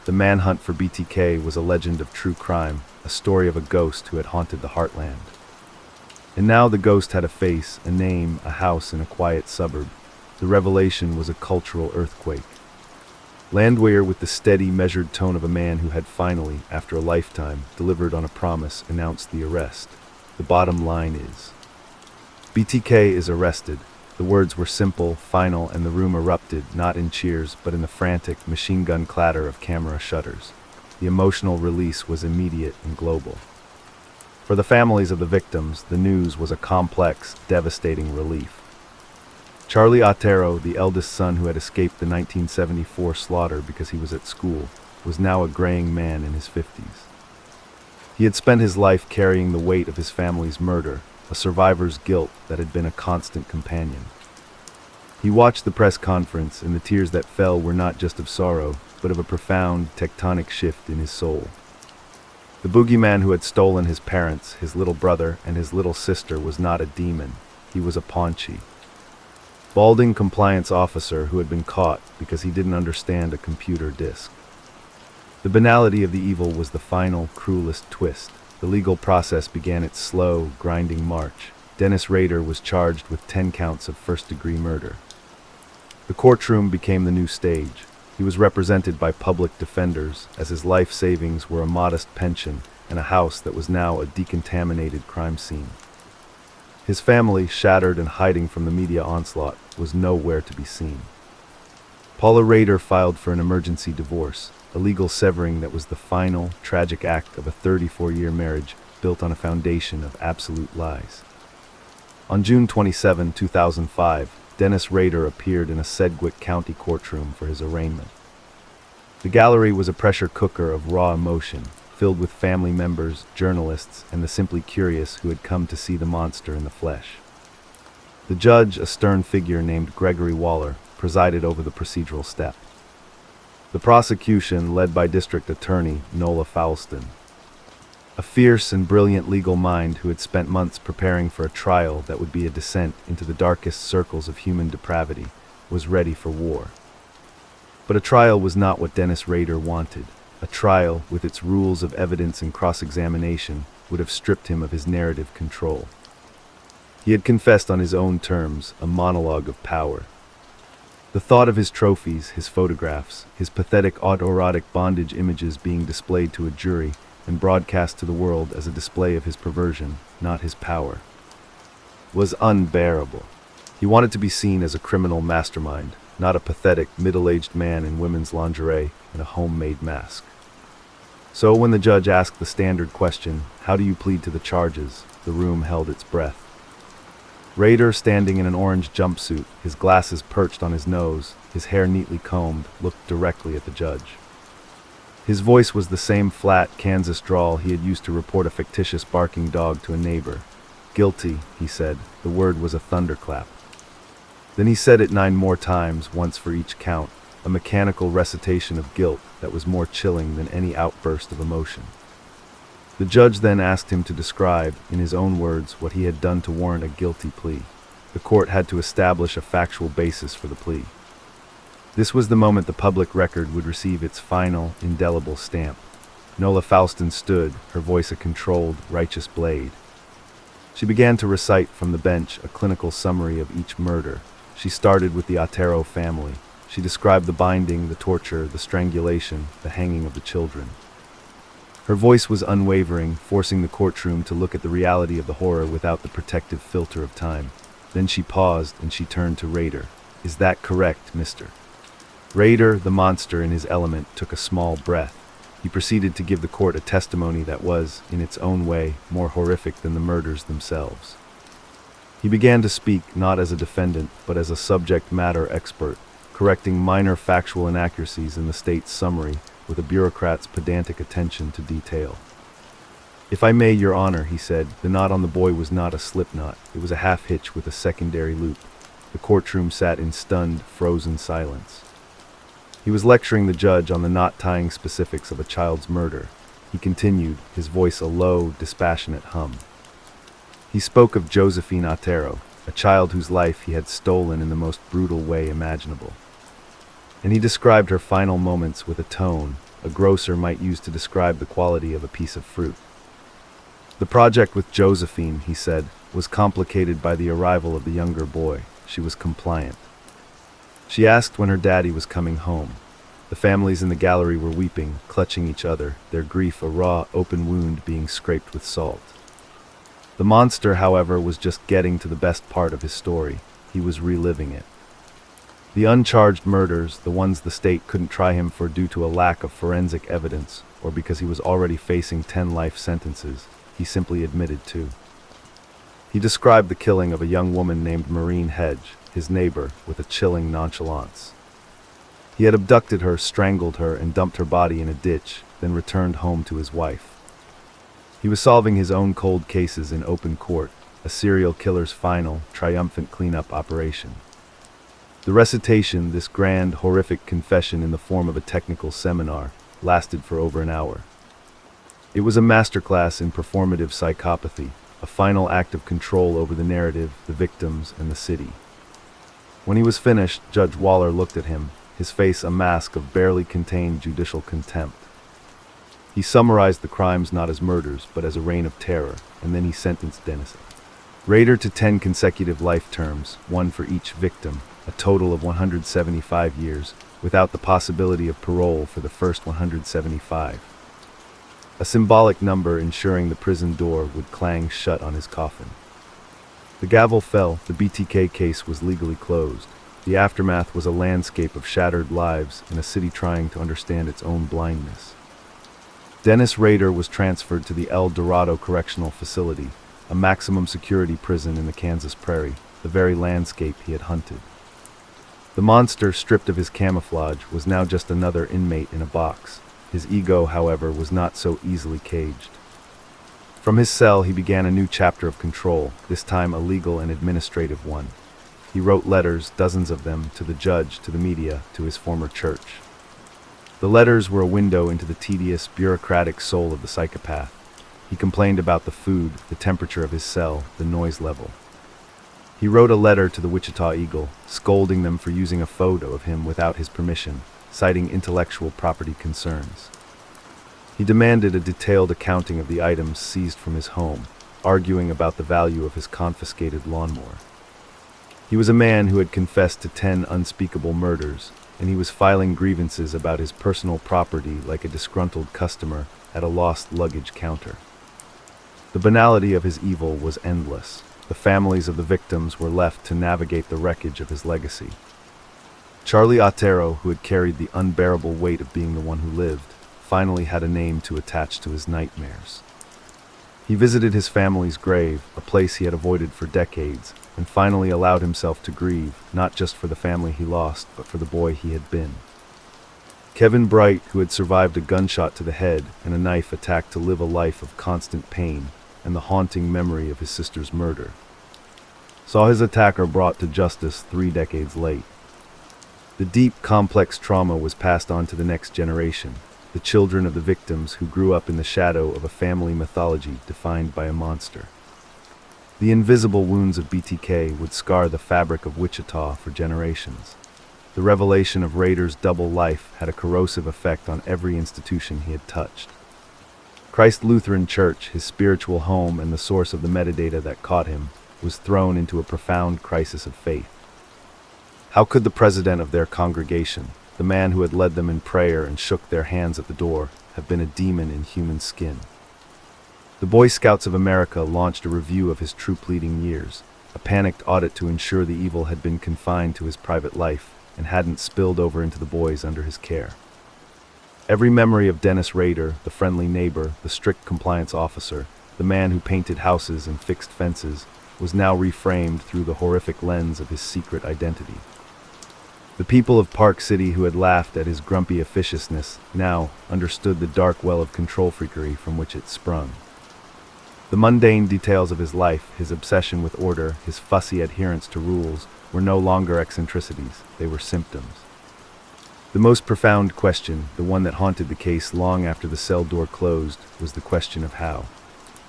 The manhunt for BTK was a legend of true crime, a story of a ghost who had haunted the heartland. And now the ghost had a face, a name, a house in a quiet suburb. The revelation was a cultural earthquake. Landwehr, with the steady, measured tone of a man who had finally, after a lifetime, delivered on a promise, announced the arrest. The bottom line is, BTK is arrested. The words were simple, final, and the room erupted, not in cheers, but in the frantic, machine-gun clatter of camera shutters. The emotional release was immediate and global. For the families of the victims, the news was a complex, devastating relief. Charlie Otero, the eldest son who had escaped the 1974 slaughter because he was at school, was now a graying man in his 50s. He had spent his life carrying the weight of his family's murder, a survivor's guilt that had been a constant companion. He watched the press conference, and the tears that fell were not just of sorrow, but of a profound, tectonic shift in his soul. The boogeyman who had stolen his parents, his little brother, and his little sister was not a demon. He was a paunchy. Balding compliance officer who had been caught because he didn't understand a computer disk. The banality of the evil was the final, cruelest twist. The legal process began its slow, grinding march. Dennis Rader was charged with 10 counts of first-degree murder. The courtroom became the new stage. He was represented by public defenders, as his life savings were a modest pension and a house that was now a decontaminated crime scene. His family, shattered and hiding from the media onslaught, was nowhere to be seen. Paula Rader filed for an emergency divorce, a legal severing that was the final, tragic act of a 34-year marriage built on a foundation of absolute lies. On June 27, 2005, Dennis Rader appeared in a Sedgwick County courtroom for his arraignment. The gallery was a pressure cooker of raw emotion, filled with family members, journalists, and the simply curious who had come to see the monster in the flesh. The judge, a stern figure named Gregory Waller, presided over the procedural step. The prosecution, led by District Attorney Nola Foulston, a fierce and brilliant legal mind who had spent months preparing for a trial that would be a descent into the darkest circles of human depravity, was ready for war. But a trial was not what Dennis Rader wanted. A trial, with its rules of evidence and cross-examination, would have stripped him of his narrative control. He had confessed on his own terms, a monologue of power. The thought of his trophies, his photographs, his pathetic autoerotic bondage images being displayed to a jury and broadcast to the world as a display of his perversion, not his power, was unbearable. He wanted to be seen as a criminal mastermind, not a pathetic, middle-aged man in women's lingerie and a homemade mask. So when the judge asked the standard question, "How do you plead to the charges?" the room held its breath. Rader, standing in an orange jumpsuit, his glasses perched on his nose, his hair neatly combed, looked directly at the judge. His voice was the same flat Kansas drawl he had used to report a fictitious barking dog to a neighbor. "Guilty," he said. The word was a thunderclap. Then he said it 9 more times, once for each count, a mechanical recitation of guilt that was more chilling than any outburst of emotion. The judge then asked him to describe, in his own words, what he had done to warrant a guilty plea. The court had to establish a factual basis for the plea. This was the moment the public record would receive its final, indelible stamp. Nola Faustin stood, her voice a controlled, righteous blade. She began to recite from the bench a clinical summary of each murder. She started with the Otero family. She described the binding, the torture, the strangulation, the hanging of the children. Her voice was unwavering, forcing the courtroom to look at the reality of the horror without the protective filter of time. Then she paused and she turned to Rader. "Is that correct, mister?" Rader, the monster in his element, took a small breath. He proceeded to give the court a testimony that was, in its own way, more horrific than the murders themselves. He began to speak not as a defendant, but as a subject matter expert, correcting minor factual inaccuracies in the state's summary with a bureaucrat's pedantic attention to detail. "If I may, Your Honor," he said, "the knot on the boy was not a slip knot. It was a half-hitch with a secondary loop." The courtroom sat in stunned, frozen silence. He was lecturing the judge on the knot-tying specifics of a child's murder. He continued, his voice a low, dispassionate hum. He spoke of Josephine Otero, a child whose life he had stolen in the most brutal way imaginable. And he described her final moments with a tone a grocer might use to describe the quality of a piece of fruit. The project with Josephine, he said, was complicated by the arrival of the younger boy. She was compliant. She asked when her daddy was coming home. The families in the gallery were weeping, clutching each other, their grief a raw, open wound being scraped with salt. The monster, however, was just getting to the best part of his story. He was reliving it. The uncharged murders, the ones the state couldn't try him for due to a lack of forensic evidence, or because he was already facing 10 life sentences, he simply admitted to. He described the killing of a young woman named Maureen Hedge, his neighbor, with a chilling nonchalance. He had abducted her, strangled her, and dumped her body in a ditch, then returned home to his wife. He was solving his own cold cases in open court, a serial killer's final, triumphant cleanup operation. The recitation, this grand, horrific confession in the form of a technical seminar, lasted for over an hour. It was a masterclass in performative psychopathy, a final act of control over the narrative, the victims, and the city. When he was finished, Judge Waller looked at him, his face a mask of barely contained judicial contempt. He summarized the crimes not as murders, but as a reign of terror, and then he sentenced Dennis Rader to 10 consecutive life terms, one for each victim, a total of 175 years, without the possibility of parole for the first 175. A symbolic number ensuring the prison door would clang shut on his coffin. The gavel fell, the BTK case was legally closed. The aftermath was a landscape of shattered lives in a city trying to understand its own blindness. Dennis Rader was transferred to the El Dorado Correctional Facility, a maximum security prison in the Kansas prairie, the very landscape he had hunted. The monster, stripped of his camouflage, was now just another inmate in a box. His ego, however, was not so easily caged. From his cell he began a new chapter of control, this time a legal and administrative one. He wrote letters, dozens of them, to the judge, to the media, to his former church. The letters were a window into the tedious, bureaucratic soul of the psychopath. He complained about the food, the temperature of his cell, the noise level. He wrote a letter to the Wichita Eagle, scolding them for using a photo of him without his permission, citing intellectual property concerns. He demanded a detailed accounting of the items seized from his home, arguing about the value of his confiscated lawnmower. He was a man who had confessed to 10 unspeakable murders, and he was filing grievances about his personal property like a disgruntled customer at a lost luggage counter. The banality of his evil was endless. The families of the victims were left to navigate the wreckage of his legacy. Charlie Otero, who had carried the unbearable weight of being the one who lived, finally had a name to attach to his nightmares. He visited his family's grave, a place he had avoided for decades, and finally allowed himself to grieve, not just for the family he lost, but for the boy he had been. Kevin Bright, who had survived a gunshot to the head and a knife attack to live a life of constant pain and the haunting memory of his sister's murder, saw his attacker brought to justice 3 decades late. The deep, complex trauma was passed on to the next generation, the children of the victims who grew up in the shadow of a family mythology defined by a monster. The invisible wounds of BTK would scar the fabric of Wichita for generations. The revelation of Rader's double life had a corrosive effect on every institution he had touched. Christ Lutheran Church, his spiritual home and the source of the metadata that caught him, was thrown into a profound crisis of faith. How could the president of their congregation, the man who had led them in prayer and shook their hands at the door, have been a demon in human skin? The Boy Scouts of America launched a review of his troop leading years, a panicked audit to ensure the evil had been confined to his private life and hadn't spilled over into the boys under his care. Every memory of Dennis Rader, the friendly neighbor, the strict compliance officer, the man who painted houses and fixed fences, was now reframed through the horrific lens of his secret identity. The people of Park City who had laughed at his grumpy officiousness now understood the dark well of control freakery from which it sprung. The mundane details of his life, his obsession with order, his fussy adherence to rules, were no longer eccentricities, they were symptoms. The most profound question, the one that haunted the case long after the cell door closed, was the question of how.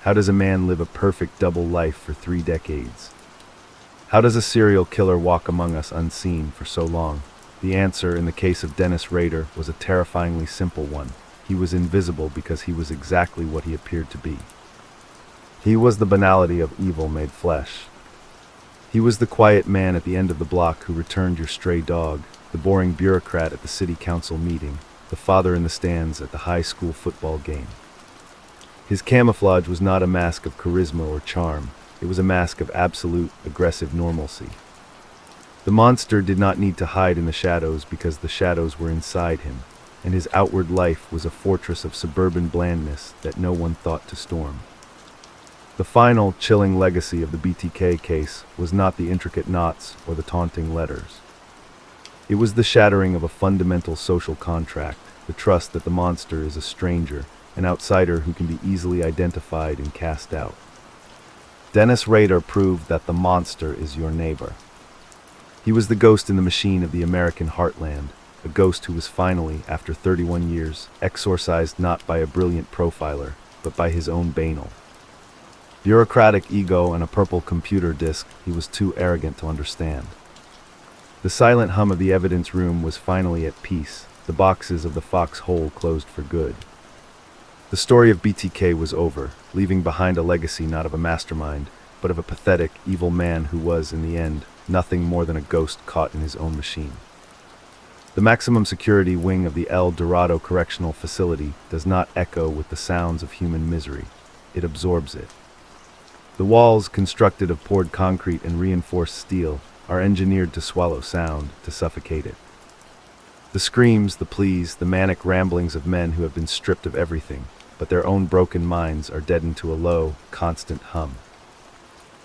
How does a man live a perfect double life for 3 decades? How does a serial killer walk among us unseen for so long? The answer, in the case of Dennis Rader, was a terrifyingly simple one. He was invisible because he was exactly what he appeared to be. He was the banality of evil made flesh. He was the quiet man at the end of the block who returned your stray dog, the boring bureaucrat at the city council meeting, the father in the stands at the high school football game. His camouflage was not a mask of charisma or charm. It was a mask of absolute, aggressive normalcy. The monster did not need to hide in the shadows because the shadows were inside him, and his outward life was a fortress of suburban blandness that no one thought to storm. The final, chilling legacy of the BTK case was not the intricate knots or the taunting letters. It was the shattering of a fundamental social contract, the trust that the monster is a stranger, an outsider who can be easily identified and cast out. Dennis Rader proved that the monster is your neighbor. He was the ghost in the machine of the American heartland, a ghost who was finally, after 31 years, exorcised not by a brilliant profiler, but by his own banal. Bureaucratic ego and a purple computer disk he was too arrogant to understand. The silent hum of the evidence room was finally at peace, the boxes of the foxhole closed for good. The story of BTK was over, leaving behind a legacy not of a mastermind, but of a pathetic, evil man who was, in the end, nothing more than a ghost caught in his own machine. The maximum security wing of the El Dorado Correctional Facility does not echo with the sounds of human misery. It absorbs it. The walls, constructed of poured concrete and reinforced steel, are engineered to swallow sound, to suffocate it. The screams, the pleas, the manic ramblings of men who have been stripped of everything, but their own broken minds are deadened to a low, constant hum.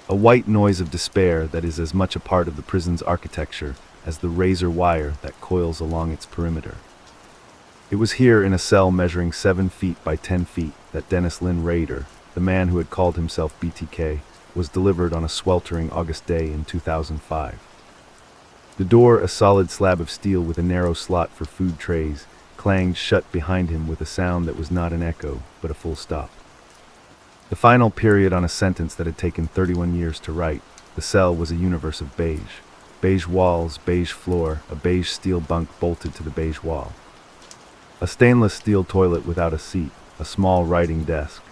A white noise of despair that is as much a part of the prison's architecture as the razor wire that coils along its perimeter. It was here in a cell measuring 7 feet by 10 feet that Dennis Lynn Rader, the man who had called himself BTK, was delivered on a sweltering August day in 2005. The door, a solid slab of steel with a narrow slot for food trays, clanged shut behind him with a sound that was not an echo, but a full stop. The final period on a sentence that had taken 31 years to write, the cell was a universe of beige. beige walls, beige floor, a beige steel bunk bolted to the beige wall. A stainless steel toilet without a seat, a small writing desk.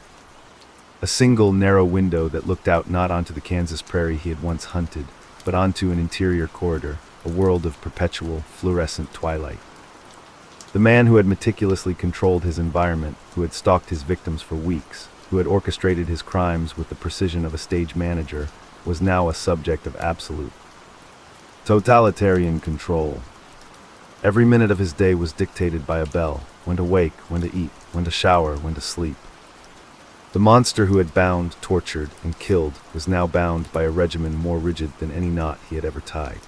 A single narrow window that looked out not onto the Kansas prairie he had once hunted, but onto an interior corridor, a world of perpetual, fluorescent twilight. The man who had meticulously controlled his environment, who had stalked his victims for weeks, who had orchestrated his crimes with the precision of a stage manager, was now a subject of absolute, totalitarian control. Every minute of his day was dictated by a bell: when to wake, when to eat, when to shower, when to sleep. The monster who had bound, tortured, and killed was now bound by a regimen more rigid than any knot he had ever tied.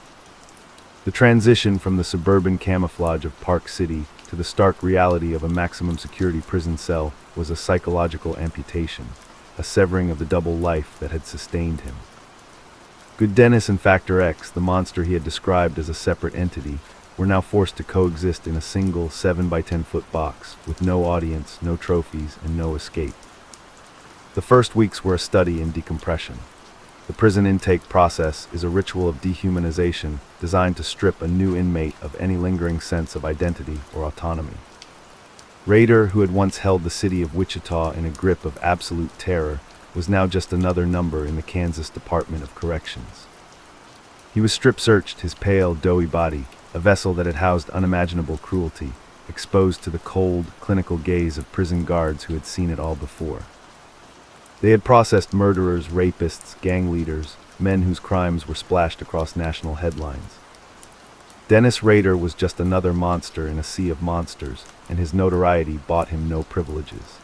The transition from the suburban camouflage of Park City to the stark reality of a maximum security prison cell was a psychological amputation, a severing of the double life that had sustained him. Good Dennis and Factor X, the monster he had described as a separate entity, were now forced to coexist in a single 7 by 10 foot box, with no audience, no trophies, and no escape. The first weeks were a study in decompression. The prison intake process is a ritual of dehumanization designed to strip a new inmate of any lingering sense of identity or autonomy. Rader, who had once held the city of Wichita in a grip of absolute terror, was now just another number in the Kansas Department of Corrections. He was strip-searched, his pale, doughy body, a vessel that had housed unimaginable cruelty, exposed to the cold, clinical gaze of prison guards who had seen it all before. They had processed murderers, rapists, gang leaders, men whose crimes were splashed across national headlines. Dennis Rader was just another monster in a sea of monsters, and his notoriety bought him no privileges.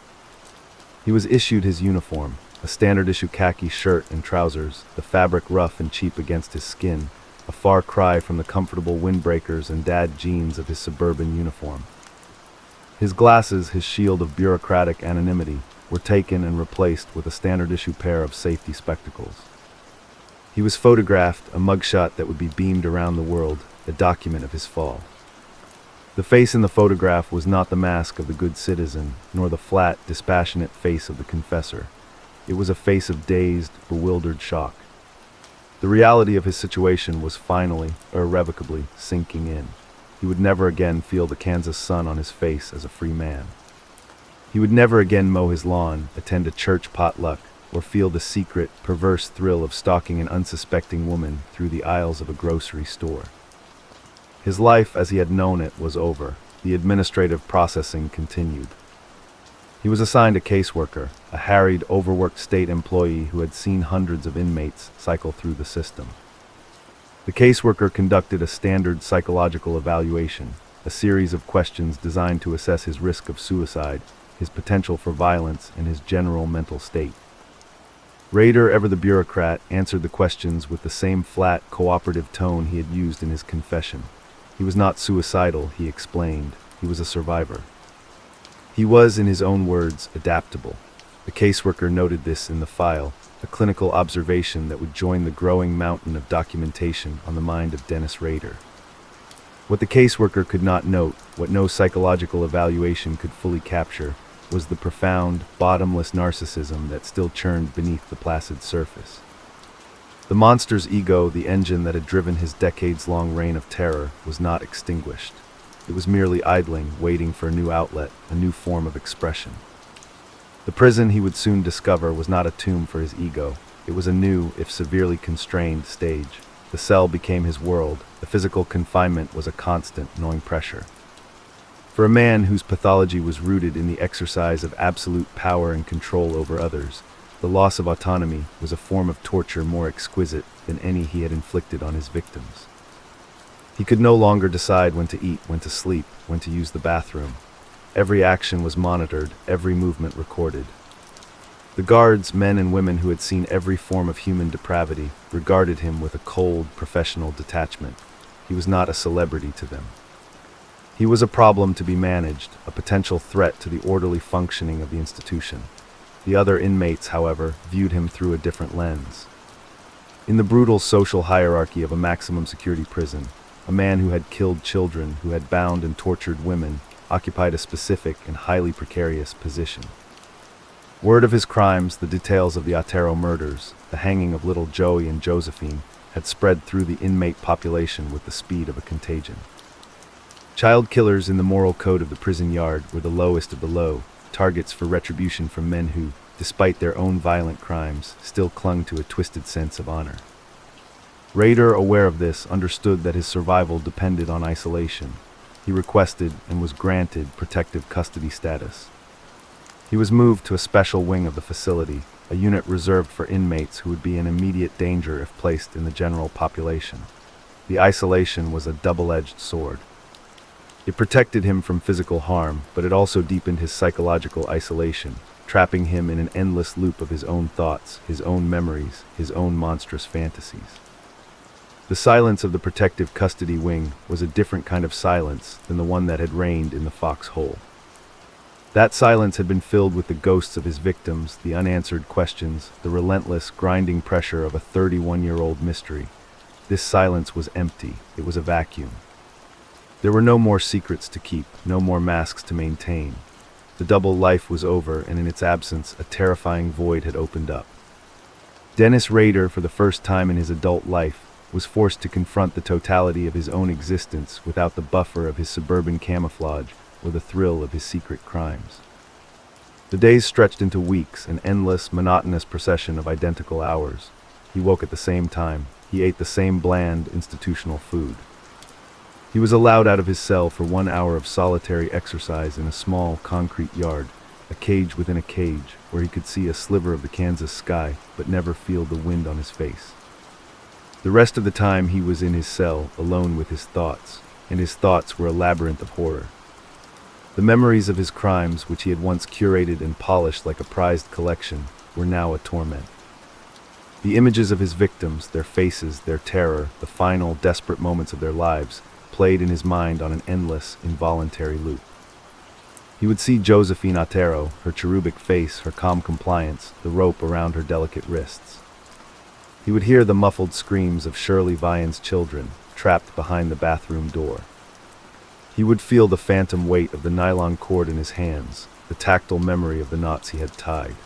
He was issued his uniform, a standard-issue khaki shirt and trousers, the fabric rough and cheap against his skin, a far cry from the comfortable windbreakers and dad jeans of his suburban uniform. His glasses, his shield of bureaucratic anonymity, were taken and replaced with a standard-issue pair of safety spectacles. He was photographed, a mugshot that would be beamed around the world, a document of his fall. The face in the photograph was not the mask of the good citizen, nor the flat, dispassionate face of the confessor. It was a face of dazed, bewildered shock. The reality of his situation was finally, irrevocably, sinking in. He would never again feel the Kansas sun on his face as a free man. He would never again mow his lawn, attend a church potluck, or feel the secret, perverse thrill of stalking an unsuspecting woman through the aisles of a grocery store. His life as he had known it was over. The administrative processing continued. He was assigned a caseworker, a harried, overworked state employee who had seen hundreds of inmates cycle through the system. The caseworker conducted a standard psychological evaluation, a series of questions designed to assess his risk of suicide, his potential for violence, and his general mental state. Rader, ever the bureaucrat, answered the questions with the same flat, cooperative tone he had used in his confession. He was not suicidal, he explained. He was a survivor. He was, in his own words, adaptable. The caseworker noted this in the file, a clinical observation that would join the growing mountain of documentation on the mind of Dennis Rader. What the caseworker could not note, what no psychological evaluation could fully capture, was the profound, bottomless narcissism that still churned beneath the placid surface. The monster's ego, the engine that had driven his decades-long reign of terror, was not extinguished. It was merely idling, waiting for a new outlet, a new form of expression. The prison, he would soon discover, was not a tomb for his ego. It was a new, if severely constrained, stage. The cell became his world. The physical confinement was a constant, gnawing pressure. For a man whose pathology was rooted in the exercise of absolute power and control over others, the loss of autonomy was a form of torture more exquisite than any he had inflicted on his victims. He could no longer decide when to eat, when to sleep, when to use the bathroom. Every action was monitored, every movement recorded. The guards, men and women who had seen every form of human depravity, regarded him with a cold, professional detachment. He was not a celebrity to them. He was a problem to be managed, a potential threat to the orderly functioning of the institution. The other inmates, however, viewed him through a different lens. In the brutal social hierarchy of a maximum security prison, a man who had killed children, who had bound and tortured women, occupied a specific and highly precarious position. Word of his crimes, the details of the Otero murders, the hanging of little Joey and Josephine, had spread through the inmate population with the speed of a contagion. Child killers in the moral code of the prison yard were the lowest of the low, targets for retribution from men who, despite their own violent crimes, still clung to a twisted sense of honor. Rader, aware of this, understood that his survival depended on isolation. He requested and was granted protective custody status. He was moved to a special wing of the facility, a unit reserved for inmates who would be in immediate danger if placed in the general population. The isolation was a double-edged sword. It protected him from physical harm, but it also deepened his psychological isolation, trapping him in an endless loop of his own thoughts, his own memories, his own monstrous fantasies. The silence of the protective custody wing was a different kind of silence than the one that had reigned in the foxhole. That silence had been filled with the ghosts of his victims, the unanswered questions, the relentless, grinding pressure of a 31-year-old mystery. This silence was empty. It was a vacuum. There were no more secrets to keep, no more masks to maintain. The double life was over, and in its absence, a terrifying void had opened up. Dennis Rader, for the first time in his adult life, was forced to confront the totality of his own existence without the buffer of his suburban camouflage or the thrill of his secret crimes. The days stretched into weeks, an endless, monotonous procession of identical hours. He woke at the same time. He ate the same bland, institutional food. He was allowed out of his cell for 1 hour of solitary exercise in a small, concrete yard, a cage within a cage, where he could see a sliver of the Kansas sky, but never feel the wind on his face. The rest of the time he was in his cell, alone with his thoughts, and his thoughts were a labyrinth of horror. The memories of his crimes, which he had once curated and polished like a prized collection, were now a torment. The images of his victims, their faces, their terror, the final, desperate moments of their lives, played in his mind on an endless, involuntary loop. He would see Josephine Otero, her cherubic face, her calm compliance, the rope around her delicate wrists. He would hear the muffled screams of Shirley Vian's children, trapped behind the bathroom door. He would feel the phantom weight of the nylon cord in his hands, the tactile memory of the knots he had tied.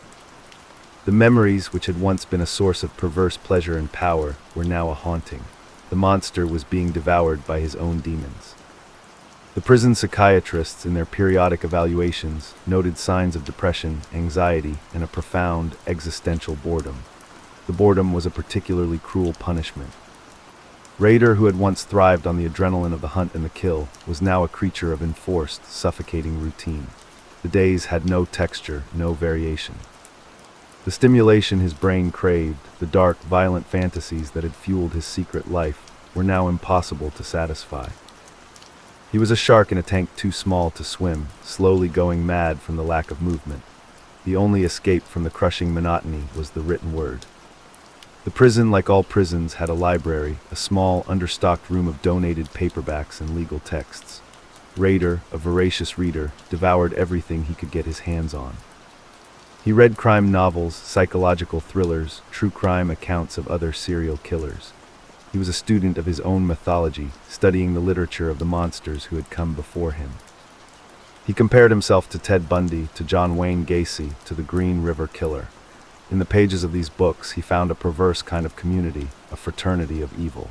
The memories, which had once been a source of perverse pleasure and power, were now a haunting. The monster was being devoured by his own demons. The prison psychiatrists, in their periodic evaluations, noted signs of depression, anxiety, and a profound, existential boredom. The boredom was a particularly cruel punishment. Rader, who had once thrived on the adrenaline of the hunt and the kill, was now a creature of enforced, suffocating routine. The days had no texture, no variation. The stimulation his brain craved, the dark, violent fantasies that had fueled his secret life, were now impossible to satisfy. He was a shark in a tank too small to swim, slowly going mad from the lack of movement. The only escape from the crushing monotony was the written word. The prison, like all prisons, had a library, a small, understocked room of donated paperbacks and legal texts. Rader, a voracious reader, devoured everything he could get his hands on. He read crime novels, psychological thrillers, true crime accounts of other serial killers. He was a student of his own mythology, studying the literature of the monsters who had come before him. He compared himself to Ted Bundy, to John Wayne Gacy, to the Green River Killer. In the pages of these books, he found a perverse kind of community, a fraternity of evil.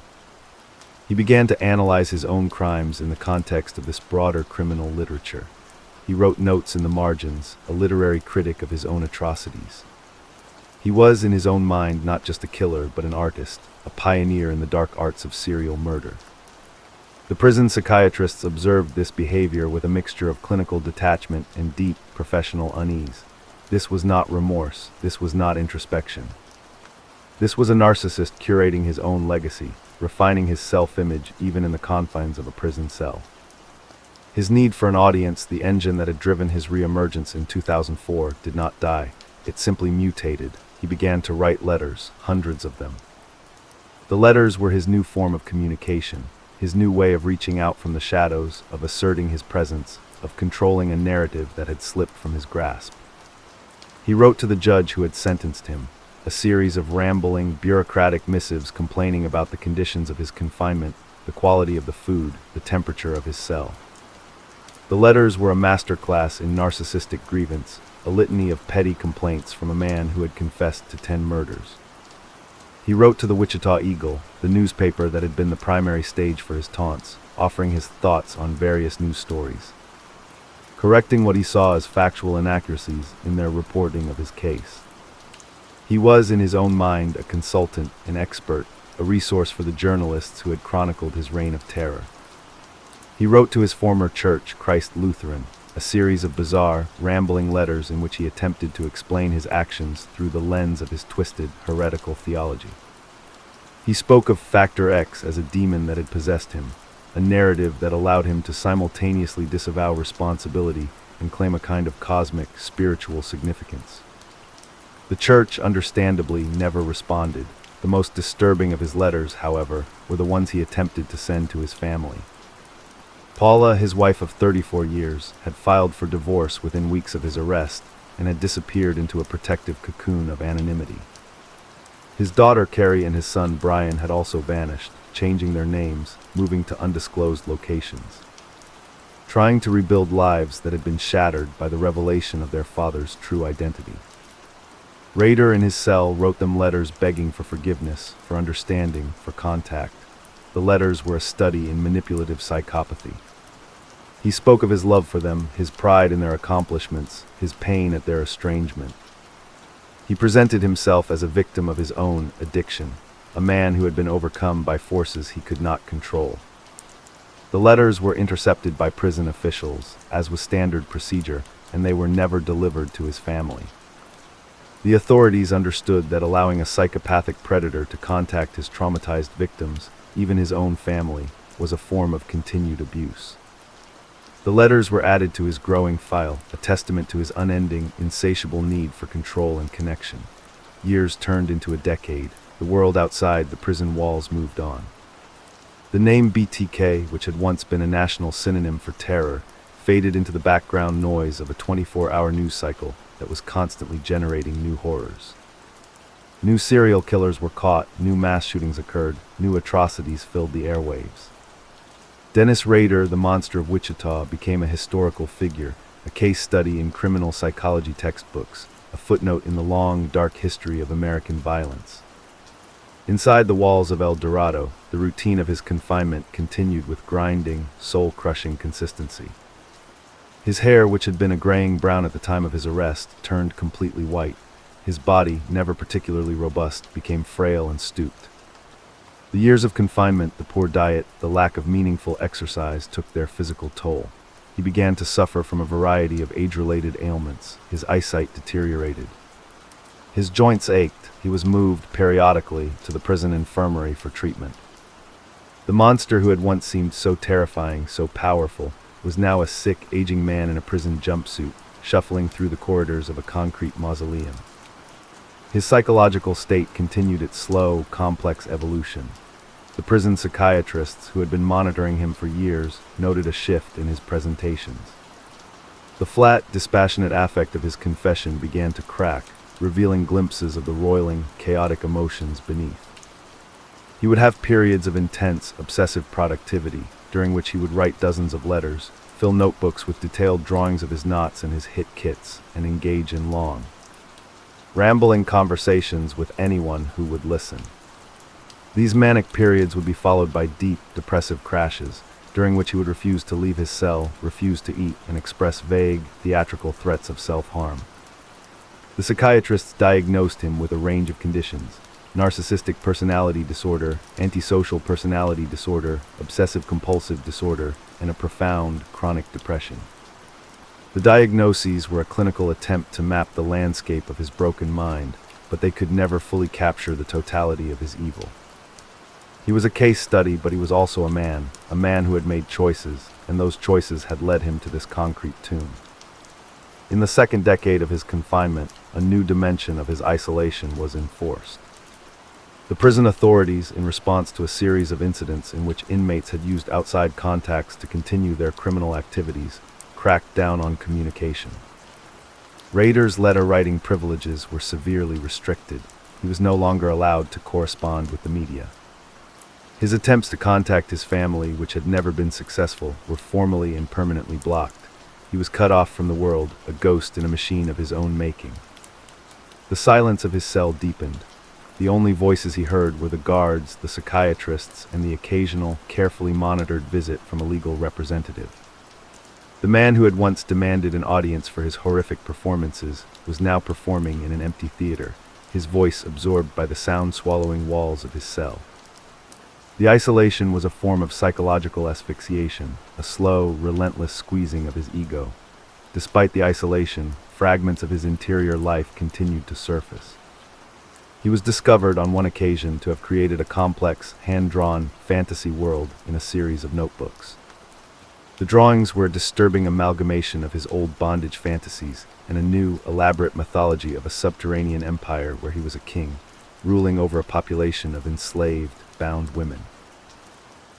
He began to analyze his own crimes in the context of this broader criminal literature. He wrote notes in the margins, a literary critic of his own atrocities. He was, in his own mind, not just a killer, but an artist, a pioneer in the dark arts of serial murder. The prison psychiatrists observed this behavior with a mixture of clinical detachment and deep, professional unease. This was not remorse. This was not introspection. This was a narcissist curating his own legacy, refining his self-image even in the confines of a prison cell. His need for an audience, the engine that had driven his reemergence in 2004, did not die. It simply mutated. He began to write letters, hundreds of them. The letters were his new form of communication, his new way of reaching out from the shadows, of asserting his presence, of controlling a narrative that had slipped from his grasp. He wrote to the judge who had sentenced him, a series of rambling, bureaucratic missives complaining about the conditions of his confinement, the quality of the food, the temperature of his cell. The letters were a masterclass in narcissistic grievance, a litany of petty complaints from a man who had confessed to 10 murders. He wrote to the Wichita Eagle, the newspaper that had been the primary stage for his taunts, offering his thoughts on various news stories, correcting what he saw as factual inaccuracies in their reporting of his case. He was, in his own mind, a consultant, an expert, a resource for the journalists who had chronicled his reign of terror. He wrote to his former church, Christ Lutheran, a series of bizarre, rambling letters in which he attempted to explain his actions through the lens of his twisted, heretical theology. He spoke of Factor X as a demon that had possessed him, a narrative that allowed him to simultaneously disavow responsibility and claim a kind of cosmic, spiritual significance. The church, understandably, never responded. The most disturbing of his letters, however, were the ones he attempted to send to his family. Paula, his wife of 34 years, had filed for divorce within weeks of his arrest and had disappeared into a protective cocoon of anonymity. His daughter Carrie and his son Brian had also vanished, changing their names, moving to undisclosed locations, trying to rebuild lives that had been shattered by the revelation of their father's true identity. Rader in his cell wrote them letters begging for forgiveness, for understanding, for contact. The letters were a study in manipulative psychopathy. He spoke of his love for them, his pride in their accomplishments, his pain at their estrangement. He presented himself as a victim of his own addiction, a man who had been overcome by forces he could not control. The letters were intercepted by prison officials, as was standard procedure, and they were never delivered to his family. The authorities understood that allowing a psychopathic predator to contact his traumatized victims, even his own family, was a form of continued abuse. The letters were added to his growing file, a testament to his unending, insatiable need for control and connection. Years turned into a decade. The world outside the prison walls moved on. The name BTK, which had once been a national synonym for terror, faded into the background noise of a 24-hour news cycle that was constantly generating new horrors. New serial killers were caught, new mass shootings occurred, new atrocities filled the airwaves. Dennis Rader, the monster of Wichita, became a historical figure, a case study in criminal psychology textbooks, a footnote in the long, dark history of American violence. Inside the walls of El Dorado, the routine of his confinement continued with grinding, soul-crushing consistency. His hair, which had been a graying brown at the time of his arrest, turned completely white. His body, never particularly robust, became frail and stooped. The years of confinement, the poor diet, the lack of meaningful exercise took their physical toll. He began to suffer from a variety of age-related ailments. His eyesight deteriorated. His joints ached. He was moved periodically to the prison infirmary for treatment. The monster who had once seemed so terrifying, so powerful, was now a sick, aging man in a prison jumpsuit, shuffling through the corridors of a concrete mausoleum. His psychological state continued its slow, complex evolution. The prison psychiatrists, who had been monitoring him for years, noted a shift in his presentations. The flat, dispassionate affect of his confession began to crack, revealing glimpses of the roiling, chaotic emotions beneath. He would have periods of intense, obsessive productivity, during which he would write dozens of letters, fill notebooks with detailed drawings of his knots and his hit kits, and engage in long, rambling conversations with anyone who would listen. These manic periods would be followed by deep, depressive crashes, during which he would refuse to leave his cell, refuse to eat, and express vague, theatrical threats of self-harm. The psychiatrists diagnosed him with a range of conditions: narcissistic personality disorder, antisocial personality disorder, obsessive-compulsive disorder, and a profound, chronic depression. The diagnoses were a clinical attempt to map the landscape of his broken mind, but they could never fully capture the totality of his evil. He was a case study, but he was also a man who had made choices, and those choices had led him to this concrete tomb. In the second decade of his confinement, a new dimension of his isolation was enforced. The prison authorities, in response to a series of incidents in which inmates had used outside contacts to continue their criminal activities, cracked down on communication. Rader's letter-writing privileges were severely restricted. He was no longer allowed to correspond with the media. His attempts to contact his family, which had never been successful, were formally and permanently blocked. He was cut off from the world, a ghost in a machine of his own making. The silence of his cell deepened. The only voices he heard were the guards, the psychiatrists, and the occasional, carefully monitored visit from a legal representative. The man who had once demanded an audience for his horrific performances was now performing in an empty theater, his voice absorbed by the sound-swallowing walls of his cell. The isolation was a form of psychological asphyxiation, a slow, relentless squeezing of his ego. Despite the isolation, fragments of his interior life continued to surface. He was discovered on one occasion to have created a complex, hand-drawn fantasy world in a series of notebooks. The drawings were a disturbing amalgamation of his old bondage fantasies and a new, elaborate mythology of a subterranean empire where he was a king, ruling over a population of enslaved, bound women.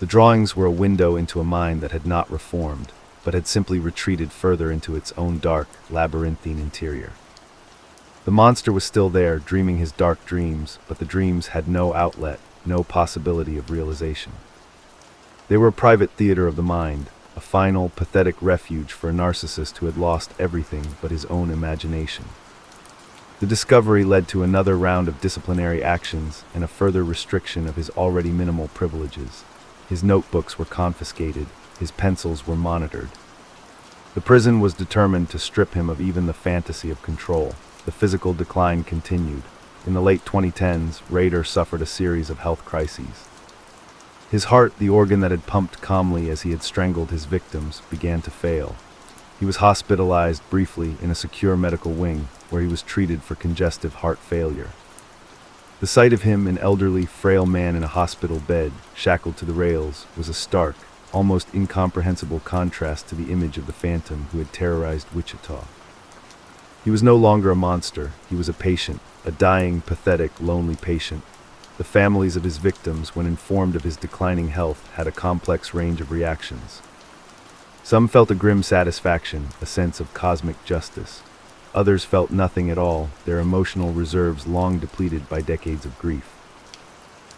The drawings were a window into a mind that had not reformed, but had simply retreated further into its own dark, labyrinthine interior. The monster was still there, dreaming his dark dreams, but the dreams had no outlet, no possibility of realization. They were a private theater of the mind, a final, pathetic refuge for a narcissist who had lost everything but his own imagination. The discovery led to another round of disciplinary actions and a further restriction of his already minimal privileges. His notebooks were confiscated, his pencils were monitored. The prison was determined to strip him of even the fantasy of control. The physical decline continued. In the late 2010s, Rader suffered a series of health crises. His heart, the organ that had pumped calmly as he had strangled his victims, began to fail. He was hospitalized briefly in a secure medical wing, where he was treated for congestive heart failure. The sight of him, an elderly, frail man in a hospital bed, shackled to the rails, was a stark, almost incomprehensible contrast to the image of the phantom who had terrorized Wichita. He was no longer a monster, he was a patient, a dying, pathetic, lonely patient. The families of his victims, when informed of his declining health, had a complex range of reactions. Some felt a grim satisfaction, a sense of cosmic justice. Others felt nothing at all, their emotional reserves long depleted by decades of grief.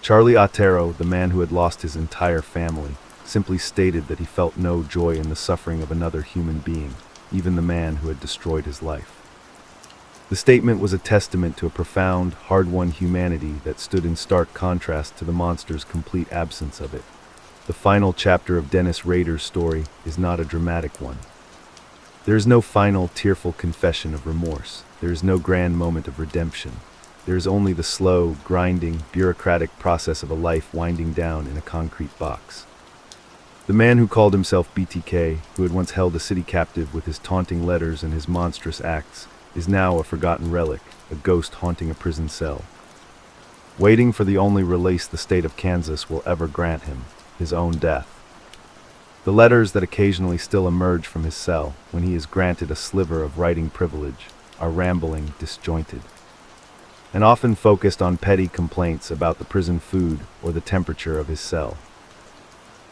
Charlie Otero, the man who had lost his entire family, simply stated that he felt no joy in the suffering of another human being, even the man who had destroyed his life. The statement was a testament to a profound, hard-won humanity that stood in stark contrast to the monster's complete absence of it. The final chapter of Dennis Rader's story is not a dramatic one. There is no final, tearful confession of remorse. There is no grand moment of redemption. There is only the slow, grinding, bureaucratic process of a life winding down in a concrete box. The man who called himself BTK, who had once held a city captive with his taunting letters and his monstrous acts, is now a forgotten relic, a ghost haunting a prison cell, waiting for the only release the state of Kansas will ever grant him, his own death. The letters that occasionally still emerge from his cell, when he is granted a sliver of writing privilege, are rambling, disjointed, and often focused on petty complaints about the prison food or the temperature of his cell.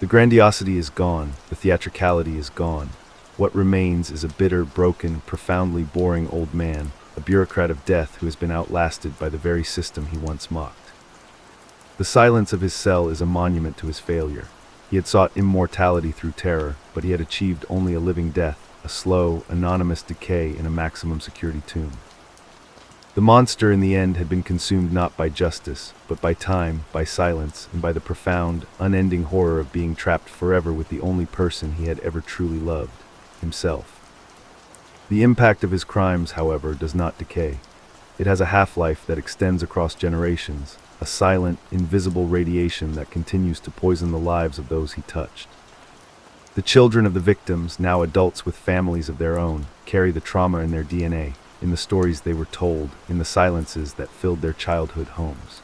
The grandiosity is gone, the theatricality is gone. What remains is a bitter, broken, profoundly boring old man, a bureaucrat of death who has been outlasted by the very system he once mocked. The silence of his cell is a monument to his failure. He had sought immortality through terror, but he had achieved only a living death, a slow, anonymous decay in a maximum security tomb. The monster in the end had been consumed not by justice, but by time, by silence, and by the profound, unending horror of being trapped forever with the only person he had ever truly loved. Himself. The impact of his crimes, however, does not decay. It has a half-life that extends across generations, a silent, invisible radiation that continues to poison the lives of those he touched. The children of the victims, now adults with families of their own, carry the trauma in their DNA, in the stories they were told, in the silences that filled their childhood homes.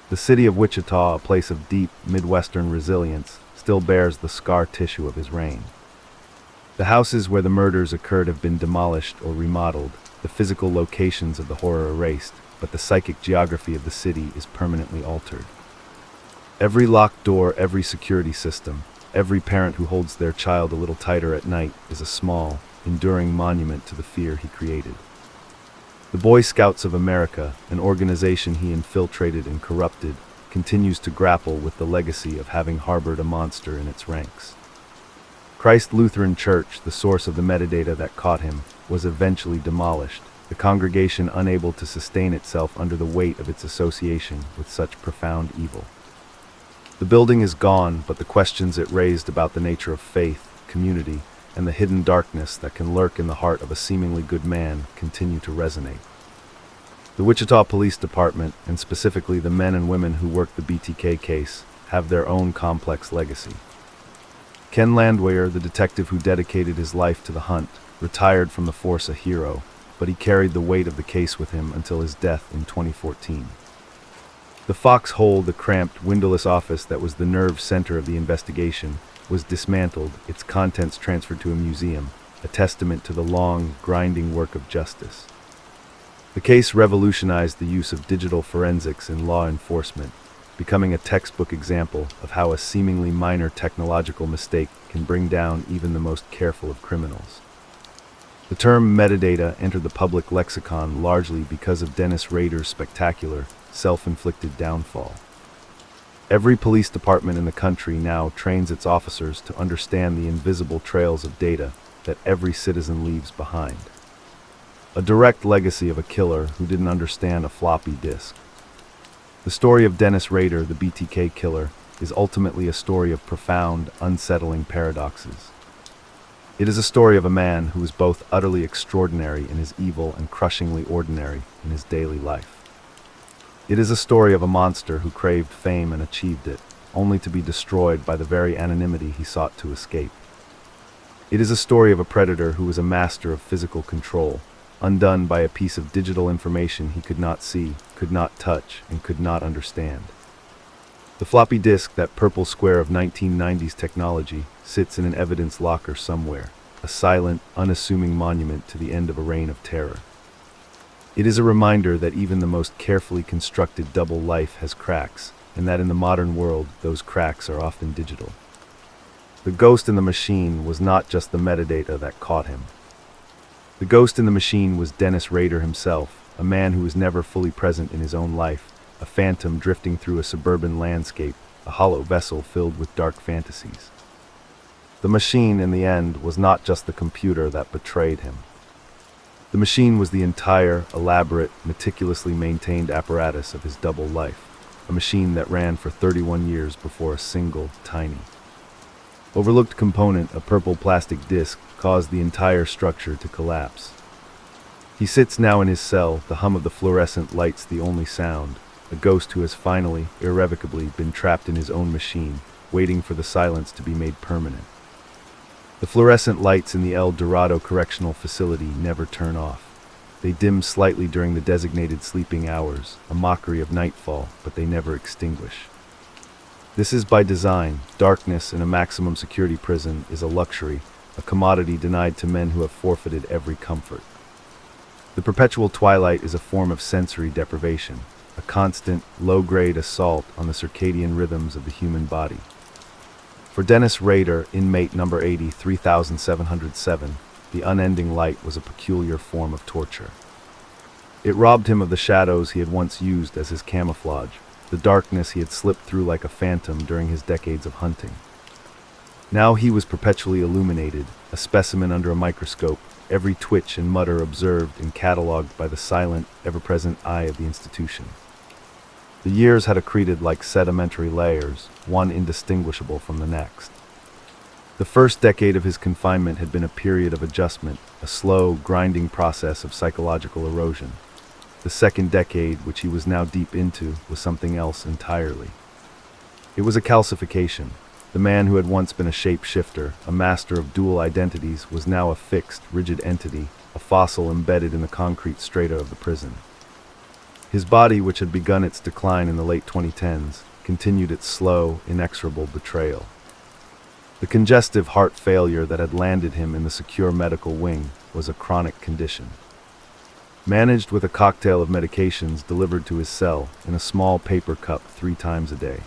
The city of Wichita, a place of deep, Midwestern resilience, still bears the scar tissue of his reign. The houses where the murders occurred have been demolished or remodeled, the physical locations of the horror erased, but the psychic geography of the city is permanently altered. Every locked door, every security system, every parent who holds their child a little tighter at night is a small, enduring monument to the fear he created. The Boy Scouts of America, an organization he infiltrated and corrupted, continues to grapple with the legacy of having harbored a monster in its ranks. Christ Lutheran Church, the source of the metadata that caught him, was eventually demolished, the congregation unable to sustain itself under the weight of its association with such profound evil. The building is gone, but the questions it raised about the nature of faith, community, and the hidden darkness that can lurk in the heart of a seemingly good man continue to resonate. The Wichita Police Department, and specifically the men and women who worked the BTK case, have their own complex legacy. Ken Landwehr, the detective who dedicated his life to the hunt, retired from the force a hero, but he carried the weight of the case with him until his death in 2014. The foxhole, the cramped, windowless office that was the nerve center of the investigation, was dismantled, its contents transferred to a museum, a testament to the long, grinding work of justice. The case revolutionized the use of digital forensics in law enforcement, becoming a textbook example of how a seemingly minor technological mistake can bring down even the most careful of criminals. The term metadata entered the public lexicon largely because of Dennis Rader's spectacular, self-inflicted downfall. Every police department in the country now trains its officers to understand the invisible trails of data that every citizen leaves behind. A direct legacy of a killer who didn't understand a floppy disk. The story of Dennis Rader, the BTK killer, is ultimately a story of profound, unsettling paradoxes. It is a story of a man who was both utterly extraordinary in his evil and crushingly ordinary in his daily life. It is a story of a monster who craved fame and achieved it, only to be destroyed by the very anonymity he sought to escape. It is a story of a predator who was a master of physical control, undone by a piece of digital information he could not see, could not touch, and could not understand. The floppy disk, that purple square of 1990s technology, sits in an evidence locker somewhere, a silent, unassuming monument to the end of a reign of terror. It is a reminder that even the most carefully constructed double life has cracks, and that in the modern world, those cracks are often digital. The ghost in the machine was not just the metadata that caught him. The ghost in the machine was Dennis Rader himself, a man who was never fully present in his own life, a phantom drifting through a suburban landscape, a hollow vessel filled with dark fantasies. The machine, in the end, was not just the computer that betrayed him. The machine was the entire, elaborate, meticulously maintained apparatus of his double life, a machine that ran for 31 years before a single, tiny, overlooked component, a purple plastic disc, caused the entire structure to collapse. He sits now in his cell, the hum of the fluorescent lights the only sound, a ghost who has finally, irrevocably, been trapped in his own machine, waiting for the silence to be made permanent. The fluorescent lights in the El Dorado Correctional Facility never turn off. They dim slightly during the designated sleeping hours, a mockery of nightfall, but they never extinguish. This is by design. Darkness in a maximum security prison is a luxury, a commodity denied to men who have forfeited every comfort. The perpetual twilight is a form of sensory deprivation, a constant, low-grade assault on the circadian rhythms of the human body. For Dennis Rader, inmate number 83,707, the unending light was a peculiar form of torture. It robbed him of the shadows he had once used as his camouflage, the darkness he had slipped through like a phantom during his decades of hunting. Now he was perpetually illuminated, a specimen under a microscope, every twitch and mutter observed and catalogued by the silent, ever-present eye of the institution. The years had accreted like sedimentary layers, one indistinguishable from the next. The first decade of his confinement had been a period of adjustment, a slow, grinding process of psychological erosion. The second decade, which he was now deep into, was something else entirely. It was a calcification. The man who had once been a shapeshifter, a master of dual identities, was now a fixed, rigid entity, a fossil embedded in the concrete strata of the prison. His body, which had begun its decline in the late 2010s, continued its slow, inexorable betrayal. The congestive heart failure that had landed him in the secure medical wing was a chronic condition. Managed with a cocktail of medications delivered to his cell in a small paper cup 3 times a day.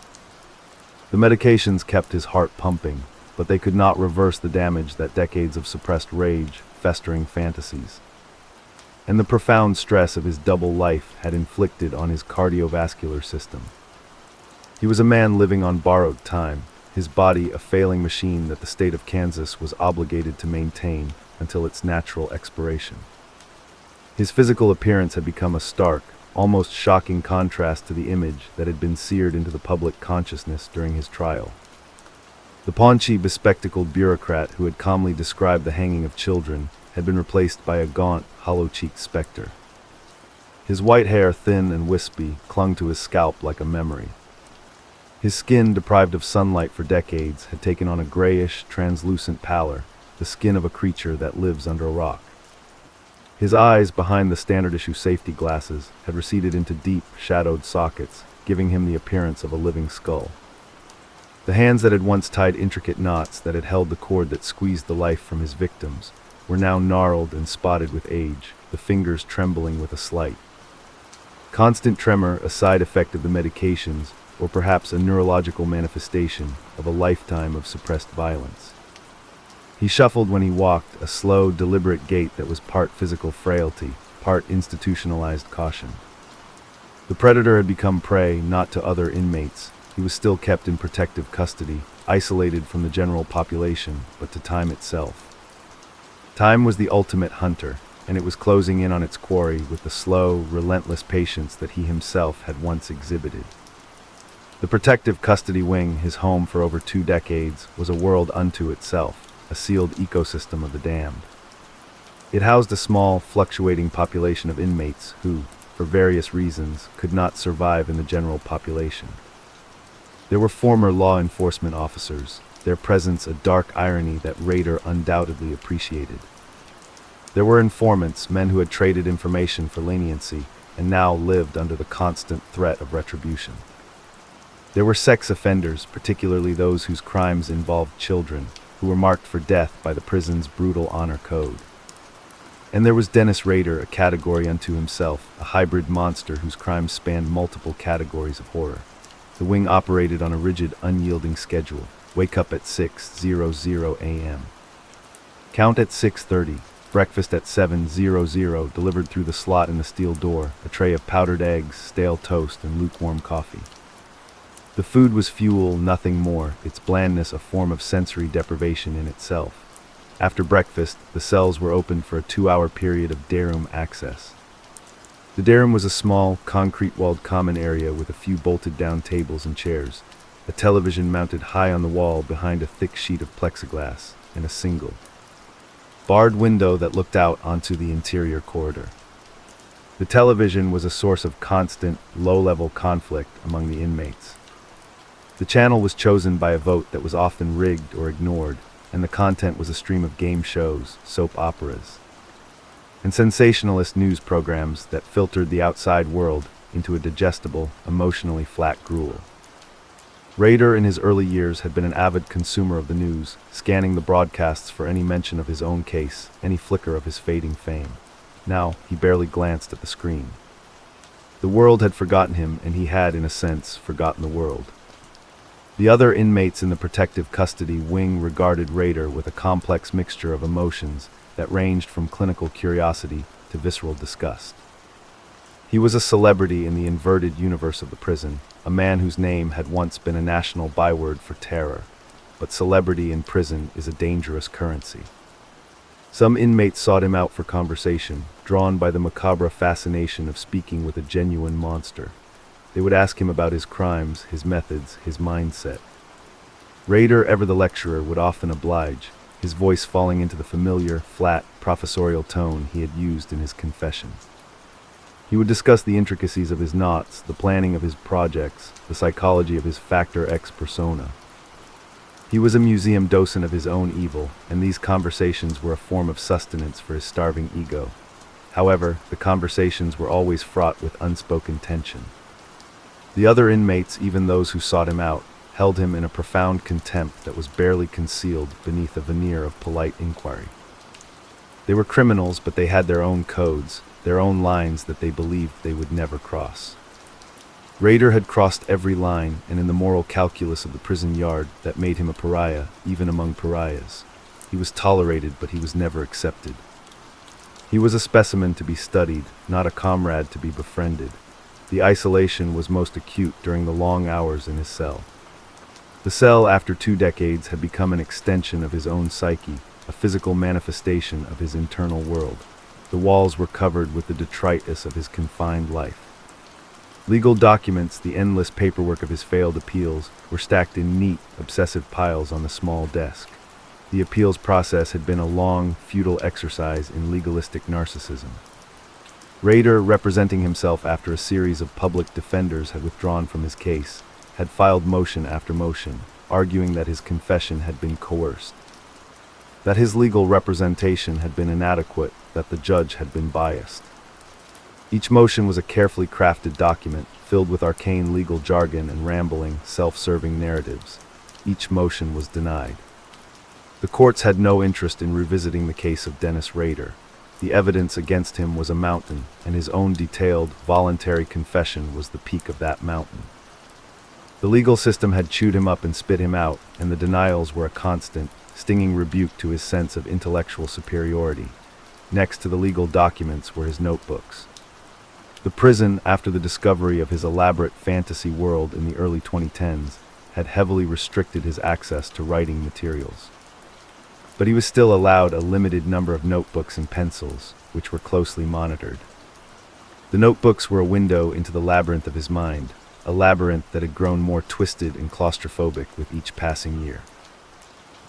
The medications kept his heart pumping, but they could not reverse the damage that decades of suppressed rage, festering fantasies, and the profound stress of his double life had inflicted on his cardiovascular system. He was a man living on borrowed time, his body a failing machine that the state of Kansas was obligated to maintain until its natural expiration. His physical appearance had become a stark, almost shocking contrast to the image that had been seared into the public consciousness during his trial. The paunchy, bespectacled bureaucrat who had calmly described the hanging of children had been replaced by a gaunt, hollow-cheeked specter. His white hair, thin and wispy, clung to his scalp like a memory. His skin, deprived of sunlight for decades, had taken on a grayish, translucent pallor, the skin of a creature that lives under a rock. His eyes, behind the standard-issue safety glasses, had receded into deep, shadowed sockets, giving him the appearance of a living skull. The hands that had once tied intricate knots, that had held the cord that squeezed the life from his victims, were now gnarled and spotted with age, the fingers trembling with a slight. Constant tremor, a side effect of the medications, or perhaps a neurological manifestation of a lifetime of suppressed violence. He shuffled when he walked, a slow, deliberate gait that was part physical frailty, part institutionalized caution. The predator had become prey not to other inmates. He was still kept in protective custody, isolated from the general population, but to time itself. Time was the ultimate hunter, and it was closing in on its quarry with the slow, relentless patience that he himself had once exhibited. The protective custody wing, his home for over 2 decades, was a world unto itself, a sealed ecosystem of the damned. It housed a small, fluctuating population of inmates who, for various reasons, could not survive in the general population. There were former law enforcement officers, their presence a dark irony that Rader undoubtedly appreciated. There were informants, men who had traded information for leniency, and now lived under the constant threat of retribution. There were sex offenders, particularly those whose crimes involved children, who were marked for death by the prison's brutal honor code. And there was Dennis Rader, a category unto himself, a hybrid monster whose crimes spanned multiple categories of horror. The wing operated on a rigid, unyielding schedule. Wake up at 6:00 a.m. Count at 6:30. Breakfast at 7:00, delivered through the slot in the steel door, a tray of powdered eggs, stale toast, and lukewarm coffee. The food was fuel, nothing more, its blandness a form of sensory deprivation in itself. After breakfast, the cells were opened for a 2-hour period of dayroom access. The dayroom was a small, concrete-walled common area with a few bolted-down tables and chairs, a television mounted high on the wall behind a thick sheet of plexiglass, and a single, barred window that looked out onto the interior corridor. The television was a source of constant, low-level conflict among the inmates. The channel was chosen by a vote that was often rigged or ignored, and the content was a stream of game shows, soap operas, and sensationalist news programs that filtered the outside world into a digestible, emotionally flat gruel. Rader, in his early years, had been an avid consumer of the news, scanning the broadcasts for any mention of his own case, any flicker of his fading fame. Now, he barely glanced at the screen. The world had forgotten him, and he had, in a sense, forgotten the world. The other inmates in the protective custody wing regarded Rader with a complex mixture of emotions that ranged from clinical curiosity to visceral disgust. He was a celebrity in the inverted universe of the prison, a man whose name had once been a national byword for terror, but celebrity in prison is a dangerous currency. Some inmates sought him out for conversation, drawn by the macabre fascination of speaking with a genuine monster. They would ask him about his crimes, his methods, his mindset. Rader, ever the lecturer, would often oblige, his voice falling into the familiar, flat, professorial tone he had used in his confession. He would discuss the intricacies of his knots, the planning of his projects, the psychology of his Factor X persona. He was a museum docent of his own evil, and these conversations were a form of sustenance for his starving ego. However, the conversations were always fraught with unspoken tension. The other inmates, even those who sought him out, held him in a profound contempt that was barely concealed beneath a veneer of polite inquiry. They were criminals, but they had their own codes, their own lines that they believed they would never cross. Rader had crossed every line, and in the moral calculus of the prison yard that made him a pariah, even among pariahs. He was tolerated, but he was never accepted. He was a specimen to be studied, not a comrade to be befriended. The isolation was most acute during the long hours in his cell. The cell, after 2 decades, had become an extension of his own psyche, a physical manifestation of his internal world. The walls were covered with the detritus of his confined life. Legal documents, the endless paperwork of his failed appeals, were stacked in neat, obsessive piles on the small desk. The appeals process had been a long, futile exercise in legalistic narcissism. Rader, representing himself after a series of public defenders had withdrawn from his case, had filed motion after motion, arguing that his confession had been coerced, that his legal representation had been inadequate, that the judge had been biased. Each motion was a carefully crafted document, filled with arcane legal jargon and rambling, self-serving narratives. Each motion was denied. The courts had no interest in revisiting the case of Dennis Rader. The evidence against him was a mountain, and his own detailed, voluntary confession was the peak of that mountain. The legal system had chewed him up and spit him out, and the denials were a constant, stinging rebuke to his sense of intellectual superiority. Next to the legal documents were his notebooks. The prison, after the discovery of his elaborate fantasy world in the early 2010s, had heavily restricted his access to writing materials. But he was still allowed a limited number of notebooks and pencils, which were closely monitored. The notebooks were a window into the labyrinth of his mind, a labyrinth that had grown more twisted and claustrophobic with each passing year.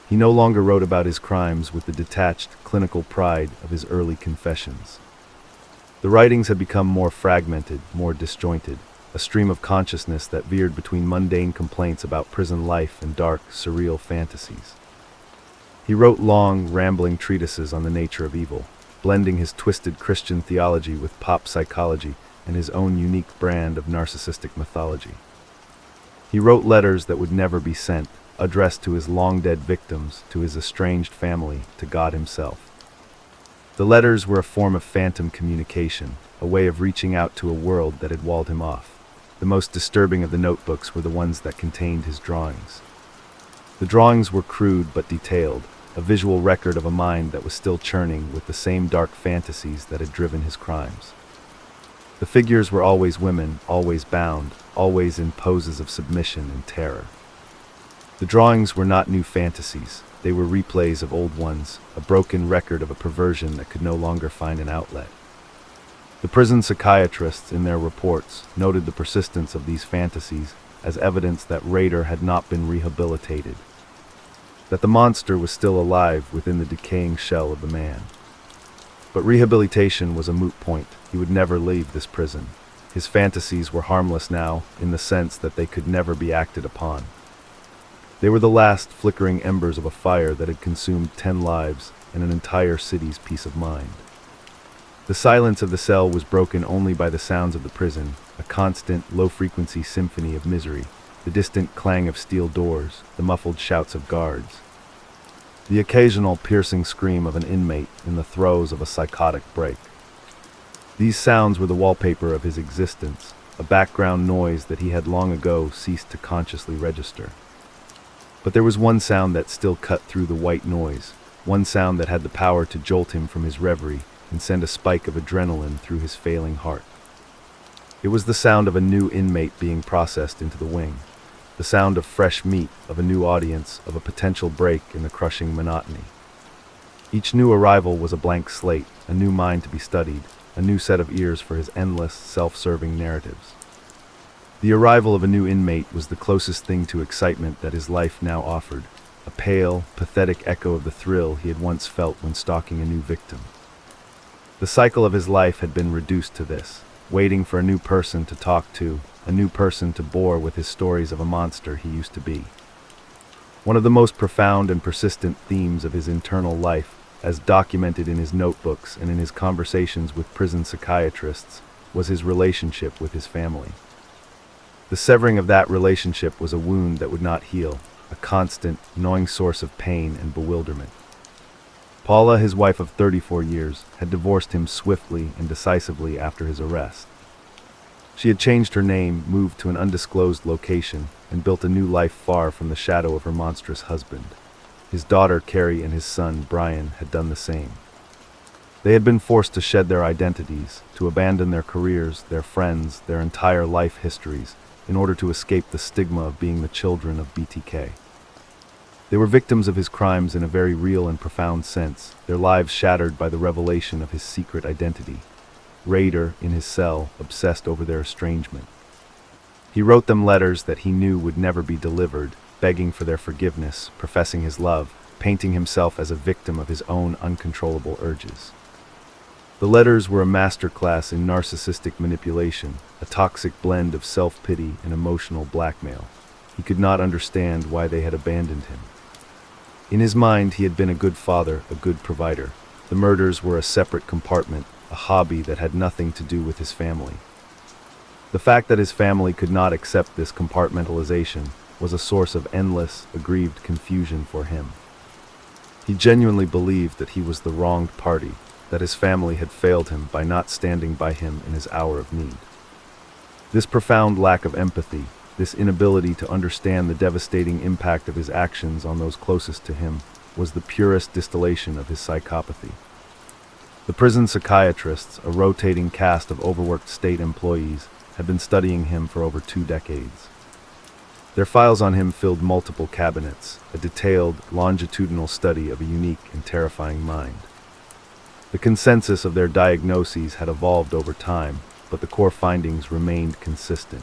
He no longer wrote about his crimes with the detached, clinical pride of his early confessions. The writings had become more fragmented, more disjointed, a stream of consciousness that veered between mundane complaints about prison life and dark, surreal fantasies. He wrote long, rambling treatises on the nature of evil, blending his twisted Christian theology with pop psychology and his own unique brand of narcissistic mythology. He wrote letters that would never be sent, addressed to his long-dead victims, to his estranged family, to God himself. The letters were a form of phantom communication, a way of reaching out to a world that had walled him off. The most disturbing of the notebooks were the ones that contained his drawings. The drawings were crude but detailed, a visual record of a mind that was still churning with the same dark fantasies that had driven his crimes. The figures were always women, always bound, always in poses of submission and terror. The drawings were not new fantasies. They were replays of old ones, a broken record of a perversion that could no longer find an outlet. The prison psychiatrists, in their reports, noted the persistence of these fantasies as evidence that Rader had not been rehabilitated, that the monster was still alive within the decaying shell of the man. But rehabilitation was a moot point. He would never leave this prison. His fantasies were harmless now, in the sense that they could never be acted upon. They were the last flickering embers of a fire that had consumed 10 lives and an entire city's peace of mind. The silence of the cell was broken only by the sounds of the prison, a constant, low-frequency symphony of misery, the distant clang of steel doors, the muffled shouts of guards, the occasional piercing scream of an inmate in the throes of a psychotic break. These sounds were the wallpaper of his existence, a background noise that he had long ago ceased to consciously register. But there was one sound that still cut through the white noise, one sound that had the power to jolt him from his reverie and send a spike of adrenaline through his failing heart. It was the sound of a new inmate being processed into the wing, the sound of fresh meat, of a new audience, of a potential break in the crushing monotony. Each new arrival was a blank slate, a new mind to be studied, a new set of ears for his endless, self-serving narratives. The arrival of a new inmate was the closest thing to excitement that his life now offered, a pale, pathetic echo of the thrill he had once felt when stalking a new victim. The cycle of his life had been reduced to this, waiting for a new person to talk to, a new person to bore with his stories of a monster he used to be. One of the most profound and persistent themes of his internal life, as documented in his notebooks and in his conversations with prison psychiatrists, was his relationship with his family. The severing of that relationship was a wound that would not heal, a constant, gnawing source of pain and bewilderment. Paula, his wife of 34 years, had divorced him swiftly and decisively after his arrest. She had changed her name, moved to an undisclosed location, and built a new life far from the shadow of her monstrous husband. His daughter, Carrie, and his son, Brian, had done the same. They had been forced to shed their identities, to abandon their careers, their friends, their entire life histories, in order to escape the stigma of being the children of BTK. They were victims of his crimes in a very real and profound sense, their lives shattered by the revelation of his secret identity. Rader, in his cell, obsessed over their estrangement. He wrote them letters that he knew would never be delivered, begging for their forgiveness, professing his love, painting himself as a victim of his own uncontrollable urges. The letters were a masterclass in narcissistic manipulation, a toxic blend of self-pity and emotional blackmail. He could not understand why they had abandoned him. In his mind, he had been a good father, a good provider. The murders were a separate compartment, a hobby that had nothing to do with his family. The fact that his family could not accept this compartmentalization was a source of endless, aggrieved confusion for him. He genuinely believed that he was the wronged party, that his family had failed him by not standing by him in his hour of need. This profound lack of empathy, this inability to understand the devastating impact of his actions on those closest to him, was the purest distillation of his psychopathy. The prison psychiatrists, a rotating cast of overworked state employees, had been studying him for over 2 decades. Their files on him filled multiple cabinets, a detailed, longitudinal study of a unique and terrifying mind. The consensus of their diagnoses had evolved over time, but the core findings remained consistent.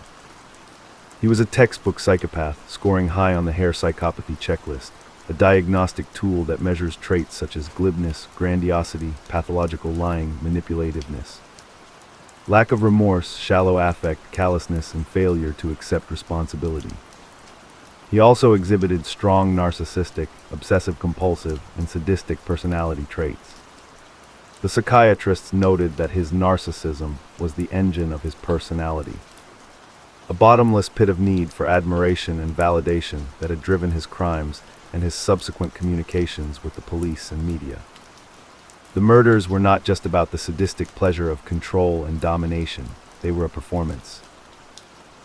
He was a textbook psychopath, scoring high on the Hare psychopathy checklist, a diagnostic tool that measures traits such as glibness, grandiosity, pathological lying, manipulativeness. Lack of remorse, shallow affect, callousness, and failure to accept responsibility. He also exhibited strong narcissistic, obsessive-compulsive, and sadistic personality traits. The psychiatrists noted that his narcissism was the engine of his personality, a bottomless pit of need for admiration and validation that had driven his crimes and his subsequent communications with the police and media. The murders were not just about the sadistic pleasure of control and domination, they were a performance.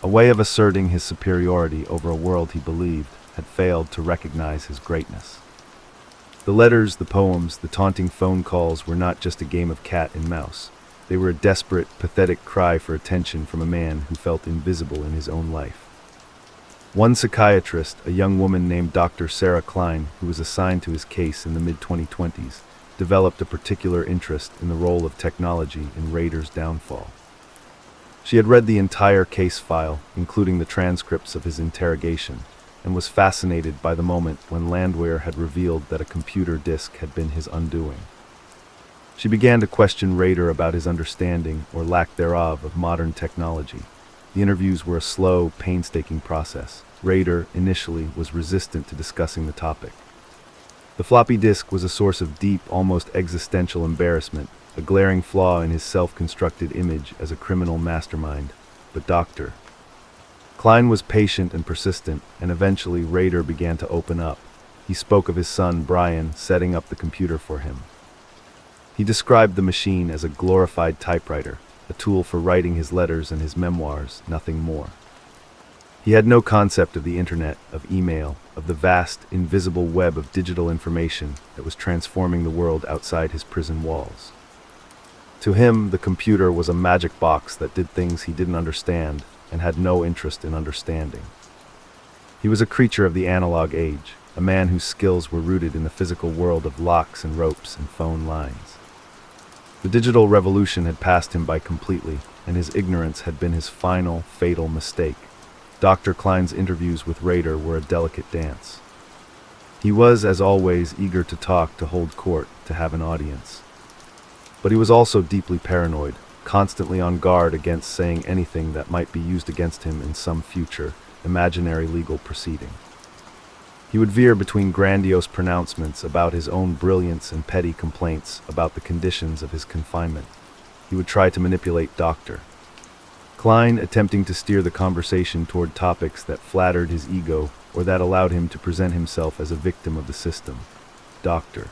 A way of asserting his superiority over a world he believed had failed to recognize his greatness. The letters, the poems, the taunting phone calls were not just a game of cat and mouse. They were a desperate, pathetic cry for attention from a man who felt invisible in his own life. One psychiatrist, a young woman named Dr. Sarah Klein, who was assigned to his case in the mid-2020s, developed a particular interest in the role of technology in Rader's downfall. She had read the entire case file, including the transcripts of his interrogation, and was fascinated by the moment when Landwehr had revealed that a computer disk had been his undoing. She began to question Rader about his understanding, or lack thereof, of modern technology. The interviews were a slow, painstaking process. Rader, initially, was resistant to discussing the topic. The floppy disk was a source of deep, almost existential embarrassment, a glaring flaw in his self-constructed image as a criminal mastermind. But Dr. Klein was patient and persistent, and eventually Rader began to open up. He spoke of his son, Brian, setting up the computer for him. He described the machine as a glorified typewriter, a tool for writing his letters and his memoirs, nothing more. He had no concept of the internet, of email, of the vast, invisible web of digital information that was transforming the world outside his prison walls. To him, the computer was a magic box that did things he didn't understand and had no interest in understanding. He was a creature of the analog age, a man whose skills were rooted in the physical world of locks and ropes and phone lines. The digital revolution had passed him by completely, and his ignorance had been his final, fatal mistake. Dr. Klein's interviews with Rader were a delicate dance. He was, as always, eager to talk, to hold court, to have an audience. But he was also deeply paranoid, constantly on guard against saying anything that might be used against him in some future, imaginary legal proceeding. He would veer between grandiose pronouncements about his own brilliance and petty complaints about the conditions of his confinement. He would try to manipulate Dr. Klein, attempting to steer the conversation toward topics that flattered his ego or that allowed him to present himself as a victim of the system. Dr.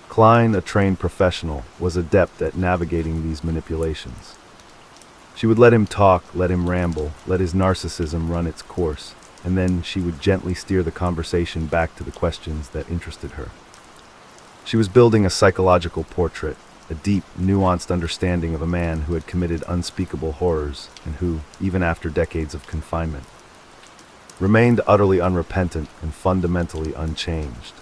Klein, a trained professional, was adept at navigating these manipulations. She would let him talk, let him ramble, let his narcissism run its course, and then she would gently steer the conversation back to the questions that interested her. She was building a psychological portrait, a deep, nuanced understanding of a man who had committed unspeakable horrors and who, even after decades of confinement, remained utterly unrepentant and fundamentally unchanged.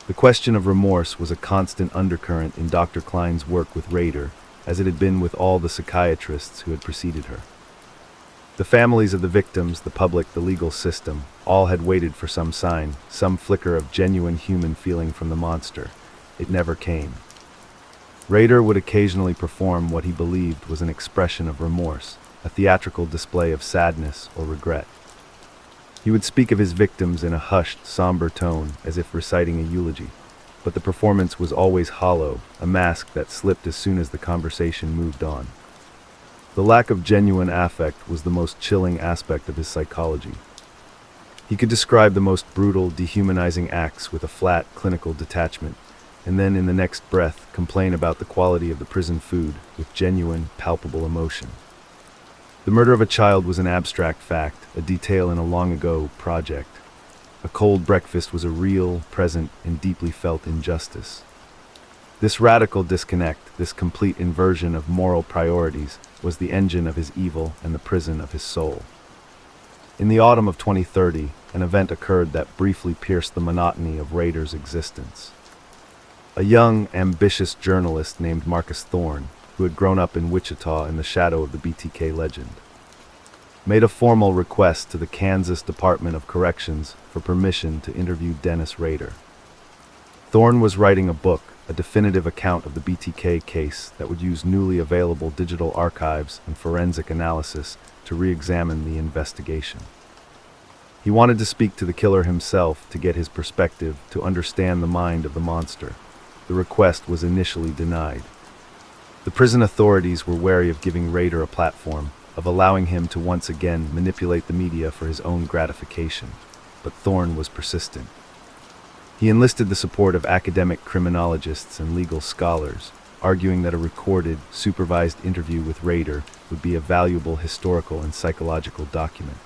The question of remorse was a constant undercurrent in Dr. Klein's work with Rader, as it had been with all the psychiatrists who had preceded her. The families of the victims, the public, the legal system, all had waited for some sign, some flicker of genuine human feeling from the monster. It never came. Rader would occasionally perform what he believed was an expression of remorse, a theatrical display of sadness or regret. He would speak of his victims in a hushed, somber tone, as if reciting a eulogy, but the performance was always hollow, a mask that slipped as soon as the conversation moved on. The lack of genuine affect was the most chilling aspect of his psychology. He could describe the most brutal, dehumanizing acts with a flat, clinical detachment, and then in the next breath complain about the quality of the prison food with genuine, palpable emotion. The murder of a child was an abstract fact, a detail in a long-ago project. A cold breakfast was a real, present, and deeply felt injustice. This radical disconnect, this complete inversion of moral priorities, was the engine of his evil and the prison of his soul. In the autumn of 2030, an event occurred that briefly pierced the monotony of Rader's existence. A young, ambitious journalist named Marcus Thorne, who had grown up in Wichita in the shadow of the BTK legend, made a formal request to the Kansas Department of Corrections for permission to interview Dennis Rader. Thorne was writing a book, a definitive account of the BTK case that would use newly available digital archives and forensic analysis to re-examine the investigation. He wanted to speak to the killer himself to get his perspective, to understand the mind of the monster. The request was initially denied. The prison authorities were wary of giving Rader a platform, of allowing him to once again manipulate the media for his own gratification. But Thorne was persistent. He enlisted the support of academic criminologists and legal scholars, arguing that a recorded, supervised interview with Rader would be a valuable historical and psychological document.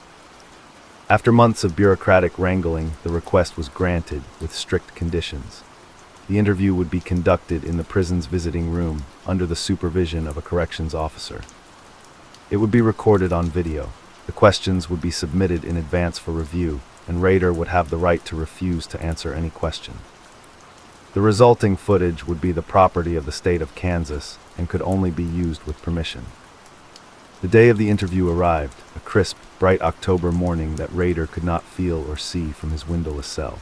After months of bureaucratic wrangling, the request was granted with strict conditions. The interview would be conducted in the prison's visiting room under the supervision of a corrections officer. It would be recorded on video. The questions would be submitted in advance for review, and Rader would have the right to refuse to answer any question. The resulting footage would be the property of the state of Kansas and could only be used with permission. The day of the interview arrived, a crisp, bright October morning that Rader could not feel or see from his windowless cell.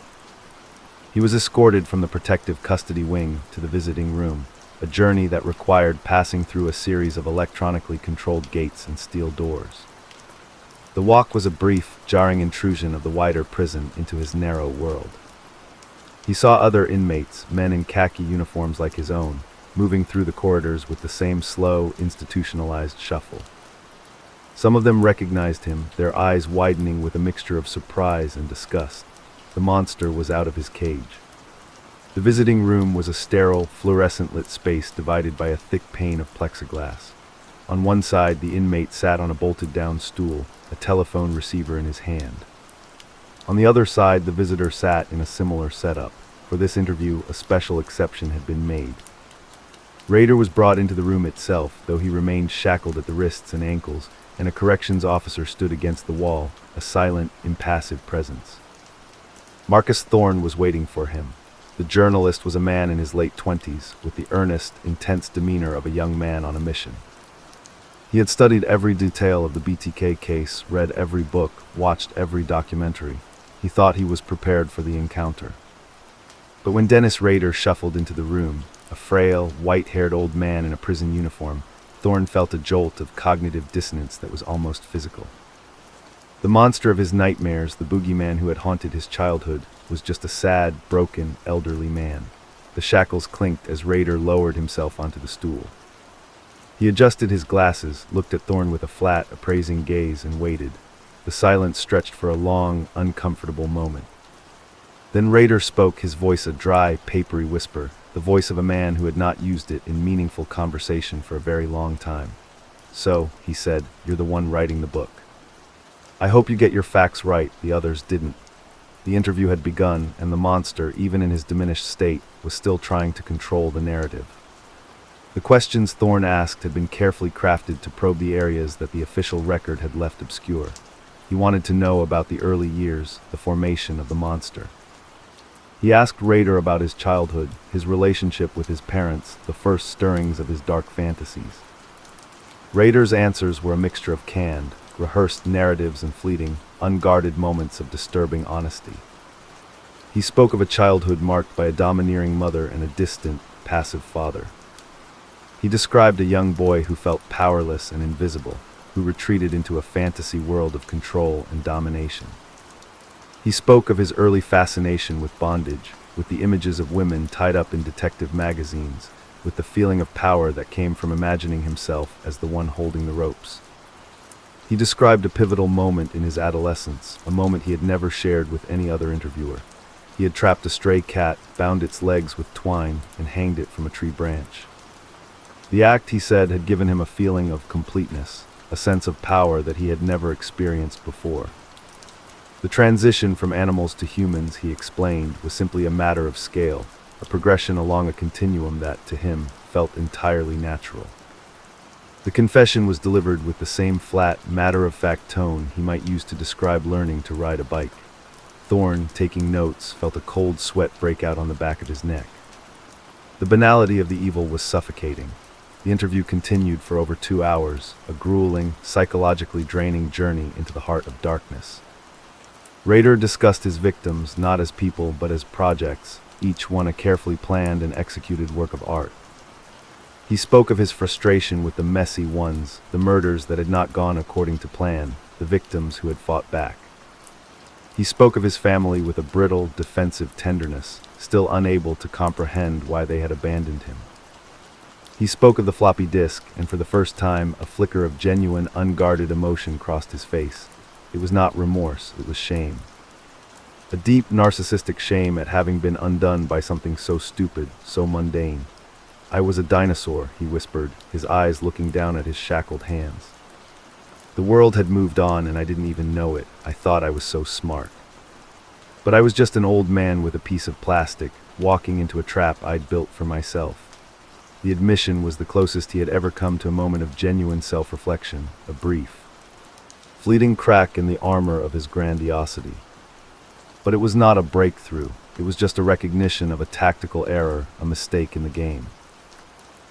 He was escorted from the protective custody wing to the visiting room, a journey that required passing through a series of electronically controlled gates and steel doors. The walk was a brief, jarring intrusion of the wider prison into his narrow world. He saw other inmates, men in khaki uniforms like his own, moving through the corridors with the same slow, institutionalized shuffle. Some of them recognized him, their eyes widening with a mixture of surprise and disgust. The monster was out of his cage. The visiting room was a sterile, fluorescent-lit space divided by a thick pane of plexiglass. On one side, the inmate sat on a bolted-down stool, a telephone receiver in his hand. On the other side, the visitor sat in a similar setup. For this interview, a special exception had been made. Rader was brought into the room itself, though he remained shackled at the wrists and ankles, and a corrections officer stood against the wall, a silent, impassive presence. Marcus Thorne was waiting for him. The journalist was a man in his late 20s, with the earnest, intense demeanor of a young man on a mission. He had studied every detail of the BTK case, read every book, watched every documentary. He thought he was prepared for the encounter. But when Dennis Rader shuffled into the room, a frail, white-haired old man in a prison uniform, Thorne felt a jolt of cognitive dissonance that was almost physical. The monster of his nightmares, the boogeyman who had haunted his childhood, was just a sad, broken, elderly man. The shackles clinked as Rader lowered himself onto the stool. He adjusted his glasses, looked at Thorne with a flat, appraising gaze, and waited. The silence stretched for a long, uncomfortable moment. Then Rader spoke, his voice a dry, papery whisper, the voice of a man who had not used it in meaningful conversation for a very long time. "So," he said, "you're the one writing the book. I hope you get your facts right, the others didn't." The interview had begun, and the monster, even in his diminished state, was still trying to control the narrative. The questions Thorne asked had been carefully crafted to probe the areas that the official record had left obscure. He wanted to know about the early years, the formation of the monster. He asked Rader about his childhood, his relationship with his parents, the first stirrings of his dark fantasies. Rader's answers were a mixture of canned, rehearsed narratives and fleeting, unguarded moments of disturbing honesty. He spoke of a childhood marked by a domineering mother and a distant, passive father. He described a young boy who felt powerless and invisible, who retreated into a fantasy world of control and domination. He spoke of his early fascination with bondage, with the images of women tied up in detective magazines, with the feeling of power that came from imagining himself as the one holding the ropes. He described a pivotal moment in his adolescence, a moment he had never shared with any other interviewer. He had trapped a stray cat, bound its legs with twine, and hanged it from a tree branch. The act, he said, had given him a feeling of completeness, a sense of power that he had never experienced before. The transition from animals to humans, he explained, was simply a matter of scale, a progression along a continuum that, to him, felt entirely natural. The confession was delivered with the same flat, matter-of-fact tone he might use to describe learning to ride a bike. Thorne, taking notes, felt a cold sweat break out on the back of his neck. The banality of the evil was suffocating. The interview continued for over 2 hours, a grueling, psychologically draining journey into the heart of darkness. Rader discussed his victims not as people but as projects, each one a carefully planned and executed work of art. He spoke of his frustration with the messy ones, the murders that had not gone according to plan, the victims who had fought back. He spoke of his family with a brittle, defensive tenderness, still unable to comprehend why they had abandoned him. He spoke of the floppy disk, and for the first time, a flicker of genuine, unguarded emotion crossed his face. It was not remorse, it was shame. A deep, narcissistic shame at having been undone by something so stupid, so mundane. "I was a dinosaur," he whispered, his eyes looking down at his shackled hands. "The world had moved on and I didn't even know it. I thought I was so smart. But I was just an old man with a piece of plastic, walking into a trap I'd built for myself." The admission was the closest he had ever come to a moment of genuine self-reflection, a brief, fleeting crack in the armor of his grandiosity. But it was not a breakthrough, it was just a recognition of a tactical error, a mistake in the game.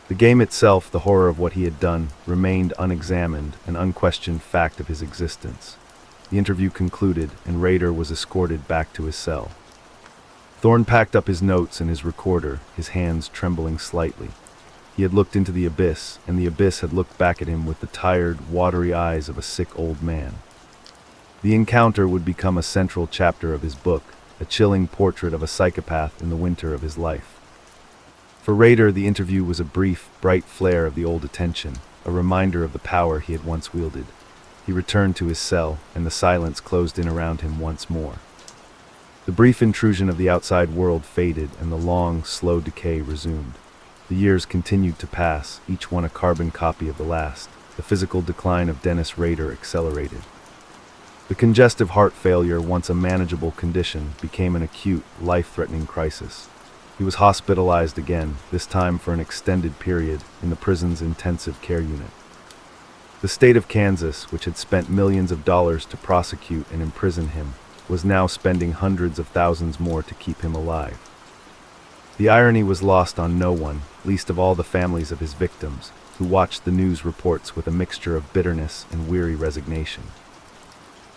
The game itself, the horror of what he had done, remained unexamined, an unquestioned fact of his existence. The interview concluded, and Rader was escorted back to his cell. Thorne packed up his notes and his recorder, his hands trembling slightly. He had looked into the abyss, and the abyss had looked back at him with the tired, watery eyes of a sick old man. The encounter would become a central chapter of his book, a chilling portrait of a psychopath in the winter of his life. For Rader, the interview was a brief, bright flare of the old attention, a reminder of the power he had once wielded. He returned to his cell, and the silence closed in around him once more. The brief intrusion of the outside world faded, and the long, slow decay resumed. The years continued to pass, each one a carbon copy of the last. The physical decline of Dennis Rader accelerated. The congestive heart failure, once a manageable condition, became an acute, life-threatening crisis. He was hospitalized again, this time for an extended period, in the prison's intensive care unit. The state of Kansas, which had spent millions of dollars to prosecute and imprison him, was now spending hundreds of thousands more to keep him alive. The irony was lost on no one, least of all the families of his victims, who watched the news reports with a mixture of bitterness and weary resignation.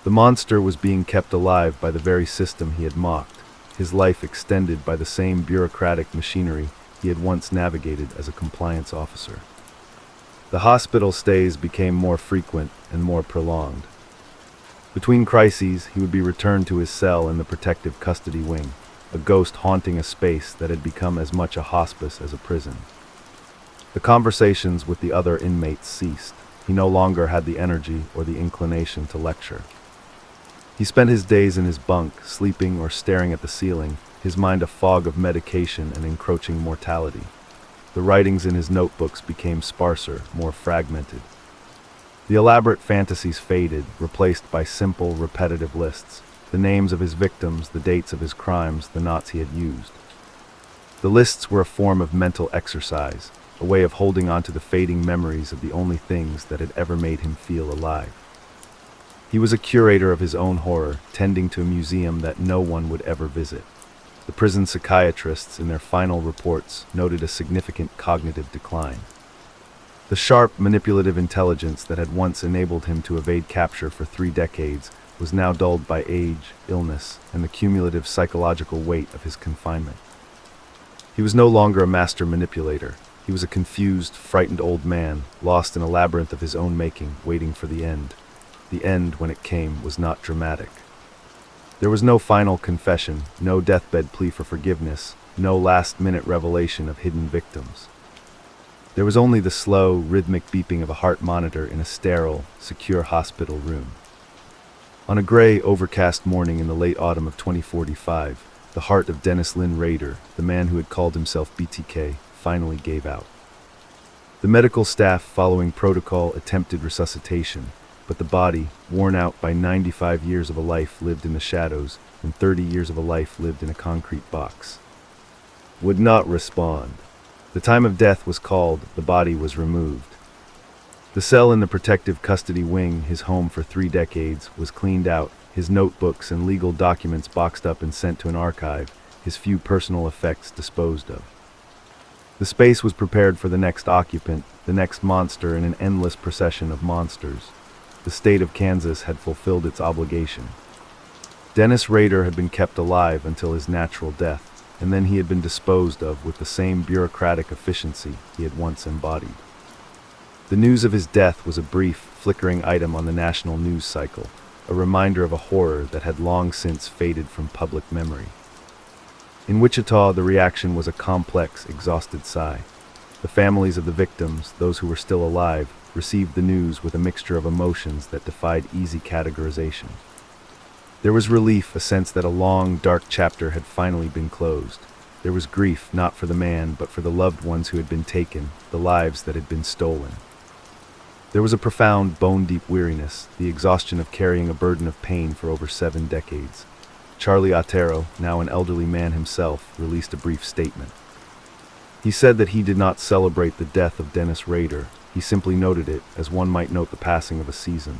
The monster was being kept alive by the very system he had mocked, his life extended by the same bureaucratic machinery he had once navigated as a compliance officer. The hospital stays became more frequent and more prolonged. Between crises, he would be returned to his cell in the protective custody wing, a ghost haunting a space that had become as much a hospice as a prison. The conversations with the other inmates ceased. He no longer had the energy or the inclination to lecture. He spent his days in his bunk, sleeping or staring at the ceiling, his mind a fog of medication and encroaching mortality. The writings in his notebooks became sparser, more fragmented. The elaborate fantasies faded, replaced by simple, repetitive lists. The names of his victims, the dates of his crimes, the knots he had used. The lists were a form of mental exercise, a way of holding on to the fading memories of the only things that had ever made him feel alive. He was a curator of his own horror, tending to a museum that no one would ever visit. The prison psychiatrists, in their final reports, noted a significant cognitive decline. The sharp, manipulative intelligence that had once enabled him to evade capture for 3 decades was now dulled by age, illness, and the cumulative psychological weight of his confinement. He was no longer a master manipulator. He was a confused, frightened old man, lost in a labyrinth of his own making, waiting for the end. The end, when it came, was not dramatic. There was no final confession, no deathbed plea for forgiveness, no last-minute revelation of hidden victims. There was only the slow, rhythmic beeping of a heart monitor in a sterile, secure hospital room. On a gray, overcast morning in the late autumn of 2045, the heart of Dennis Lynn Rader, the man who had called himself BTK, finally gave out. The medical staff, following protocol, attempted resuscitation, but the body, worn out by 95 years of a life lived in the shadows and 30 years of a life lived in a concrete box, would not respond. The time of death was called, the body was removed. The cell in the protective custody wing, his home for 3 decades, was cleaned out, his notebooks and legal documents boxed up and sent to an archive, his few personal effects disposed of. The space was prepared for the next occupant, the next monster in an endless procession of monsters. The state of Kansas had fulfilled its obligation. Dennis Rader had been kept alive until his natural death, and then he had been disposed of with the same bureaucratic efficiency he had once embodied. The news of his death was a brief, flickering item on the national news cycle, a reminder of a horror that had long since faded from public memory. In Wichita, the reaction was a complex, exhausted sigh. The families of the victims, those who were still alive, received the news with a mixture of emotions that defied easy categorization. There was relief, a sense that a long, dark chapter had finally been closed. There was grief, not for the man, but for the loved ones who had been taken, the lives that had been stolen. There was a profound, bone-deep weariness, the exhaustion of carrying a burden of pain for over 7 decades. Charlie Otero, now an elderly man himself, released a brief statement. He said that he did not celebrate the death of Dennis Rader. He simply noted it, as one might note the passing of a season.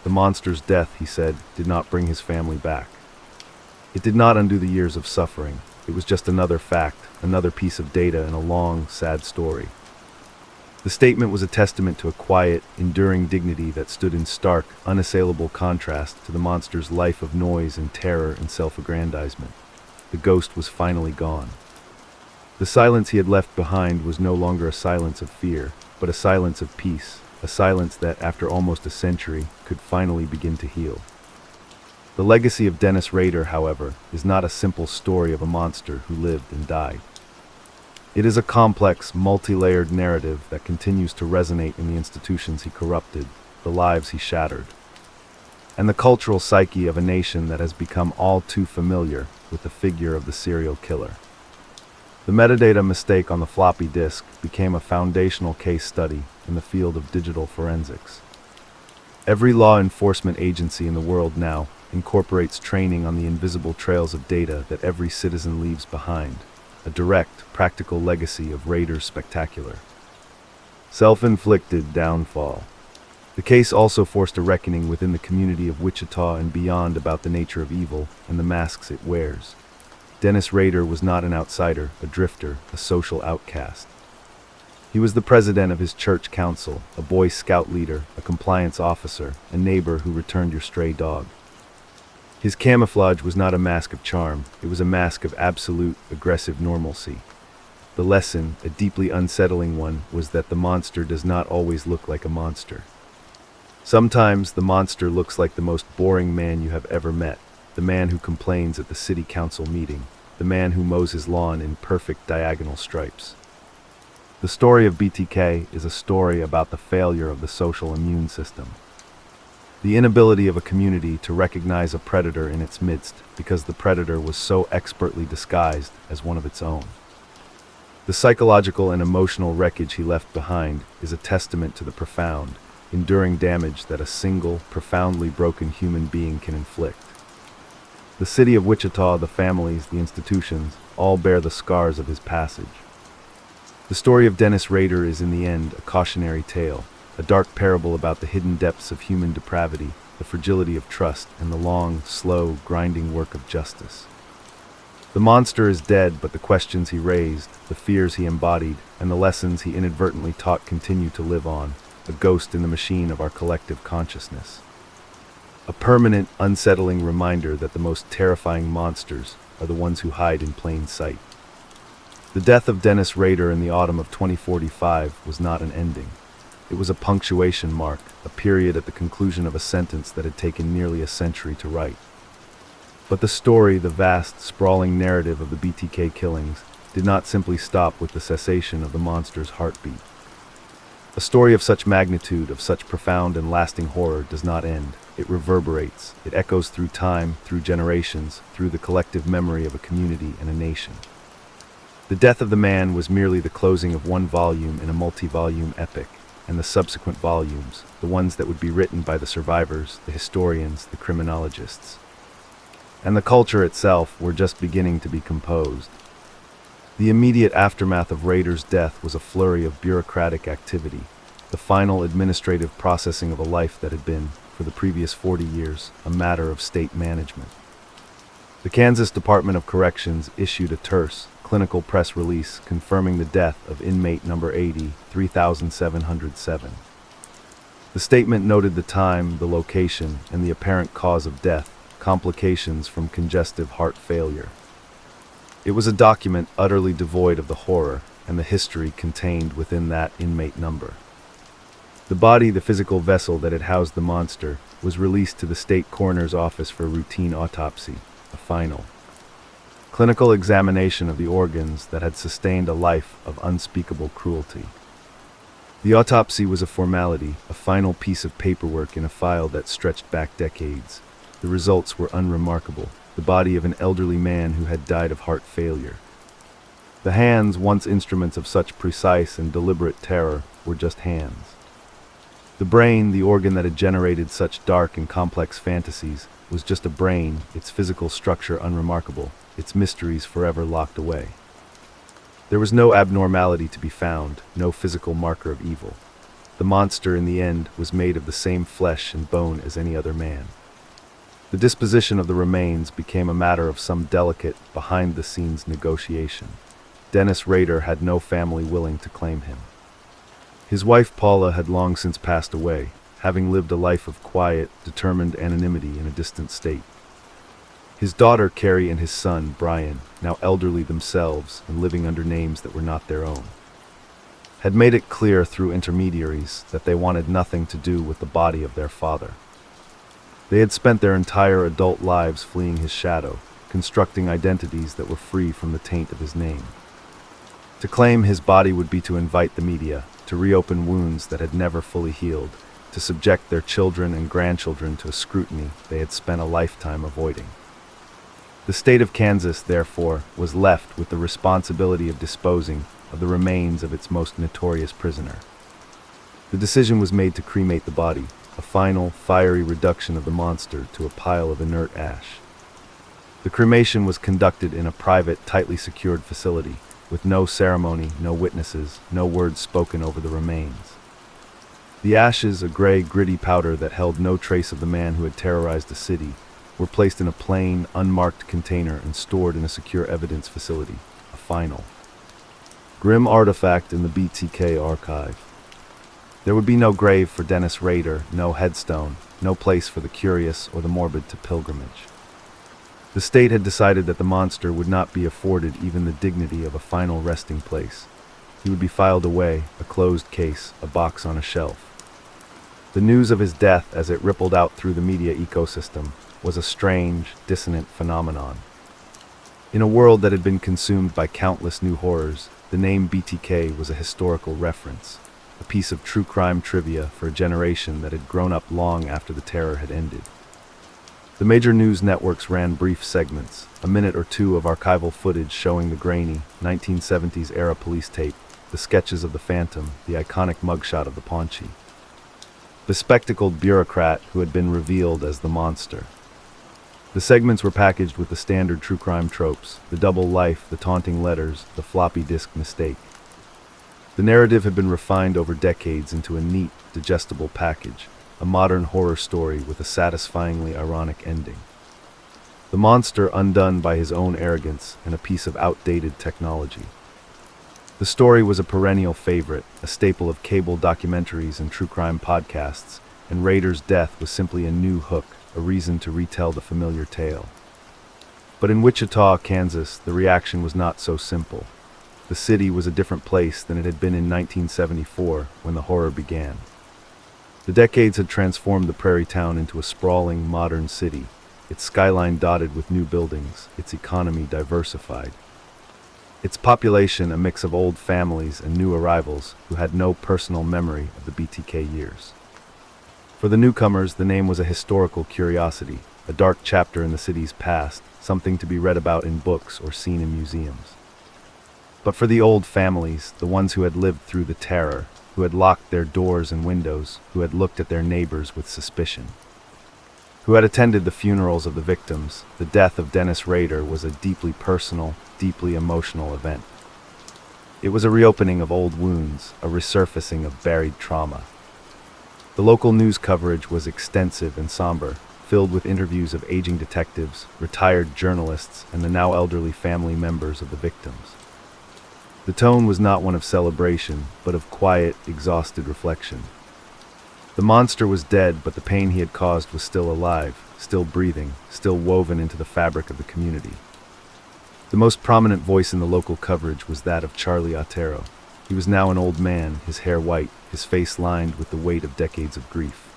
The monster's death, he said, did not bring his family back. It did not undo the years of suffering. It was just another fact, another piece of data in a long, sad story. The statement was a testament to a quiet, enduring dignity that stood in stark, unassailable contrast to the monster's life of noise and terror and self-aggrandizement. The ghost was finally gone. The silence he had left behind was no longer a silence of fear, but a silence of peace, a silence that, after almost a century, could finally begin to heal. The legacy of Dennis Rader, however, is not a simple story of a monster who lived and died. It is a complex, multi-layered narrative that continues to resonate in the institutions he corrupted, the lives he shattered, and the cultural psyche of a nation that has become all too familiar with the figure of the serial killer. The metadata mistake on the floppy disk became a foundational case study in the field of digital forensics. Every law enforcement agency in the world now incorporates training on the invisible trails of data that every citizen leaves behind, a direct, practical legacy of Rader's spectacular, self-inflicted downfall. The case also forced a reckoning within the community of Wichita and beyond about the nature of evil and the masks it wears. Dennis Rader was not an outsider, a drifter, a social outcast. He was the president of his church council, a Boy Scout leader, a compliance officer, a neighbor who returned your stray dog. His camouflage was not a mask of charm, it was a mask of absolute, aggressive normalcy. The lesson, a deeply unsettling one, was that the monster does not always look like a monster. Sometimes the monster looks like the most boring man you have ever met, the man who complains at the city council meeting, the man who mows his lawn in perfect diagonal stripes. The story of BTK is a story about the failure of the social immune system. The inability of a community to recognize a predator in its midst because the predator was so expertly disguised as one of its own. The psychological and emotional wreckage he left behind is a testament to the profound, enduring damage that a single, profoundly broken human being can inflict. The city of Wichita, the families, the institutions, all bear the scars of his passage. The story of Dennis Rader is in the end a cautionary tale, a dark parable about the hidden depths of human depravity, the fragility of trust, and the long, slow, grinding work of justice. The monster is dead, but the questions he raised, the fears he embodied, and the lessons he inadvertently taught continue to live on, a ghost in the machine of our collective consciousness. A permanent, unsettling reminder that the most terrifying monsters are the ones who hide in plain sight. The death of Dennis Rader in the autumn of 2045 was not an ending. It was a punctuation mark, a period at the conclusion of a sentence that had taken nearly a century to write. But the story, the vast, sprawling narrative of the BTK killings, did not simply stop with the cessation of the monster's heartbeat. A story of such magnitude, of such profound and lasting horror, does not end. It reverberates. It echoes through time, through generations, through the collective memory of a community and a nation. The death of the man was merely the closing of one volume in a multi-volume epic, and the subsequent volumes, the ones that would be written by the survivors, the historians, the criminologists, and the culture itself, were just beginning to be composed. The immediate aftermath of Rader's death was a flurry of bureaucratic activity, the final administrative processing of a life that had been, for the previous 40 years, a matter of state management. The Kansas Department of Corrections issued a terse, clinical press release confirming the death of inmate number 80, 3707. The statement noted the time, the location, and the apparent cause of death, complications from congestive heart failure. It was a document utterly devoid of the horror and the history contained within that inmate number. The body, the physical vessel that had housed the monster, was released to the state coroner's office for routine autopsy, a final clinical examination of the organs that had sustained a life of unspeakable cruelty. The autopsy was a formality, a final piece of paperwork in a file that stretched back decades. The results were unremarkable. The body of an elderly man who had died of heart failure. The hands, once instruments of such precise and deliberate terror, were just hands. The brain, the organ that had generated such dark and complex fantasies, was just a brain, its physical structure unremarkable, its mysteries forever locked away. There was no abnormality to be found, no physical marker of evil. The monster, in the end, was made of the same flesh and bone as any other man. The disposition of the remains became a matter of some delicate, behind-the-scenes negotiation. Dennis Rader had no family willing to claim him. His wife Paula had long since passed away, having lived a life of quiet, determined anonymity in a distant state. His daughter Carrie and his son Brian, now elderly themselves and living under names that were not their own, had made it clear through intermediaries that they wanted nothing to do with the body of their father. They had spent their entire adult lives fleeing his shadow, constructing identities that were free from the taint of his name. To claim his body would be to invite the media, to reopen wounds that had never fully healed, to subject their children and grandchildren to a scrutiny they had spent a lifetime avoiding. The state of Kansas, therefore, was left with the responsibility of disposing of the remains of its most notorious prisoner. The decision was made to cremate the body, a final, fiery reduction of the monster to a pile of inert ash. The cremation was conducted in a private, tightly secured facility, with no ceremony, no witnesses, no words spoken over the remains. The ashes, a gray, gritty powder that held no trace of the man who had terrorized the city, were placed in a plain, unmarked container and stored in a secure evidence facility, a final grim artifact in the BTK archive. There would be no grave for Dennis Rader, no headstone, no place for the curious or the morbid to pilgrimage. The state had decided that the monster would not be afforded even the dignity of a final resting place. He would be filed away, a closed case, a box on a shelf. The news of his death, as it rippled out through the media ecosystem, was a strange, dissonant phenomenon. In a world that had been consumed by countless new horrors, the name BTK was a historical reference, a piece of true crime trivia for a generation that had grown up long after the terror had ended. The major news networks ran brief segments, a minute or two of archival footage showing the grainy, 1970s-era police tape, the sketches of the Phantom, the iconic mugshot of the Paunchy. The spectacled bureaucrat who had been revealed as the monster. The segments were packaged with the standard true crime tropes, the double life, the taunting letters, the floppy disk mistake. The narrative had been refined over decades into a neat, digestible package, a modern horror story with a satisfyingly ironic ending. The monster undone by his own arrogance and a piece of outdated technology. The story was a perennial favorite, a staple of cable documentaries and true crime podcasts, and Rader's death was simply a new hook, a reason to retell the familiar tale. But in Wichita, Kansas, the reaction was not so simple. The city was a different place than it had been in 1974, when the horror began. The decades had transformed the prairie town into a sprawling, modern city, its skyline dotted with new buildings, its economy diversified. Its population a mix of old families and new arrivals who had no personal memory of the BTK years. For the newcomers, the name was a historical curiosity, a dark chapter in the city's past, something to be read about in books or seen in museums. But for the old families, the ones who had lived through the terror, who had locked their doors and windows, who had looked at their neighbors with suspicion, who had attended the funerals of the victims, the death of Dennis Rader was a deeply personal, deeply emotional event. It was a reopening of old wounds, a resurfacing of buried trauma. The local news coverage was extensive and somber, filled with interviews of aging detectives, retired journalists, and the now elderly family members of the victims. The tone was not one of celebration, but of quiet, exhausted reflection. The monster was dead, but the pain he had caused was still alive, still breathing, still woven into the fabric of the community. The most prominent voice in the local coverage was that of Charlie Otero. He was now an old man, his hair white, his face lined with the weight of decades of grief.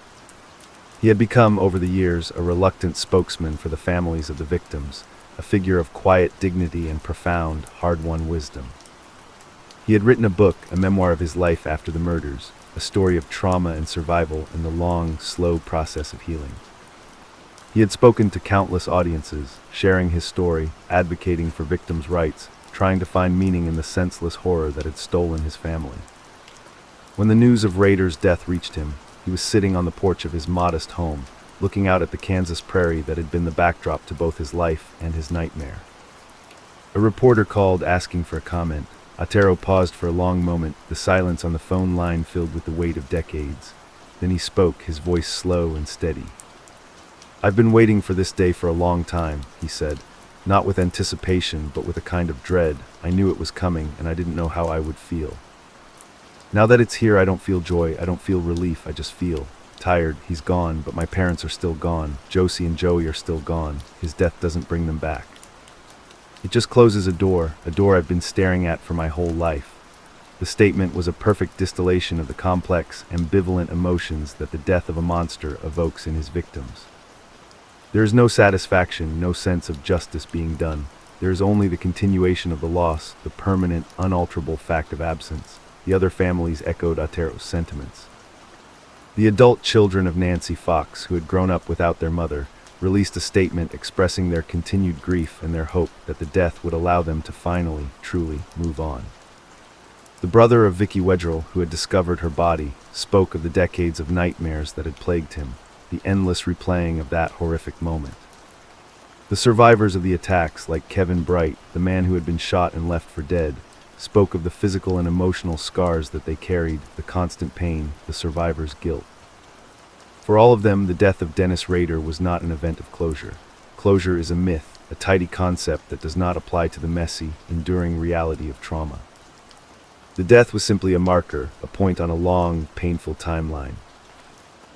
He had become, over the years, a reluctant spokesman for the families of the victims, a figure of quiet dignity and profound, hard-won wisdom. He had written a book, a memoir of his life after the murders, a story of trauma and survival and the long, slow process of healing. He had spoken to countless audiences, sharing his story, advocating for victims' rights, trying to find meaning in the senseless horror that had stolen his family. When the news of Rader's death reached him, he was sitting on the porch of his modest home, looking out at the Kansas prairie that had been the backdrop to both his life and his nightmare. A reporter called, asking for a comment. Otero paused for a long moment, the silence on the phone line filled with the weight of decades. Then he spoke, his voice slow and steady. "I've been waiting for this day for a long time," he said, not with anticipation, but with a kind of dread. I knew it was coming, and I didn't know how I would feel. Now that it's here, I don't feel joy, I don't feel relief, I just feel tired. He's gone, but my parents are still gone. Josie and Joey are still gone. His death doesn't bring them back. It just closes a door I've been staring at for my whole life. The statement was a perfect distillation of the complex, ambivalent emotions that the death of a monster evokes in his victims. There is no satisfaction, no sense of justice being done. There is only the continuation of the loss, the permanent, unalterable fact of absence. The other families echoed Otero's sentiments. The adult children of Nancy Fox, who had grown up without their mother, released a statement expressing their continued grief and their hope that the death would allow them to finally, truly move on. The brother of Vicky Wedrell, who had discovered her body, spoke of the decades of nightmares that had plagued him, the endless replaying of that horrific moment. The survivors of the attacks, like Kevin Bright, the man who had been shot and left for dead, spoke of the physical and emotional scars that they carried, the constant pain, the survivors' guilt. For all of them, the death of Dennis Rader was not an event of closure. Closure is a myth, a tidy concept that does not apply to the messy, enduring reality of trauma. The death was simply a marker, a point on a long, painful timeline.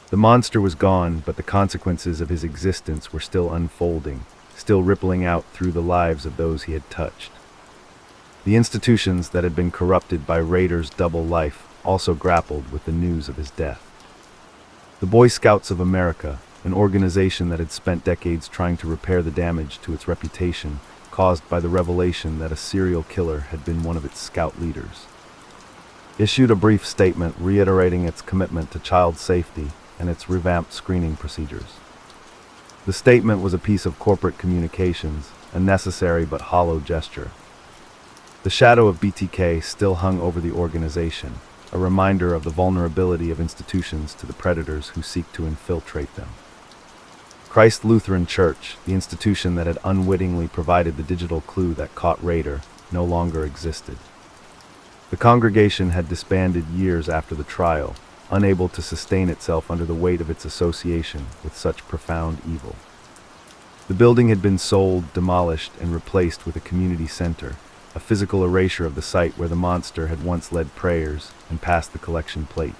The monster was gone, but the consequences of his existence were still unfolding, still rippling out through the lives of those he had touched. The institutions that had been corrupted by Rader's double life also grappled with the news of his death. The Boy Scouts of America, an organization that had spent decades trying to repair the damage to its reputation caused by the revelation that a serial killer had been one of its scout leaders, issued a brief statement reiterating its commitment to child safety and its revamped screening procedures. The statement was a piece of corporate communications, a necessary but hollow gesture. The shadow of BTK still hung over the organization, a reminder of the vulnerability of institutions to the predators who seek to infiltrate them. Christ Lutheran Church, the institution that had unwittingly provided the digital clue that caught Rader, no longer existed. The congregation had disbanded years after the trial, unable to sustain itself under the weight of its association with such profound evil. The building had been sold, demolished, and replaced with a community center, a physical erasure of the site where the monster had once led prayers and passed the collection plate.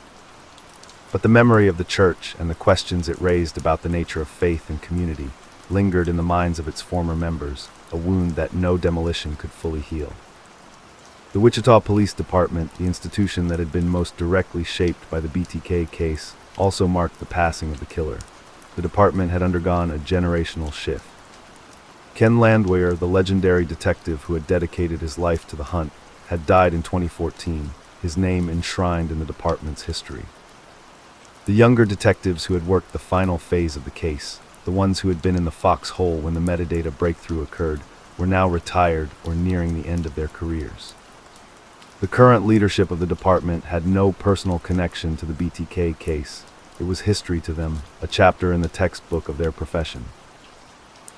But the memory of the church and the questions it raised about the nature of faith and community lingered in the minds of its former members, a wound that no demolition could fully heal. The Wichita Police Department, the institution that had been most directly shaped by the BTK case, also marked the passing of the killer. The department had undergone a generational shift. Ken Landwehr, the legendary detective who had dedicated his life to the hunt, had died in 2014, his name enshrined in the department's history. The younger detectives who had worked the final phase of the case, the ones who had been in the foxhole when the metadata breakthrough occurred, were now retired or nearing the end of their careers. The current leadership of the department had no personal connection to the BTK case. It was history to them, a chapter in the textbook of their profession.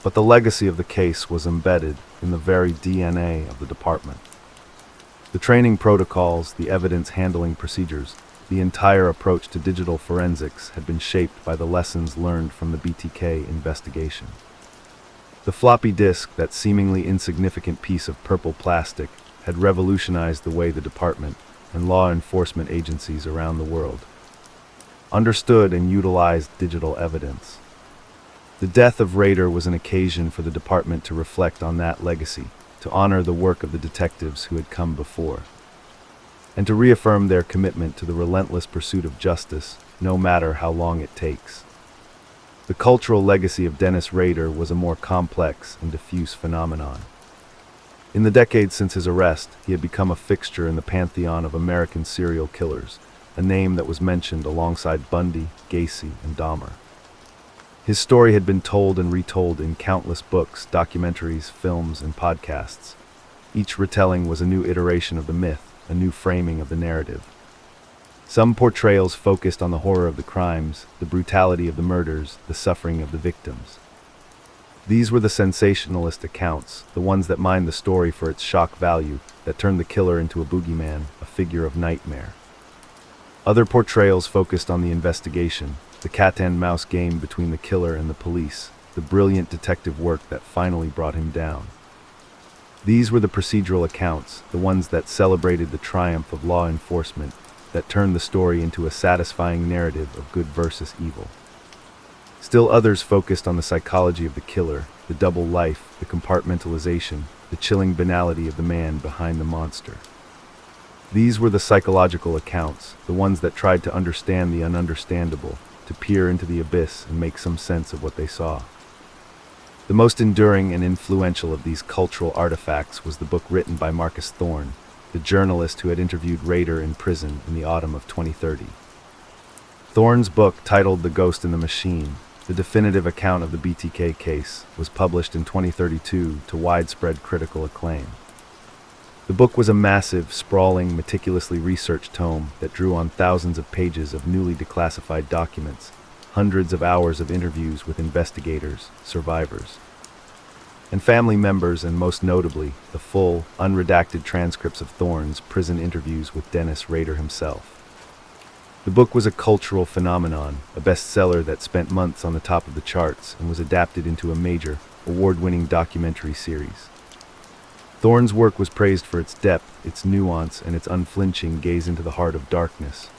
But the legacy of the case was embedded in the very DNA of the department. The training protocols, the evidence handling procedures, the entire approach to digital forensics had been shaped by the lessons learned from the BTK investigation. The floppy disk, that seemingly insignificant piece of purple plastic, had revolutionized the way the department and law enforcement agencies around the world understood and utilized digital evidence. The death of Rader was an occasion for the department to reflect on that legacy, to honor the work of the detectives who had come before, and to reaffirm their commitment to the relentless pursuit of justice, no matter how long it takes. The cultural legacy of Dennis Rader was a more complex and diffuse phenomenon. In the decades since his arrest, he had become a fixture in the pantheon of American serial killers, a name that was mentioned alongside Bundy, Gacy, and Dahmer. His story had been told and retold in countless books, documentaries, films, and podcasts. Each retelling was a new iteration of the myth, a new framing of the narrative. Some portrayals focused on the horror of the crimes, the brutality of the murders, the suffering of the victims. These were the sensationalist accounts, the ones that mined the story for its shock value, that turned the killer into a boogeyman, a figure of nightmare. Other portrayals focused on the investigation, the cat-and-mouse game between the killer and the police, the brilliant detective work that finally brought him down. These were the procedural accounts, the ones that celebrated the triumph of law enforcement, that turned the story into a satisfying narrative of good versus evil. Still others focused on the psychology of the killer, the double life, the compartmentalization, the chilling banality of the man behind the monster. These were the psychological accounts, the ones that tried to understand the ununderstandable, to peer into the abyss and make some sense of what they saw. The most enduring and influential of these cultural artifacts was the book written by Marcus Thorne, the journalist who had interviewed Rader in prison in the autumn of 2030. Thorne's book, titled The Ghost in the Machine, the definitive account of the BTK case, was published in 2032 to widespread critical acclaim. The book was a massive, sprawling, meticulously researched tome that drew on thousands of pages of newly declassified documents, hundreds of hours of interviews with investigators, survivors, and family members, and most notably, the full, unredacted transcripts of Thorne's prison interviews with Dennis Rader himself. The book was a cultural phenomenon, a bestseller that spent months on the top of the charts and was adapted into a major, award-winning documentary series. Thorne's work was praised for its depth, its nuance, and its unflinching gaze into the heart of darkness.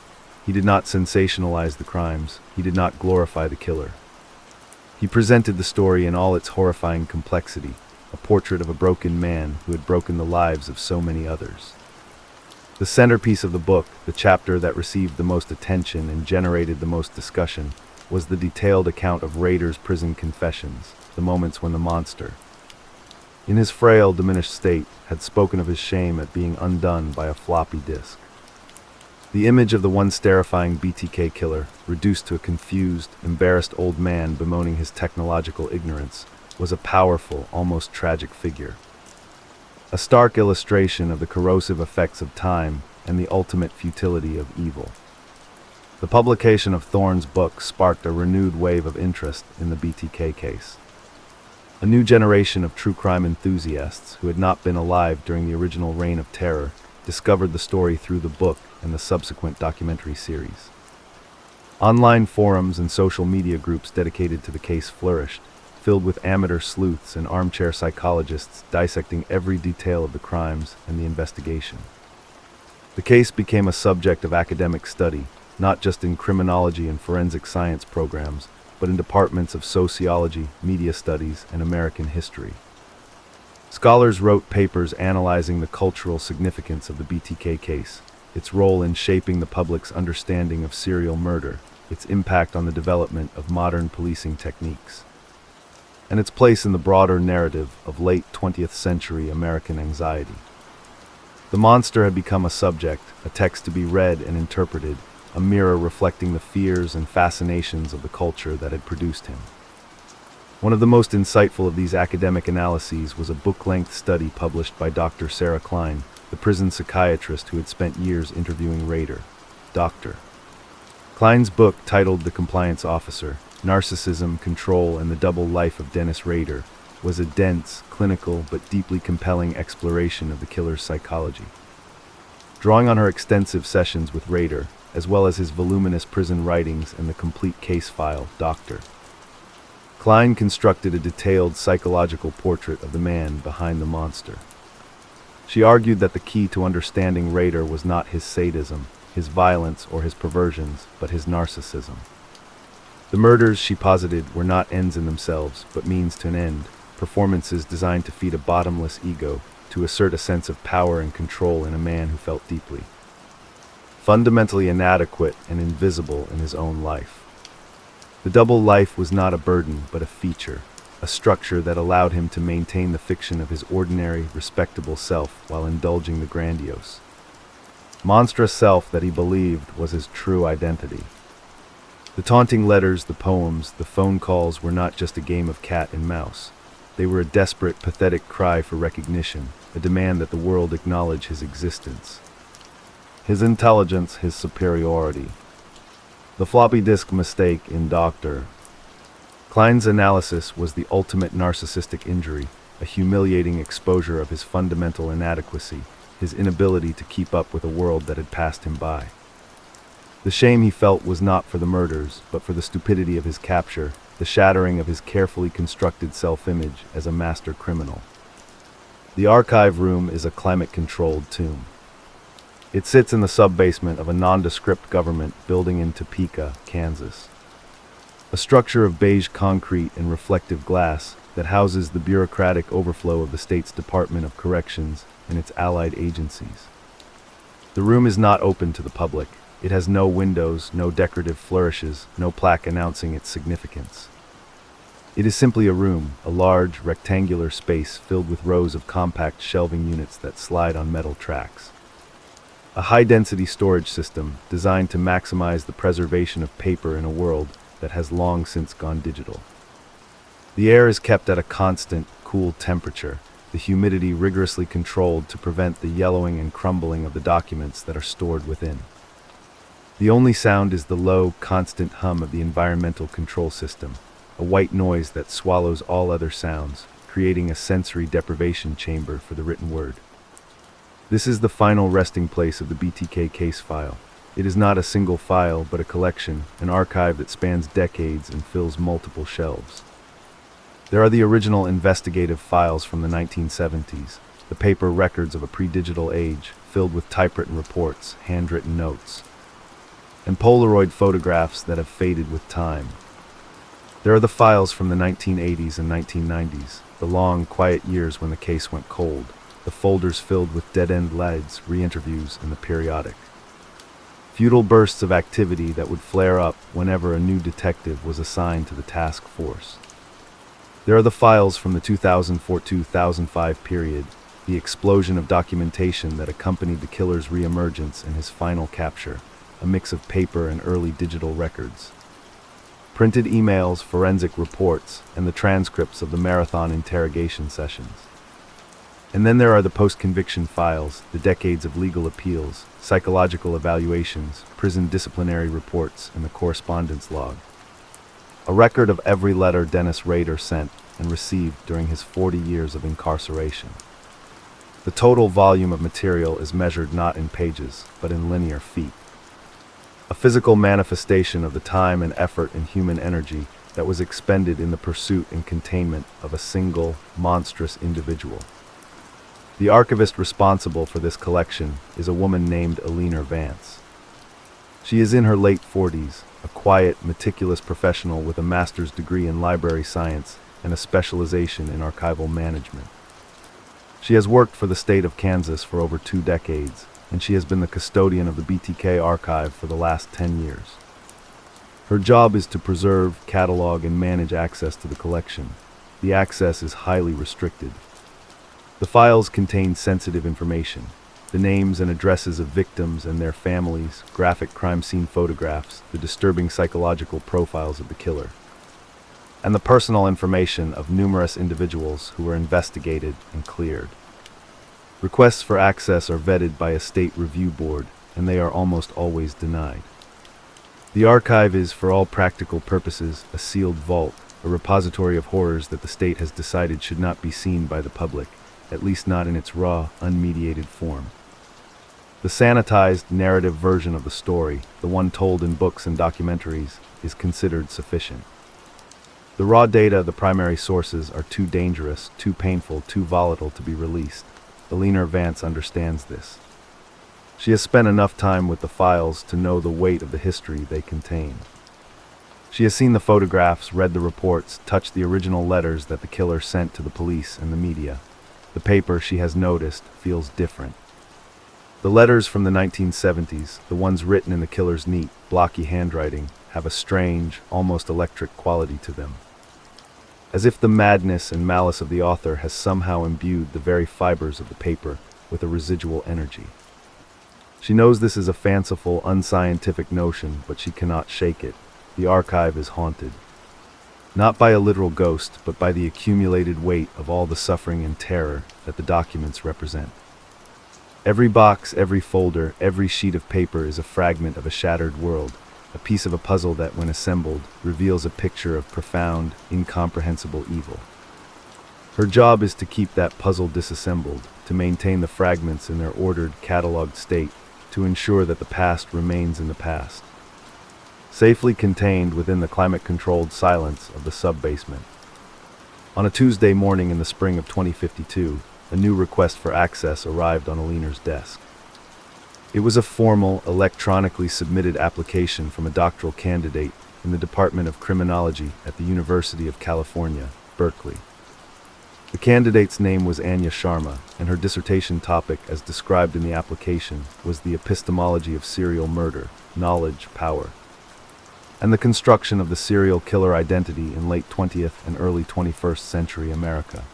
He did not sensationalize the crimes. He did not glorify the killer. He presented the story in all its horrifying complexity, a portrait of a broken man who had broken the lives of so many others. The centerpiece of the book, the chapter that received the most attention and generated the most discussion, was the detailed account of Rader's prison confessions, the moments when the monster, in his frail, diminished state, had spoken of his shame at being undone by a floppy disk. The image of the once terrifying BTK killer, reduced to a confused, embarrassed old man bemoaning his technological ignorance, was a powerful, almost tragic figure. A stark illustration of the corrosive effects of time and the ultimate futility of evil. The publication of Thorne's book sparked a renewed wave of interest in the BTK case. A new generation of true crime enthusiasts who had not been alive during the original reign of terror discovered the story through the book and the subsequent documentary series. Online forums and social media groups dedicated to the case flourished, filled with amateur sleuths and armchair psychologists dissecting every detail of the crimes and the investigation. The case became a subject of academic study, not just in criminology and forensic science programs, but in departments of sociology, media studies, and American history. Scholars wrote papers analyzing the cultural significance of the BTK case, its role in shaping the public's understanding of serial murder, its impact on the development of modern policing techniques, and its place in the broader narrative of late 20th century American anxiety. The monster had become a subject, a text to be read and interpreted, a mirror reflecting the fears and fascinations of the culture that had produced him. One of the most insightful of these academic analyses was a book-length study published by Dr. Sarah Klein, the prison psychiatrist who had spent years interviewing Rader. Dr. Klein's book, titled The Compliance Officer: Narcissism, Control, and the Double Life of Dennis Rader, was a dense, clinical, but deeply compelling exploration of the killer's psychology. Drawing on her extensive sessions with Rader, as well as his voluminous prison writings and the complete case file, Dr. Klein constructed a detailed psychological portrait of the man behind the monster. She argued that the key to understanding Rader was not his sadism, his violence, or his perversions, but his narcissism. The murders, she posited, were not ends in themselves, but means to an end, performances designed to feed a bottomless ego, to assert a sense of power and control in a man who felt deeply, fundamentally inadequate and invisible in his own life. The double life was not a burden, but a feature, a structure that allowed him to maintain the fiction of his ordinary, respectable self while indulging the grandiose, monstrous self that he believed was his true identity. The taunting letters, the poems, the phone calls were not just a game of cat and mouse. They were a desperate, pathetic cry for recognition, a demand that the world acknowledge his existence, his intelligence, his superiority. The floppy disk mistake in Dr. Klein's analysis was the ultimate narcissistic injury, a humiliating exposure of his fundamental inadequacy, his inability to keep up with a world that had passed him by. The shame he felt was not for the murders, but for the stupidity of his capture, the shattering of his carefully constructed self-image as a master criminal. The archive room is a climate-controlled tomb. It sits in the sub-basement of a nondescript government building in Topeka, Kansas. A structure of beige concrete and reflective glass that houses the bureaucratic overflow of the state's Department of Corrections and its allied agencies. The room is not open to the public. It has no windows, no decorative flourishes, no plaque announcing its significance. It is simply a room, a large, rectangular space filled with rows of compact shelving units that slide on metal tracks. A high-density storage system designed to maximize the preservation of paper in a world that has long since gone digital. The air is kept at a constant, cool temperature, the humidity rigorously controlled to prevent the yellowing and crumbling of the documents that are stored within. The only sound is the low, constant hum of the environmental control system, a white noise that swallows all other sounds, creating a sensory deprivation chamber for the written word. This is the final resting place of the BTK case file. It is not a single file, but a collection, an archive that spans decades and fills multiple shelves. There are the original investigative files from the 1970s, the paper records of a pre-digital age, filled with typewritten reports, handwritten notes, and Polaroid photographs that have faded with time. There are the files from the 1980s and 1990s, the long, quiet years when the case went cold, the folders filled with dead-end leads, re-interviews, and the periodic. Futile bursts of activity that would flare up whenever a new detective was assigned to the task force. There are the files from the 2004-2005 period, the explosion of documentation that accompanied the killer's re-emergence and his final capture, a mix of paper and early digital records. Printed emails, forensic reports, and the transcripts of the marathon interrogation sessions. And then there are the post-conviction files, the decades of legal appeals, psychological evaluations, prison disciplinary reports, and the correspondence log. A record of every letter Dennis Rader sent and received during his 40 years of incarceration. The total volume of material is measured not in pages, but in linear feet. a physical manifestation of the time and effort and human energy that was expended in the pursuit and containment of a single, monstrous individual. The archivist responsible for this collection is a woman named Eleanor Vance. She is in her late 40s, a quiet, meticulous professional with a master's degree in library science and a specialization in archival management. She has worked for the state of Kansas for over 2 decades, and she has been the custodian of the BTK archive for the last 10 years. Her job is to preserve, catalog, and manage access to the collection. The access is highly restricted. The files contain sensitive information, the names and addresses of victims and their families, graphic crime scene photographs, the disturbing psychological profiles of the killer, and the personal information of numerous individuals who were investigated and cleared. Requests for access are vetted by a state review board, and they are almost always denied. The archive is, for all practical purposes, a sealed vault, a repository of horrors that the state has decided should not be seen by the public, at least not in its raw, unmediated form. The sanitized, narrative version of the story, the one told in books and documentaries, is considered sufficient. The raw data, the primary sources, are too dangerous, too painful, too volatile to be released. Eleanor Vance understands this. She has spent enough time with the files to know the weight of the history they contain. She has seen the photographs, read the reports, touched the original letters that the killer sent to the police and the media. The paper, she has noticed, feels different. The letters from the 1970s, the ones written in the killer's neat, blocky handwriting, have a strange, almost electric quality to them. As if the madness and malice of the author has somehow imbued the very fibers of the paper with a residual energy. She knows this is a fanciful, unscientific notion, but she cannot shake it. The archive is haunted. Not by a literal ghost, but by the accumulated weight of all the suffering and terror that the documents represent. Every box, every folder, every sheet of paper is a fragment of a shattered world, a piece of a puzzle that, when assembled, reveals a picture of profound, incomprehensible evil. Her job is to keep that puzzle disassembled, to maintain the fragments in their ordered, catalogued state, to ensure that the past remains in the past, safely contained within the climate-controlled silence of the sub-basement. On a Tuesday morning in the spring of 2052, a new request for access arrived on Eleanor's desk. It was a formal, electronically submitted application from a doctoral candidate in the Department of Criminology at the University of California, Berkeley. The candidate's name was Anya Sharma, and her dissertation topic, as described in the application, was the epistemology of serial murder, knowledge, power, and the construction of the serial killer identity in late 20th and early 21st century America.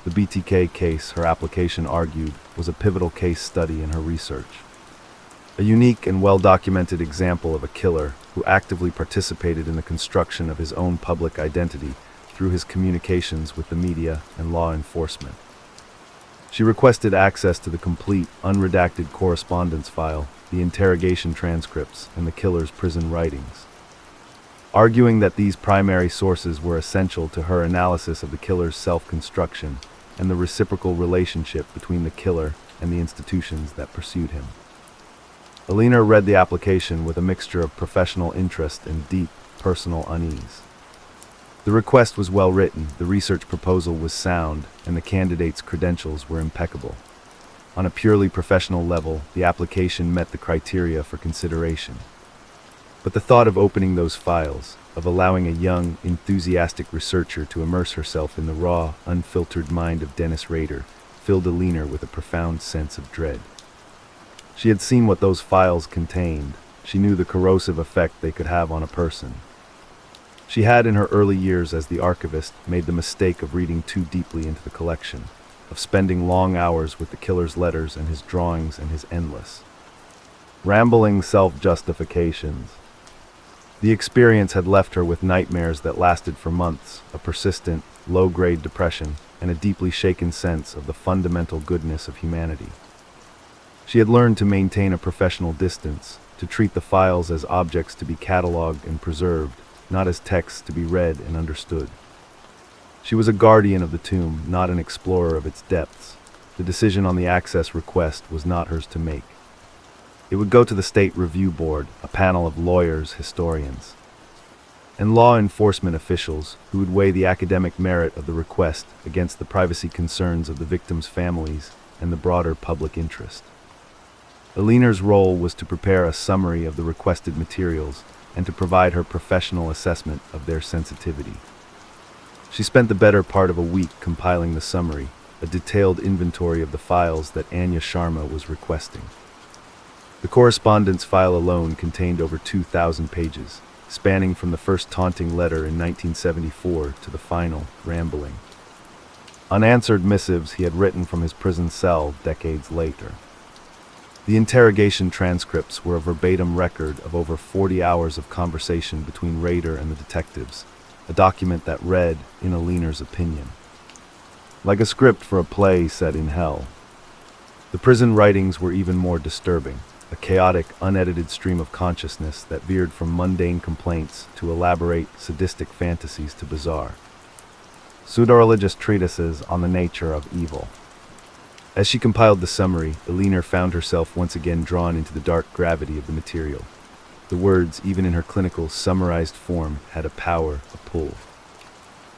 The BTK case, her application argued, was a pivotal case study in her research. A unique and well-documented example of a killer who actively participated in the construction of his own public identity through his communications with the media and law enforcement. She requested access to the complete, unredacted correspondence file, the interrogation transcripts, and the killer's prison writings, arguing that these primary sources were essential to her analysis of the killer's self-construction and the reciprocal relationship between the killer and the institutions that pursued him. Eleanor read the application with a mixture of professional interest and deep, personal unease. The request was well written, the research proposal was sound, and the candidate's credentials were impeccable. On a purely professional level, the application met the criteria for consideration. But the thought of opening those files, of allowing a young, enthusiastic researcher to immerse herself in the raw, unfiltered mind of Dennis Rader, filled Eleanor with a profound sense of dread. She had seen what those files contained. She knew the corrosive effect they could have on a person. She had, in her early years as the archivist, made the mistake of reading too deeply into the collection, of spending long hours with the killer's letters and his drawings and his endless, rambling self-justifications. The experience had left her with nightmares that lasted for months, a persistent, low-grade depression, and a deeply shaken sense of the fundamental goodness of humanity. She had learned to maintain a professional distance, to treat the files as objects to be cataloged and preserved, not as texts to be read and understood. She was a guardian of the tomb, not an explorer of its depths. The decision on the access request was not hers to make. It would go to the State Review Board, a panel of lawyers, historians, and law enforcement officials who would weigh the academic merit of the request against the privacy concerns of the victims' families and the broader public interest. Alina's role was to prepare a summary of the requested materials and to provide her professional assessment of their sensitivity. She spent the better part of a week compiling the summary, a detailed inventory of the files that Anya Sharma was requesting. The correspondence file alone contained over 2,000 pages, spanning from the first taunting letter in 1974 to the final, rambling, unanswered missives he had written from his prison cell decades later. The interrogation transcripts were a verbatim record of over 40 hours of conversation between Rader and the detectives, a document that read, in Alina's opinion, like a script for a play set in hell. The prison writings were even more disturbing, a chaotic, unedited stream of consciousness that veered from mundane complaints to elaborate, sadistic fantasies to bizarre, pseudo-religious treatises on the nature of evil. As she compiled the summary, Alina found herself once again drawn into the dark gravity of the material. The words, even in her clinical, summarized form, had a power, a pull.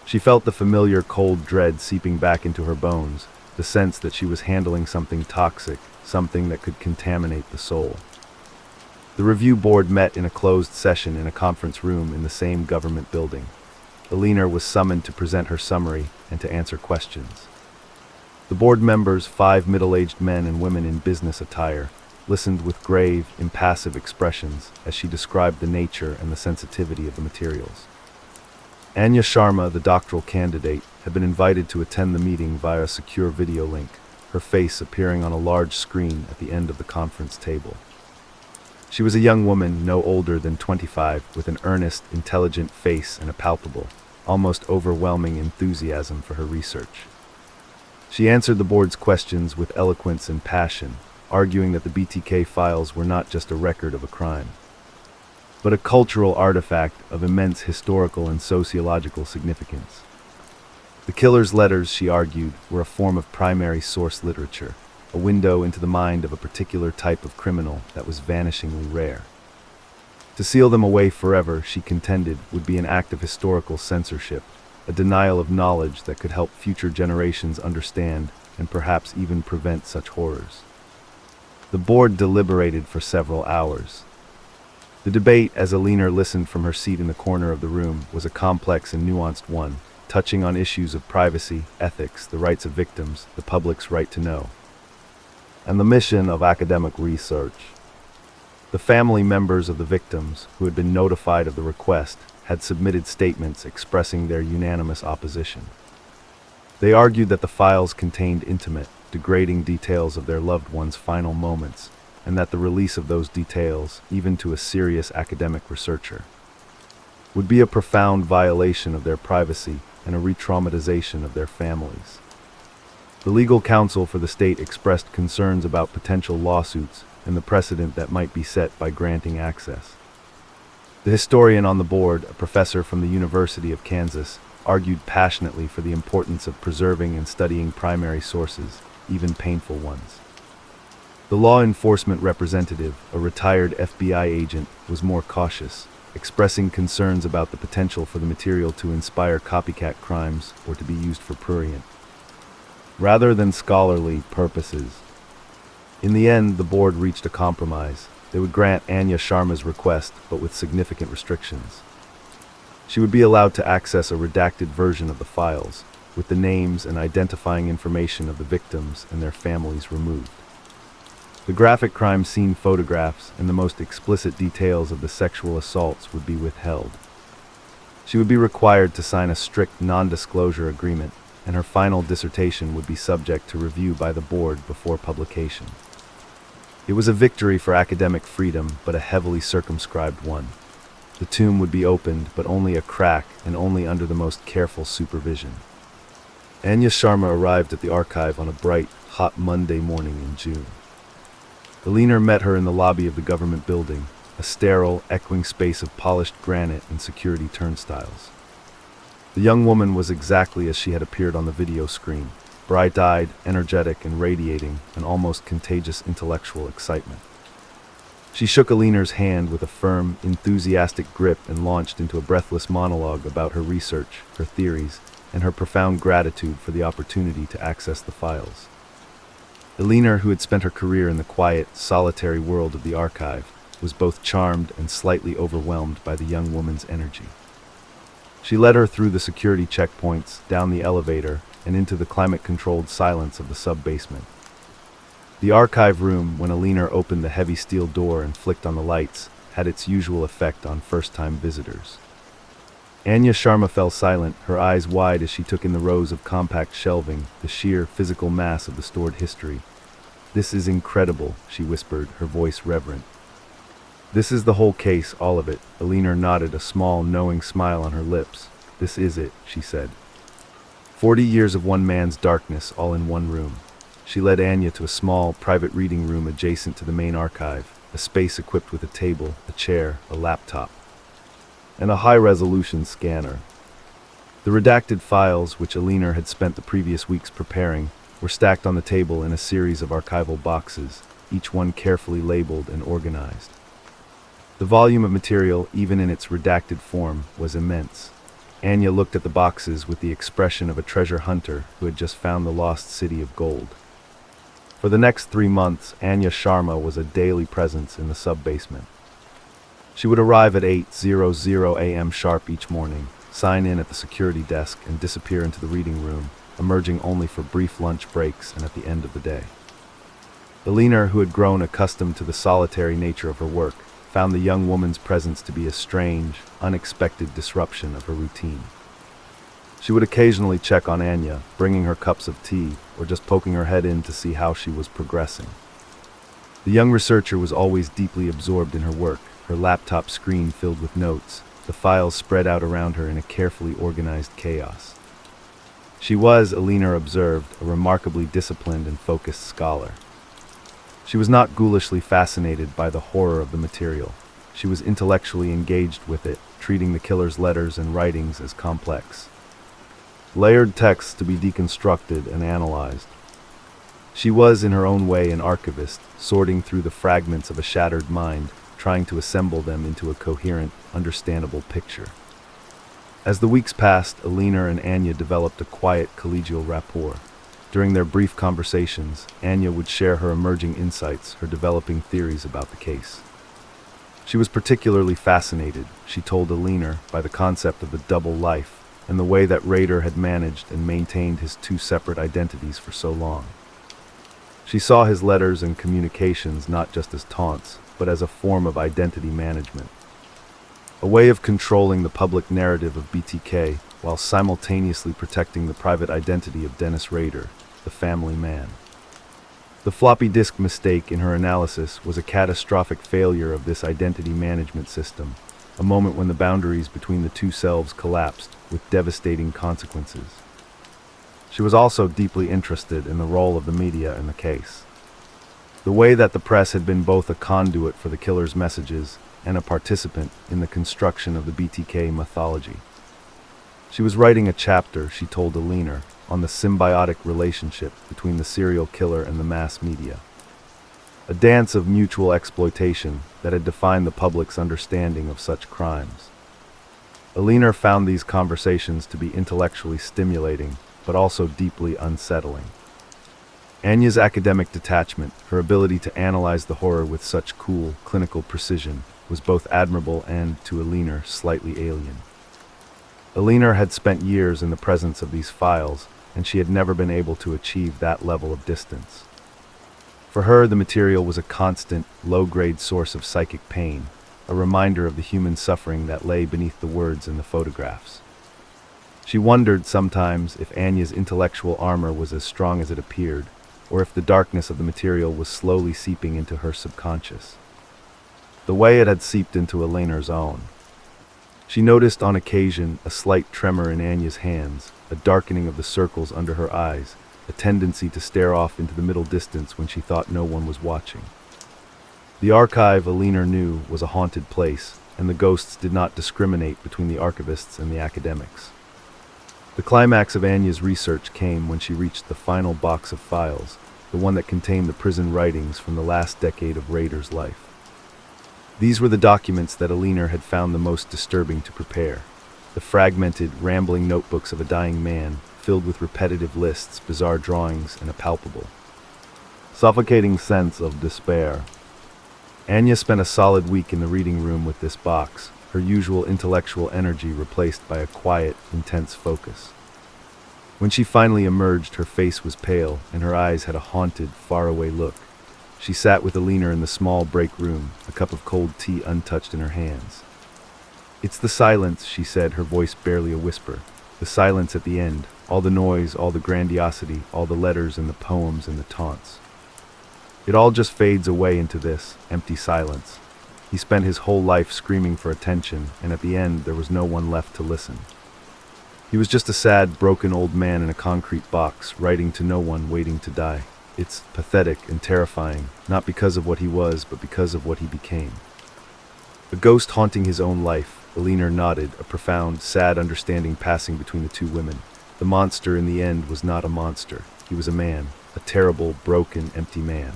She felt the familiar cold dread seeping back into her bones, the sense that she was handling something toxic, something that could contaminate the soul. The review board met in a closed session in a conference room in the same government building. Alina was summoned to present her summary and to answer questions. The board members, 5 middle-aged men and women in business attire, listened with grave, impassive expressions as she described the nature and the sensitivity of the materials. Anya Sharma, the doctoral candidate, had been invited to attend the meeting via a secure video link, her face appearing on a large screen at the end of the conference table. She was a young woman, no older than 25, with an earnest, intelligent face and a palpable, almost overwhelming enthusiasm for her research. She answered the board's questions with eloquence and passion, arguing that the BTK files were not just a record of a crime, but a cultural artifact of immense historical and sociological significance. The killer's letters, she argued, were a form of primary source literature, a window into the mind of a particular type of criminal that was vanishingly rare. To seal them away forever, she contended, would be an act of historical censorship, a denial of knowledge that could help future generations understand and perhaps even prevent such horrors. The board deliberated for several hours. The debate, as Alina listened from her seat in the corner of the room, was a complex and nuanced one, touching on issues of privacy, ethics, the rights of victims, the public's right to know, and the mission of academic research. The family members of the victims, who had been notified of the request, had submitted statements expressing their unanimous opposition. They argued that the files contained intimate, degrading details of their loved ones' final moments, and that the release of those details, even to a serious academic researcher, would be a profound violation of their privacy and a re-traumatization of their families. The legal counsel for the state expressed concerns about potential lawsuits and the precedent that might be set by granting access. The historian on the board, a professor from the University of Kansas, argued passionately for the importance of preserving and studying primary sources, even painful ones. The law enforcement representative, a retired FBI agent, was more cautious, expressing concerns about the potential for the material to inspire copycat crimes or to be used for prurient, rather than scholarly purposes. In the end, the board reached a compromise. They would grant Anya Sharma's request, but with significant restrictions. She would be allowed to access a redacted version of the files, with the names and identifying information of the victims and their families removed. The graphic crime scene photographs and the most explicit details of the sexual assaults would be withheld. She would be required to sign a strict non-disclosure agreement, and her final dissertation would be subject to review by the board before publication. It was a victory for academic freedom, but a heavily circumscribed one. The tomb would be opened, but only a crack and only under the most careful supervision. Anya Sharma arrived at the archive on a bright, hot Monday morning in June. Alina met her in the lobby of the government building, a sterile, echoing space of polished granite and security turnstiles. The young woman was exactly as she had appeared on the video screen, bright-eyed, energetic, and radiating an almost contagious intellectual excitement. She shook Alina's hand with a firm, enthusiastic grip and launched into a breathless monologue about her research, her theories, and her profound gratitude for the opportunity to access the files. Alina, who had spent her career in the quiet, solitary world of the archive, was both charmed and slightly overwhelmed by the young woman's energy. She led her through the security checkpoints, down the elevator, and into the climate-controlled silence of the sub-basement. The archive room, when Alina opened the heavy steel door and flicked on the lights, had its usual effect on first-time visitors. Anya Sharma fell silent, her eyes wide as she took in the rows of compact shelving, the sheer physical mass of the stored history. "This is incredible," she whispered, her voice reverent. "This is the whole case, all of it." Alina nodded, a small, knowing smile on her lips. "This is it," she said. 40 years of one man's darkness, all in one room. She led Anya to a small, private reading room adjacent to the main archive, a space equipped with a table, a chair, a laptop, and a high-resolution scanner. The redacted files, which Alina had spent the previous weeks preparing, were stacked on the table in a series of archival boxes, each one carefully labeled and organized. The volume of material, even in its redacted form, was immense. Anya looked at the boxes with the expression of a treasure hunter who had just found the lost city of gold. For the next 3 months, Anya Sharma was a daily presence in the sub-basement. She would arrive at 8:00 a.m. sharp each morning, sign in at the security desk, and disappear into the reading room, emerging only for brief lunch breaks and at the end of the day. Alina, who had grown accustomed to the solitary nature of her work, found the young woman's presence to be a strange, unexpected disruption of her routine. She would occasionally check on Anya, bringing her cups of tea, or just poking her head in to see how she was progressing. The young researcher was always deeply absorbed in her work, her laptop screen filled with notes, the files spread out around her in a carefully organized chaos. She was, Alina observed, a remarkably disciplined and focused scholar. She was not ghoulishly fascinated by the horror of the material. She was intellectually engaged with it, treating the killer's letters and writings as complex, layered texts to be deconstructed and analyzed. She was, in her own way, an archivist, sorting through the fragments of a shattered mind, trying to assemble them into a coherent, understandable picture. As the weeks passed, Alina and Anya developed a quiet collegial rapport. During their brief conversations, Anya would share her emerging insights, her developing theories about the case. She was particularly fascinated, she told Alina, by the concept of the double life and the way that Rader had managed and maintained his 2 separate identities for so long. She saw his letters and communications not just as taunts, but as a form of identity management, a way of controlling the public narrative of BTK while simultaneously protecting the private identity of Dennis Rader, the family man. The floppy disk mistake in her analysis was a catastrophic failure of this identity management system, a moment when the boundaries between the 2 selves collapsed, with devastating consequences. She was also deeply interested in the role of the media in the case. The way that the press had been both a conduit for the killer's messages and a participant in the construction of the BTK mythology. She was writing a chapter, she told Alina, on the symbiotic relationship between the serial killer and the mass media. A dance of mutual exploitation that had defined the public's understanding of such crimes. Alina found these conversations to be intellectually stimulating, but also deeply unsettling. Anya's academic detachment, her ability to analyze the horror with such cool, clinical precision, was both admirable and, to Alina, slightly alien. Alina had spent years in the presence of these files, and she had never been able to achieve that level of distance. For her, the material was a constant, low-grade source of psychic pain, a reminder of the human suffering that lay beneath the words in the photographs. She wondered sometimes if Anya's intellectual armor was as strong as it appeared, or if the darkness of the material was slowly seeping into her subconscious, the way it had seeped into Alina's own. She noticed on occasion a slight tremor in Anya's hands, a darkening of the circles under her eyes, a tendency to stare off into the middle distance when she thought no one was watching. The archive, Alina knew, was a haunted place, and the ghosts did not discriminate between the archivists and the academics. The climax of Anya's research came when she reached the final box of files, the one that contained the prison writings from the last decade of Rader's life. These were the documents that Alina had found the most disturbing to prepare. The fragmented, rambling notebooks of a dying man, filled with repetitive lists, bizarre drawings, and a palpable, suffocating sense of despair. Anya spent a solid week in the reading room with this box, her usual intellectual energy replaced by a quiet, intense focus. When she finally emerged, her face was pale, and her eyes had a haunted, faraway look. She sat with Alina in the small break room, a cup of cold tea untouched in her hands. "It's the silence," she said, her voice barely a whisper. "The silence at the end, all the noise, all the grandiosity, all the letters and the poems and the taunts. It all just fades away into this, empty silence. He spent his whole life screaming for attention, and at the end there was no one left to listen. He was just a sad, broken old man in a concrete box, writing to no one, waiting to die. It's pathetic and terrifying, not because of what he was, but because of what he became." A ghost haunting his own life, Alina nodded, a profound, sad understanding passing between the two women. The monster in the end was not a monster. He was a man, a terrible, broken, empty man.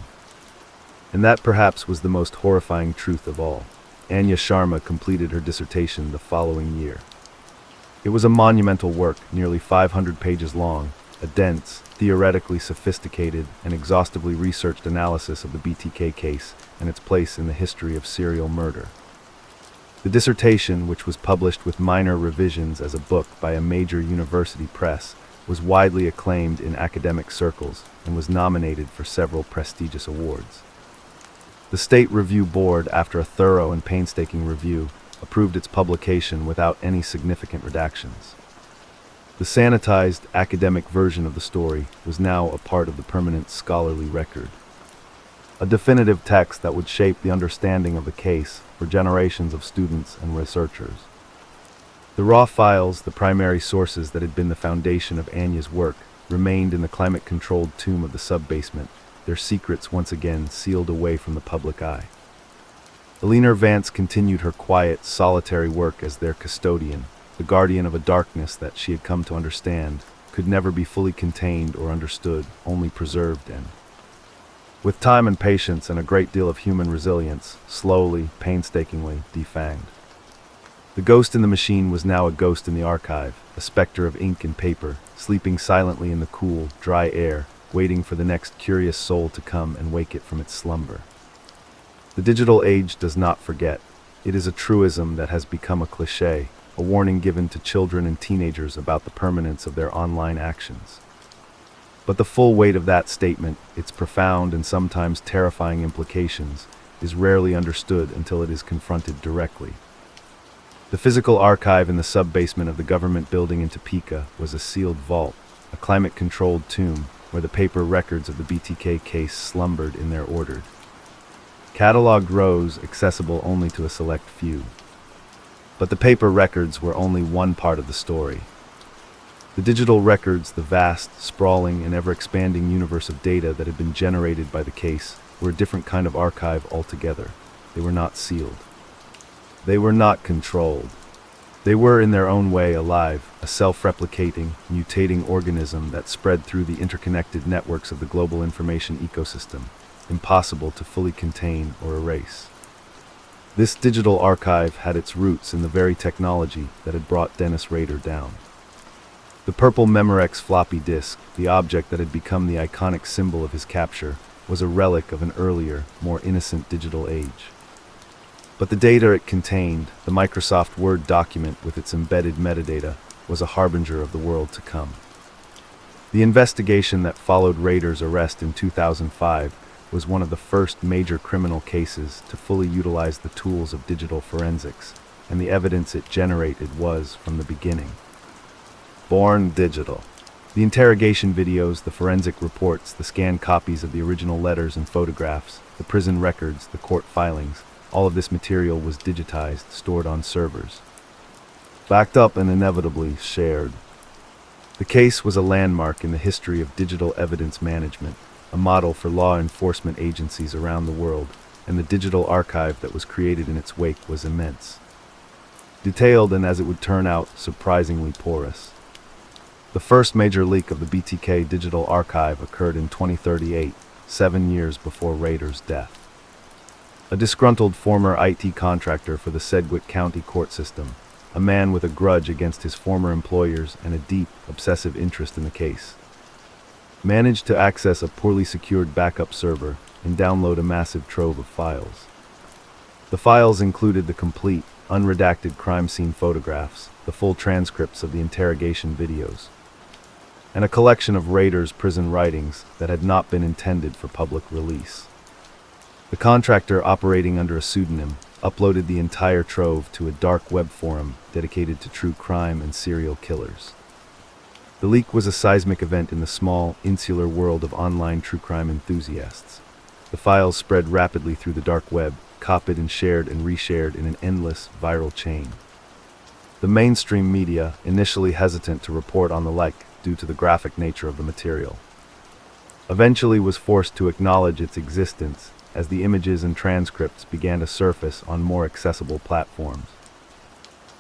And that perhaps was the most horrifying truth of all. Anya Sharma completed her dissertation the following year. It was a monumental work, nearly 500 pages long, a dense, theoretically sophisticated, and exhaustively researched analysis of the BTK case and its place in the history of serial murder. The dissertation, which was published with minor revisions as a book by a major university press, was widely acclaimed in academic circles and was nominated for several prestigious awards. The State Review Board, after a thorough and painstaking review, approved its publication without any significant redactions. The sanitized, academic version of the story was now a part of the permanent scholarly record. A definitive text that would shape the understanding of the case for generations of students and researchers. The raw files, the primary sources that had been the foundation of Anya's work, remained in the climate-controlled tomb of the sub-basement, their secrets once again sealed away from the public eye. Alina Vance continued her quiet, solitary work as their custodian, the guardian of a darkness that she had come to understand could never be fully contained or understood, only preserved in. With time and patience and a great deal of human resilience, slowly, painstakingly, defanged. The ghost in the machine was now a ghost in the archive, a specter of ink and paper, sleeping silently in the cool, dry air, waiting for the next curious soul to come and wake it from its slumber. The digital age does not forget. It is a truism that has become a cliché, a warning given to children and teenagers about the permanence of their online actions. But the full weight of that statement, its profound and sometimes terrifying implications, is rarely understood until it is confronted directly. The physical archive in the sub-basement of the government building in Topeka was a sealed vault, a climate-controlled tomb where the paper records of the BTK case slumbered in their ordered, cataloged rows accessible only to a select few. But the paper records were only one part of the story. The digital records, the vast, sprawling, and ever-expanding universe of data that had been generated by the case, were a different kind of archive altogether. They were not sealed. They were not controlled. They were, in their own way, alive, a self-replicating, mutating organism that spread through the interconnected networks of the global information ecosystem, impossible to fully contain or erase. This digital archive had its roots in the very technology that had brought Dennis Rader down. The purple Memorex floppy disk, the object that had become the iconic symbol of his capture, was a relic of an earlier, more innocent digital age. But the data it contained, the Microsoft Word document with its embedded metadata, was a harbinger of the world to come. The investigation that followed Rader's arrest in 2005 was one of the first major criminal cases to fully utilize the tools of digital forensics, and the evidence it generated was, from the beginning, born digital. The interrogation videos, the forensic reports, the scanned copies of the original letters and photographs, the prison records, the court filings, all of this material was digitized, stored on servers, backed up and inevitably shared. The case was a landmark in the history of digital evidence management, a model for law enforcement agencies around the world, and the digital archive that was created in its wake was immense. Detailed and, as it would turn out, surprisingly porous. The first major leak of the BTK digital archive occurred in 2038, 7 years before Rader's death. a disgruntled former IT contractor for the Sedgwick County court system, a man with a grudge against his former employers and a deep, obsessive interest in the case, managed to access a poorly secured backup server and download a massive trove of files. The files included the complete, unredacted crime scene photographs, the full transcripts of the interrogation videos, and a collection of Rader's prison writings that had not been intended for public release. The contractor, operating under a pseudonym, uploaded the entire trove to a dark web forum dedicated to true crime and serial killers. The leak was a seismic event in the small, insular world of online true crime enthusiasts. The files spread rapidly through the dark web, copied and shared and reshared in an endless, viral chain. The mainstream media, initially hesitant to report on the leak due to the graphic nature of the material, eventually was forced to acknowledge its existence as the images and transcripts began to surface on more accessible platforms.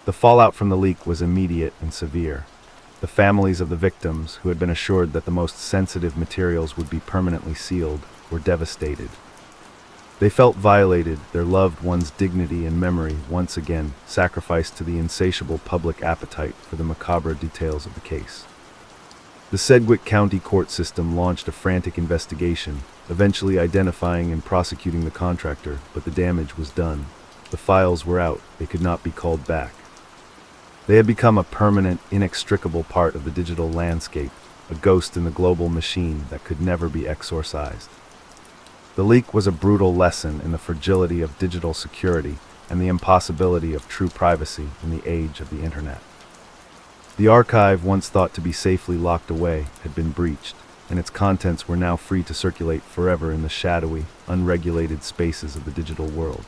The fallout from the leak was immediate and severe. The families of the victims, who had been assured that the most sensitive materials would be permanently sealed, were devastated. They felt violated, their loved one's dignity and memory once again sacrificed to the insatiable public appetite for the macabre details of the case. The Sedgwick County court system launched a frantic investigation, eventually identifying and prosecuting the contractor, but the damage was done. The files were out, they could not be called back. They had become a permanent, inextricable part of the digital landscape, a ghost in the global machine that could never be exorcised. The leak was a brutal lesson in the fragility of digital security and the impossibility of true privacy in the age of the internet. The archive, once thought to be safely locked away, had been breached, and its contents were now free to circulate forever in the shadowy, unregulated spaces of the digital world.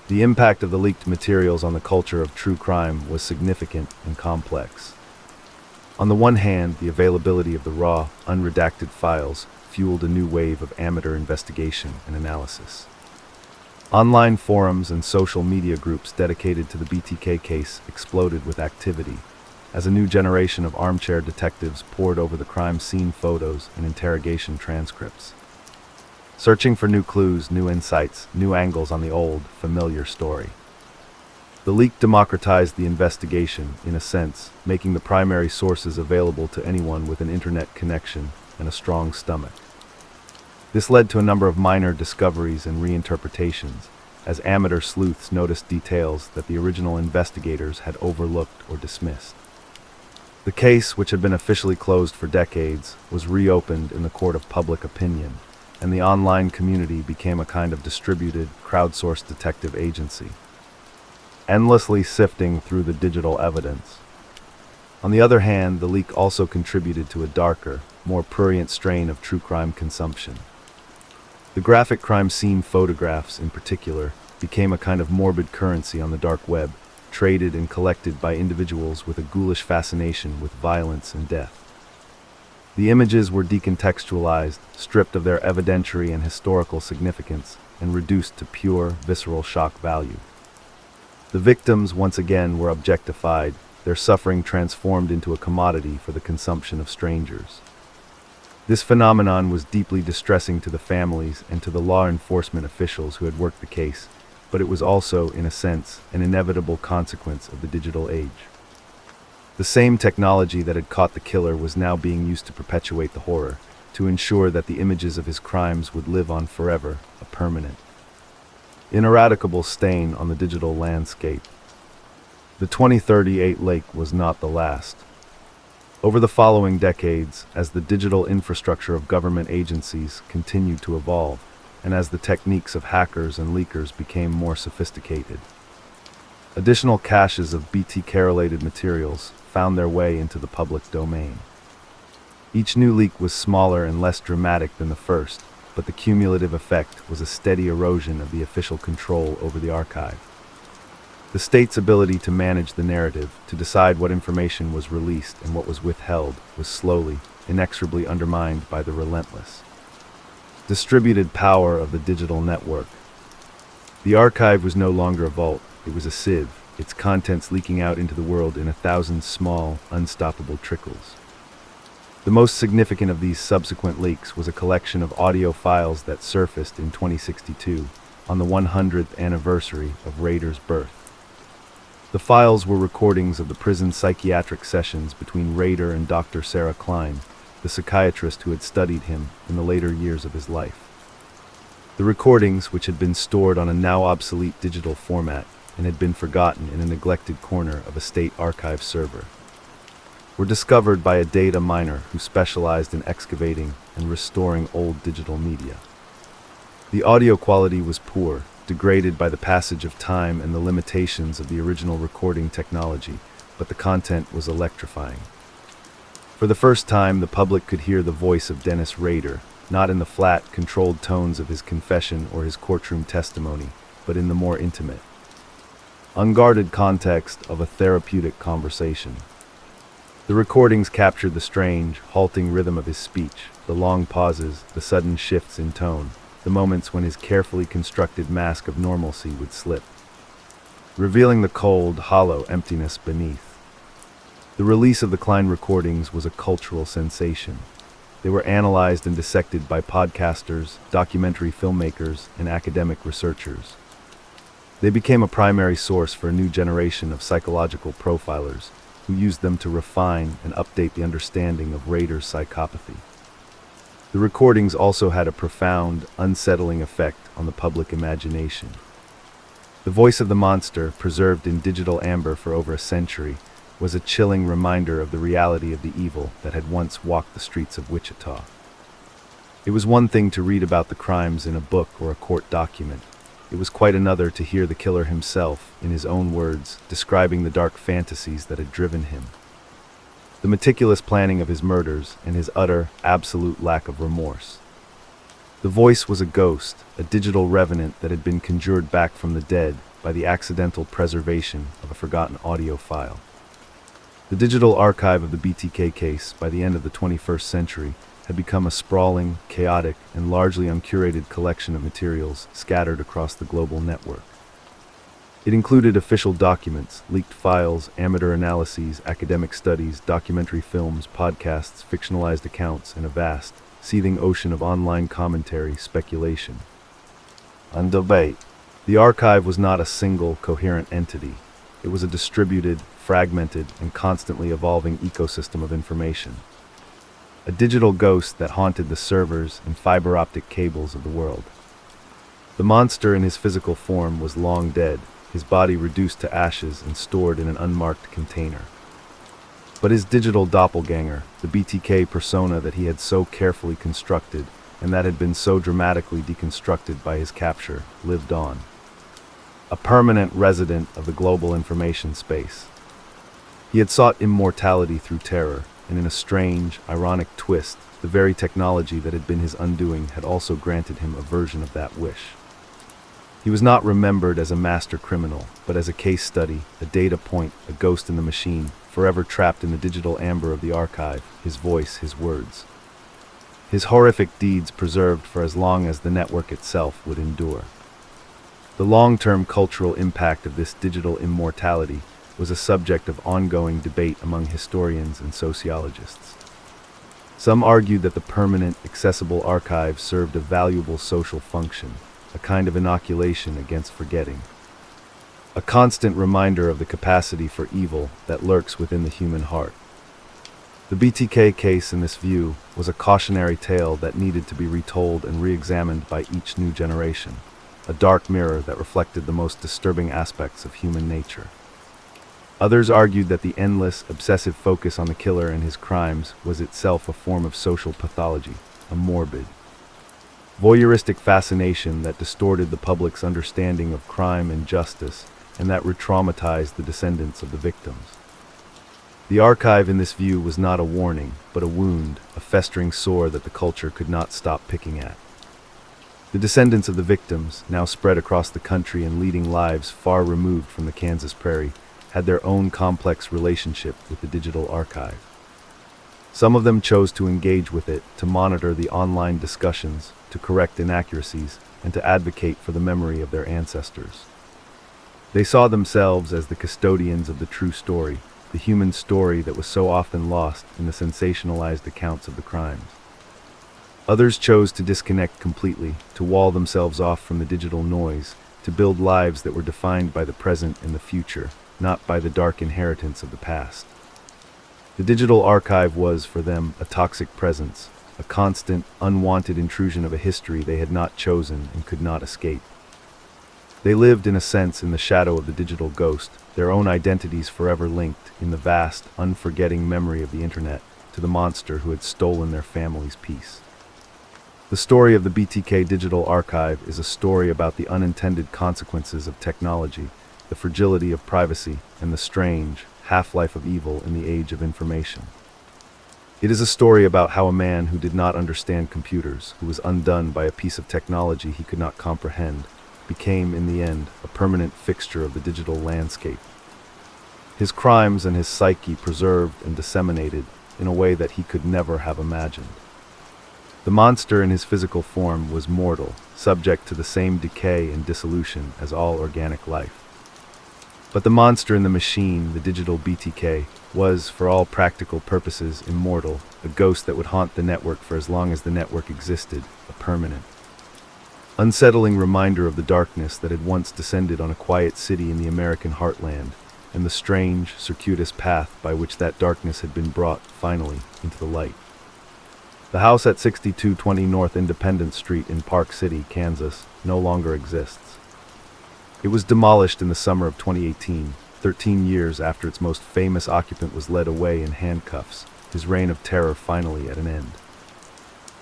The impact of the leaked materials on the culture of true crime was significant and complex. On the one hand, the availability of the raw, unredacted files fueled a new wave of amateur investigation and analysis. Online forums and social media groups dedicated to the BTK case exploded with activity, as a new generation of armchair detectives pored over the crime scene photos and interrogation transcripts, searching for new clues, new insights, new angles on the old, familiar story. The leak democratized the investigation, in a sense, making the primary sources available to anyone with an internet connection and a strong stomach. This led to a number of minor discoveries and reinterpretations, as amateur sleuths noticed details that the original investigators had overlooked or dismissed. The case, which had been officially closed for decades, was reopened in the court of public opinion, and the online community became a kind of distributed, crowdsourced detective agency, endlessly sifting through the digital evidence. On the other hand, the leak also contributed to a darker, more prurient strain of true crime consumption. The graphic crime scene photographs, in particular, became a kind of morbid currency on the dark web, traded and collected by individuals with a ghoulish fascination with violence and death. The images were decontextualized, stripped of their evidentiary and historical significance, and reduced to pure, visceral shock value. The victims, once again, were objectified, their suffering transformed into a commodity for the consumption of strangers. This phenomenon was deeply distressing to the families and to the law enforcement officials who had worked the case, but it was also, in a sense, an inevitable consequence of the digital age. The same technology that had caught the killer was now being used to perpetuate the horror, to ensure that the images of his crimes would live on forever, a permanent, ineradicable stain on the digital landscape. The 2038 leak was not the last. Over the following decades, as the digital infrastructure of government agencies continued to evolve, and as the techniques of hackers and leakers became more sophisticated, additional caches of BTK-related materials found their way into the public domain. Each new leak was smaller and less dramatic than the first, but the cumulative effect was a steady erosion of the official control over the archive. The state's ability to manage the narrative, to decide what information was released and what was withheld, was slowly, inexorably undermined by the relentless, distributed power of the digital network. The archive was no longer a vault, it was a sieve, its contents leaking out into the world in 1,000 small, unstoppable trickles. The most significant of these subsequent leaks was a collection of audio files that surfaced in 2062, on the 100th anniversary of Rader's birth. The files were recordings of the prison psychiatric sessions between Rader and Dr. Sarah Klein, the psychiatrist who had studied him in the later years of his life. The recordings, which had been stored on a now obsolete digital format and had been forgotten in a neglected corner of a state archive server, were discovered by a data miner who specialized in excavating and restoring old digital media. The audio quality was poor, degraded by the passage of time and the limitations of the original recording technology, but the content was electrifying. For the first time, the public could hear the voice of Dennis Rader, not in the flat, controlled tones of his confession or his courtroom testimony, but in the more intimate, unguarded context of a therapeutic conversation. The recordings captured the strange, halting rhythm of his speech, the long pauses, the sudden shifts in tone, the moments when his carefully constructed mask of normalcy would slip, revealing the cold, hollow emptiness beneath. The release of the Klein recordings was a cultural sensation. They were analyzed and dissected by podcasters, documentary filmmakers, and academic researchers. They became a primary source for a new generation of psychological profilers who used them to refine and update the understanding of Rader's psychopathy. The recordings also had a profound, unsettling effect on the public imagination. The voice of the monster, preserved in digital amber for over a century, was a chilling reminder of the reality of the evil that had once walked the streets of Wichita. It was one thing to read about the crimes in a book or a court document. It was quite another to hear the killer himself, in his own words, describing the dark fantasies that had driven him. The meticulous planning of his murders and his utter, absolute lack of remorse. The voice was a ghost, a digital revenant that had been conjured back from the dead by the accidental preservation of a forgotten audio file. The digital archive of the BTK case, by the end of the 21st century, had become a sprawling, chaotic, and largely uncurated collection of materials scattered across the global network. It included official documents, leaked files, amateur analyses, academic studies, documentary films, podcasts, fictionalized accounts, and a vast, seething ocean of online commentary, speculation, and debate. The archive was not a single, coherent entity. It was a distributed, fragmented, and constantly evolving ecosystem of information. A digital ghost that haunted the servers and fiber optic cables of the world. The monster in his physical form was long dead, his body reduced to ashes and stored in an unmarked container. But his digital doppelganger, the BTK persona that he had so carefully constructed and that had been so dramatically deconstructed by his capture, lived on. A permanent resident of the global information space. He had sought immortality through terror, and in a strange, ironic twist, the very technology that had been his undoing had also granted him a version of that wish. He was not remembered as a master criminal, but as a case study, a data point, a ghost in the machine, forever trapped in the digital amber of the archive, his voice, his words. His horrific deeds preserved for as long as the network itself would endure. The long-term cultural impact of this digital immortality was a subject of ongoing debate among historians and sociologists. Some argued that the permanent, accessible archive served a valuable social function, a kind of inoculation against forgetting. A constant reminder of the capacity for evil that lurks within the human heart. The BTK case, in this view, was a cautionary tale that needed to be retold and re-examined by each new generation, a dark mirror that reflected the most disturbing aspects of human nature. Others argued that the endless, obsessive focus on the killer and his crimes was itself a form of social pathology, a morbid, voyeuristic fascination that distorted the public's understanding of crime and justice, and that re-traumatized the descendants of the victims. The archive in this view was not a warning, but a wound, a festering sore that the culture could not stop picking at. The descendants of the victims, now spread across the country and leading lives far removed from the Kansas prairie, had their own complex relationship with the digital archive. Some of them chose to engage with it, to monitor the online discussions, to correct inaccuracies, and to advocate for the memory of their ancestors. They saw themselves as the custodians of the true story, the human story that was so often lost in the sensationalized accounts of the crimes. Others chose to disconnect completely, to wall themselves off from the digital noise, to build lives that were defined by the present and the future, not by the dark inheritance of the past. The digital archive was, for them, a toxic presence, a constant, unwanted intrusion of a history they had not chosen and could not escape. They lived, in a sense, in the shadow of the digital ghost, their own identities forever linked, in the vast, unforgetting memory of the internet, to the monster who had stolen their family's peace. The story of the BTK Digital Archive is a story about the unintended consequences of technology, the fragility of privacy, and the strange half-life of evil in the age of information. It is a story about how a man who did not understand computers, who was undone by a piece of technology he could not comprehend, became, in the end, a permanent fixture of the digital landscape. His crimes and his psyche preserved and disseminated in a way that he could never have imagined. The monster in his physical form was mortal, subject to the same decay and dissolution as all organic life. But the monster in the machine, the digital BTK, was, for all practical purposes, immortal, a ghost that would haunt the network for as long as the network existed, a permanent, unsettling reminder of the darkness that had once descended on a quiet city in the American heartland, and the strange, circuitous path by which that darkness had been brought, finally, into the light. The house at 6220 North Independence Street in Park City, Kansas, no longer exists. It was demolished in the summer of 2018, 13 years after its most famous occupant was led away in handcuffs, his reign of terror finally at an end.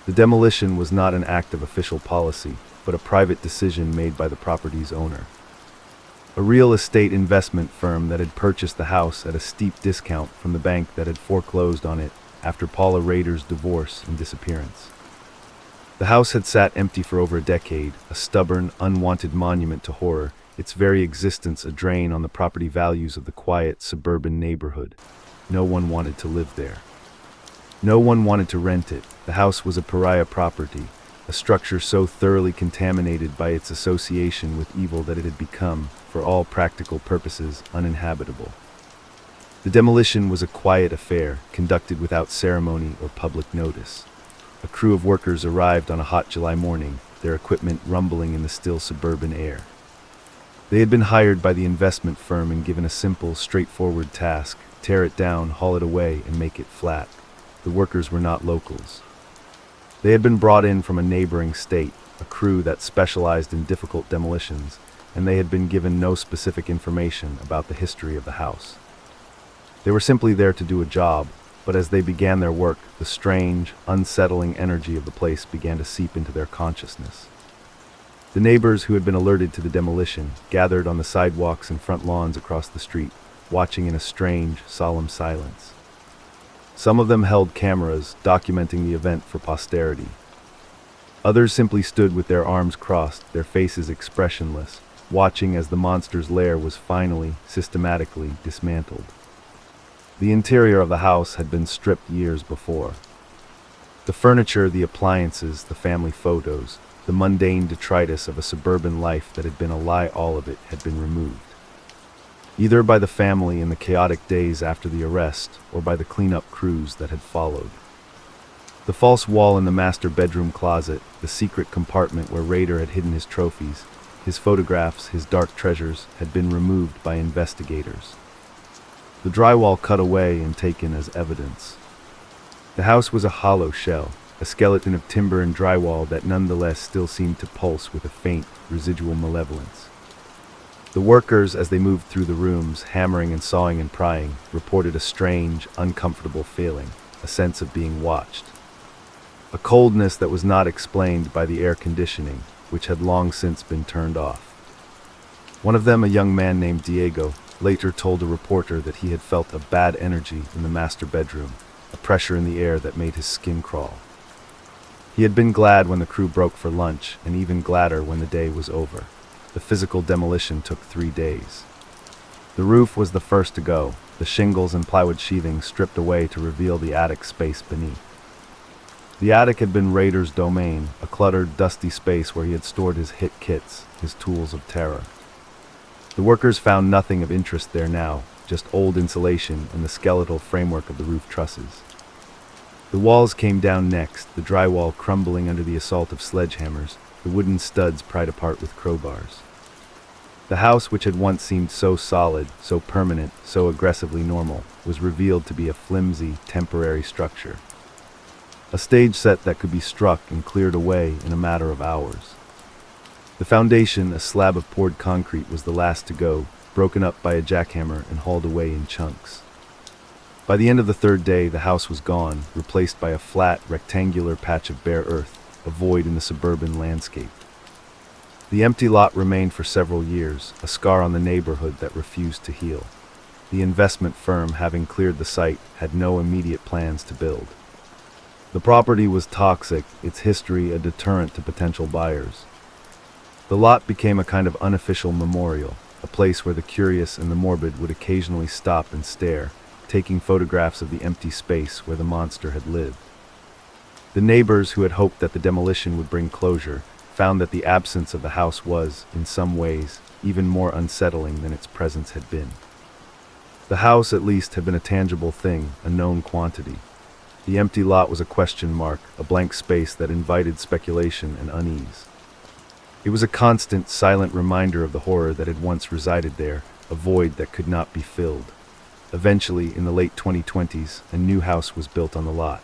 The demolition was not an act of official policy, but a private decision made by the property's owner. A real estate investment firm that had purchased the house at a steep discount from the bank that had foreclosed on it after Paula Rader's divorce and disappearance. The house had sat empty for over a decade, a stubborn, unwanted monument to horror, its very existence a drain on the property values of the quiet, suburban neighborhood. No one wanted to live there. No one wanted to rent it. The house was a pariah property, a structure so thoroughly contaminated by its association with evil that it had become, for all practical purposes, uninhabitable. The demolition was a quiet affair, conducted without ceremony or public notice. A crew of workers arrived on a hot July morning, their equipment rumbling in the still suburban air. They had been hired by the investment firm and given a simple, straightforward task: tear it down, haul it away, and make it flat. The workers were not locals. They had been brought in from a neighboring state, a crew that specialized in difficult demolitions, and they had been given no specific information about the history of the house. They were simply there to do a job, but as they began their work, the strange, unsettling energy of the place began to seep into their consciousness. The neighbors who had been alerted to the demolition gathered on the sidewalks and front lawns across the street, watching in a strange, solemn silence. Some of them held cameras, documenting the event for posterity. Others simply stood with their arms crossed, their faces expressionless, watching as the monster's lair was finally, systematically dismantled. The interior of the house had been stripped years before. The furniture, the appliances, the family photos, the mundane detritus of a suburban life that had been a lie, all of it had been removed. Either by the family in the chaotic days after the arrest, or by the cleanup crews that had followed. The false wall in the master bedroom closet, the secret compartment where Rader had hidden his trophies, his photographs, his dark treasures, had been removed by investigators. The drywall cut away and taken as evidence. The house was a hollow shell, a skeleton of timber and drywall that nonetheless still seemed to pulse with a faint, residual malevolence. The workers, as they moved through the rooms, hammering and sawing and prying, reported a strange, uncomfortable feeling, a sense of being watched. A coldness that was not explained by the air conditioning, which had long since been turned off. One of them, a young man named Diego, later told a reporter that he had felt a bad energy in the master bedroom, a pressure in the air that made his skin crawl. He had been glad when the crew broke for lunch, and even gladder when the day was over. The physical demolition took 3 days. The roof was the first to go, the shingles and plywood sheathing stripped away to reveal the attic space beneath. The attic had been Rader's domain, a cluttered, dusty space where he had stored his hit kits, his tools of terror. The workers found nothing of interest there now, just old insulation and the skeletal framework of the roof trusses. The walls came down next, the drywall crumbling under the assault of sledgehammers, the wooden studs pried apart with crowbars. The house, which had once seemed so solid, so permanent, so aggressively normal, was revealed to be a flimsy, temporary structure. A stage set that could be struck and cleared away in a matter of hours. The foundation, a slab of poured concrete, was the last to go, broken up by a jackhammer and hauled away in chunks. By the end of the third day, the house was gone, replaced by a flat, rectangular patch of bare earth, a void in the suburban landscape. The empty lot remained for several years, a scar on the neighborhood that refused to heal. The investment firm, having cleared the site, had no immediate plans to build. The property was toxic, its history a deterrent to potential buyers. The lot became a kind of unofficial memorial, a place where the curious and the morbid would occasionally stop and stare, taking photographs of the empty space where the monster had lived. The neighbors, who had hoped that the demolition would bring closure, found that the absence of the house was, in some ways, even more unsettling than its presence had been. The house, at least, had been a tangible thing, a known quantity. The empty lot was a question mark, a blank space that invited speculation and unease. It was a constant, silent reminder of the horror that had once resided there, a void that could not be filled. Eventually, in the late 2020s, a new house was built on the lot.